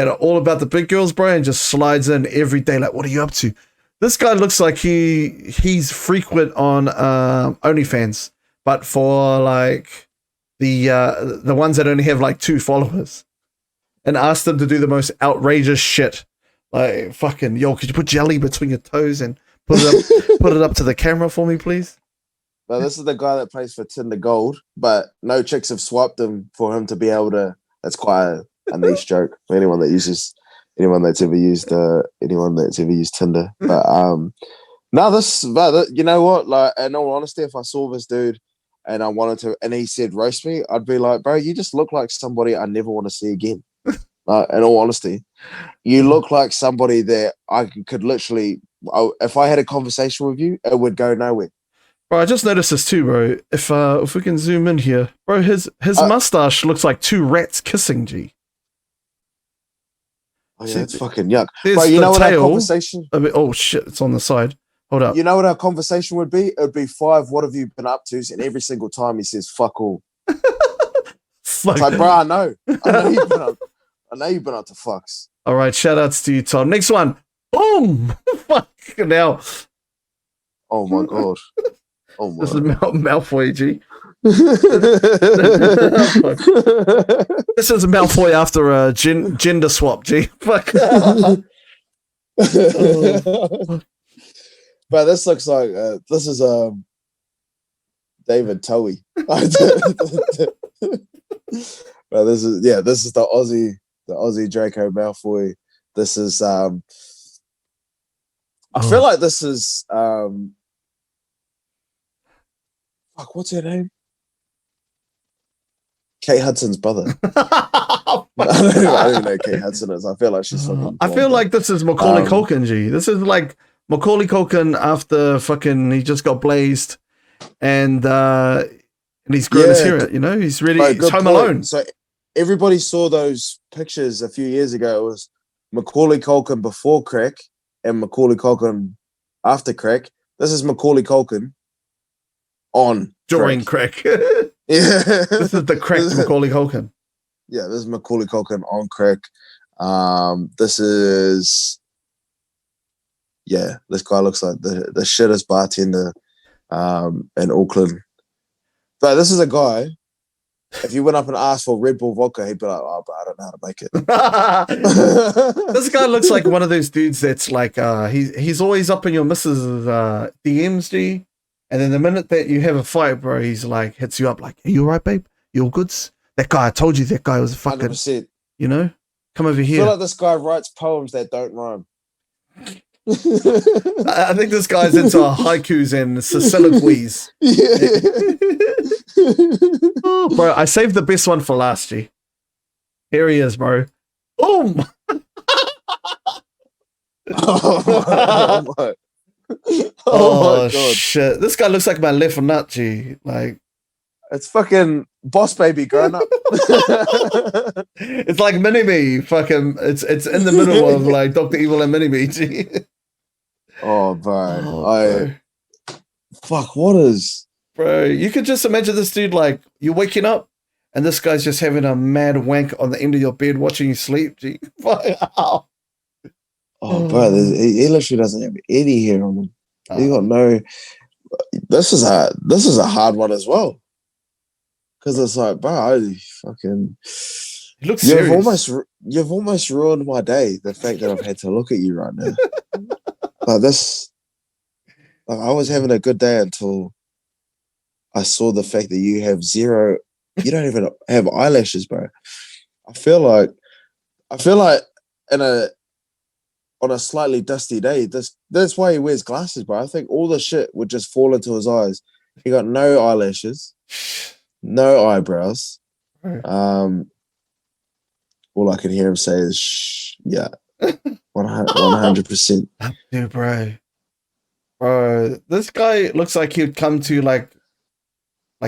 A: are all about the big girls, bro, and just slides in every day. Like, what are you up to? This guy looks like he's frequent on OnlyFans, but for like the ones that only have like 2 followers, and ask them to do the most outrageous shit. Like, fucking, yo, could you put jelly between your toes and put it up to the camera for me, please?
B: Well, this is the guy that plays for Tinder Gold, but no chicks have swiped him for him to be able to. That's quite a niche joke for anyone that's ever used Tinder. But you know what? Like, in all honesty, if I saw this dude and I wanted to, and he said roast me, I'd be like, bro, you just look like somebody I never want to see again. In all honesty, you look like somebody that I could literally, if I had a conversation with you, it would go nowhere.
A: Bro, I just noticed this too, bro. If we can zoom in here, bro, his mustache looks like 2 rats kissing. G.
B: Oh yeah, it's fucking yuck.
A: Bro,
B: you know what our conversation?
A: Oh shit, it's on the side. Hold up.
B: You know what our conversation would be? It would be 5. What have you been up to? And every single time he says "fuck all." It's like, bro, I know you've been up to fucks.
A: All right, shout outs to you, Tom. Next one. Boom. Fuck now.
B: Oh my god. Oh my.
A: This is Malfoy, G. This is Malfoy after a gender swap, G. Fuck.
B: But this looks like this is David Towie. But this is the Aussie Draco Malfoy. This is I feel like this is fuck, what's her name? Kate Hudson's brother. I don't even know who Kate Hudson is. I feel like she's fucking.
A: I feel like this is Macaulay Culkin, G. This is like Macaulay Culkin after fucking he just got blazed, and he's grown his hair. You know, he's really he's Home Alone.
B: So everybody saw those pictures a few years ago. It was Macaulay Culkin before crack and Macaulay Culkin after crack. This is Macaulay Culkin on
A: during crack.
B: Yeah,
A: this is the crack Macaulay Culkin.
B: Yeah, this is Macaulay Culkin on crack. This is, this guy looks like the shittest bartender in Auckland. But this is a guy, if you went up and asked for Red Bull vodka, he'd be like, oh, but I don't know how to make
A: it. This guy looks like one of those dudes that's like, he's always up in your missus' DMs, G. And then the minute that you have a fight, bro, he's like, hits you up like, are you all right, babe? You all goods? That guy, I told you that guy was a fucking,
B: 100%.
A: You know? Come over here.
B: I feel like this guy writes poems that don't rhyme.
A: I think this guy's into haikus and soliloquies.
B: Yeah.
A: Oh, bro, I saved the best one for last, G. Here he is, bro. Boom!
B: Oh my
A: God.
B: God.
A: Shit. This guy looks like my left nut, G. Like,
B: it's fucking Boss Baby grown up.
A: It's like Mini-Me. Fucking, it's in the middle of like Dr. Evil and Mini-Me, G.
B: Oh, bro. Fuck, what is...
A: Bro, you could just imagine this dude, like, you're waking up and this guy's just having a mad wank on the end of your bed watching you sleep, G. Wow.
B: Oh, bro, he literally doesn't have any hair on him. He got no... this is a hard one as well. Because it's like, bro, I fucking
A: He looks serious.
B: you've almost ruined my day. The fact that I've had to look at you right now. Like this, like I was having a good day until I saw the fact that you have zero. You don't even have eyelashes, bro. I feel like in a on a slightly dusty day, that's why he wears glasses, bro. I think all the shit would just fall into his eyes. He got no eyelashes, no eyebrows.
A: Bro.
B: All I can hear him say is shh, yeah. 100%.
A: Dude, bro. Bro, this guy looks like he'd come to like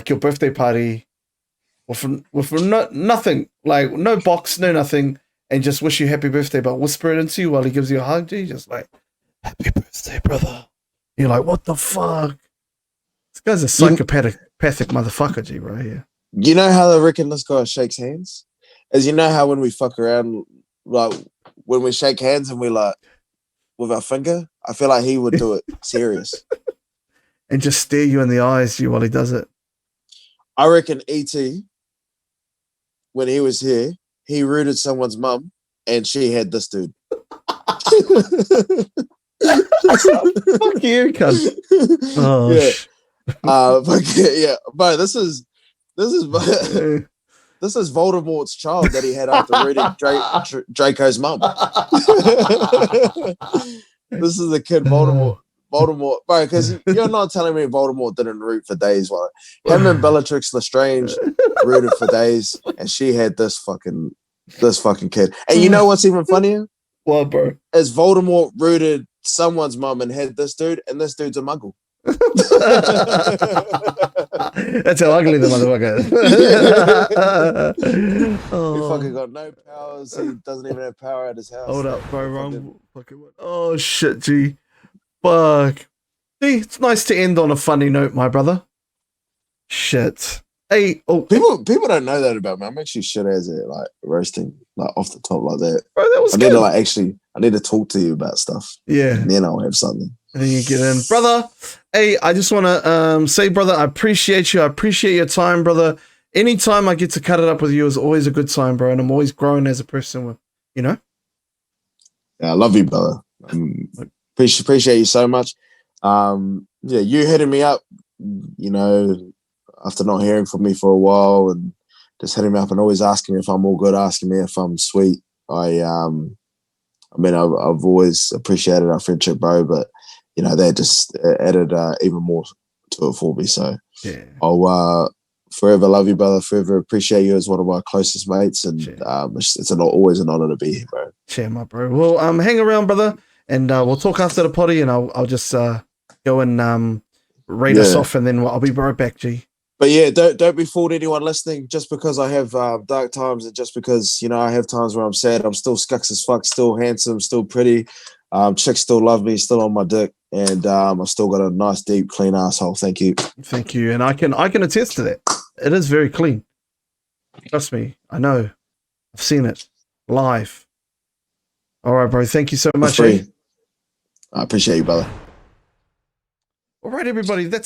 A: your birthday party with nothing, like no box, no nothing, and just wish you happy birthday, but whisper it into you while he gives you a hug, G. Just like, happy birthday, brother. You're like, what the fuck? This guy's a psychopathic motherfucker, G, right here.
B: You know how I reckon this guy shakes hands? As you know how when we fuck around, like when we shake hands and we like with our finger, I feel like he would do it serious.
A: And just stare you in the eyes, G, while he does it.
B: I reckon E.T., when he was here, he rooted someone's mum and she had this dude.
A: Fuck you, cunt. Oh,
B: yeah. But yeah, bro, this is Voldemort's child that he had after rooting Draco's mum. This is the kid Voldemort, bro, because you're not telling me Voldemort didn't root for Days. While him and Bellatrix Lestrange rooted for Days, and she had this fucking kid. And you know what's even funnier?
A: What, bro?
B: Is Voldemort rooted someone's mum and had this dude, and this dude's a muggle.
A: That's how ugly the motherfucker is.
B: He fucking got no powers. He doesn't even have power at his house.
A: Hold up, bro. Wrong fucking one. Oh shit, G. Fuck. See, it's nice to end on a funny note, my brother. Shit. Hey,
B: people don't know that about me. I'm actually shit as it, like roasting, like off the top like that.
A: Bro, that was
B: I
A: good.
B: I need to talk to you about stuff.
A: Yeah.
B: And then I'll have something.
A: And then you get in. Brother, hey, I just want to say, brother, I appreciate you. I appreciate your time, brother. Anytime I get to cut it up with you is always a good time, bro. And I'm always growing as a person, you know?
B: Yeah, I love you, brother. Appreciate you so much. Yeah, you hitting me up, you know, after not hearing from me for a while and just hitting me up and always asking me if I'm all good, asking me if I'm sweet. I've always appreciated our friendship, bro, but you know, that just added even more to it for me. So yeah. I'll forever love you, brother. Forever appreciate you as one of my closest mates. And it's always an honor to be here, bro.
A: Cheer, my bro. Well, hang around, brother, and we'll talk after the potty, and I'll just go and rate us off, and then I'll be right back, G.
B: But yeah, don't be fooled, anyone listening. Just because I have dark times, and just because, you know, I have times where I'm sad, I'm still scucks as fuck, still handsome, still pretty. Chicks still love me, still on my dick, and I've still got a nice, deep, clean asshole. Thank you.
A: Thank you, and I can attest to that. It is very clean. Trust me, I know. I've seen it live. All right, bro. Thank you so much.
B: I appreciate you, brother.
A: All right, everybody. That's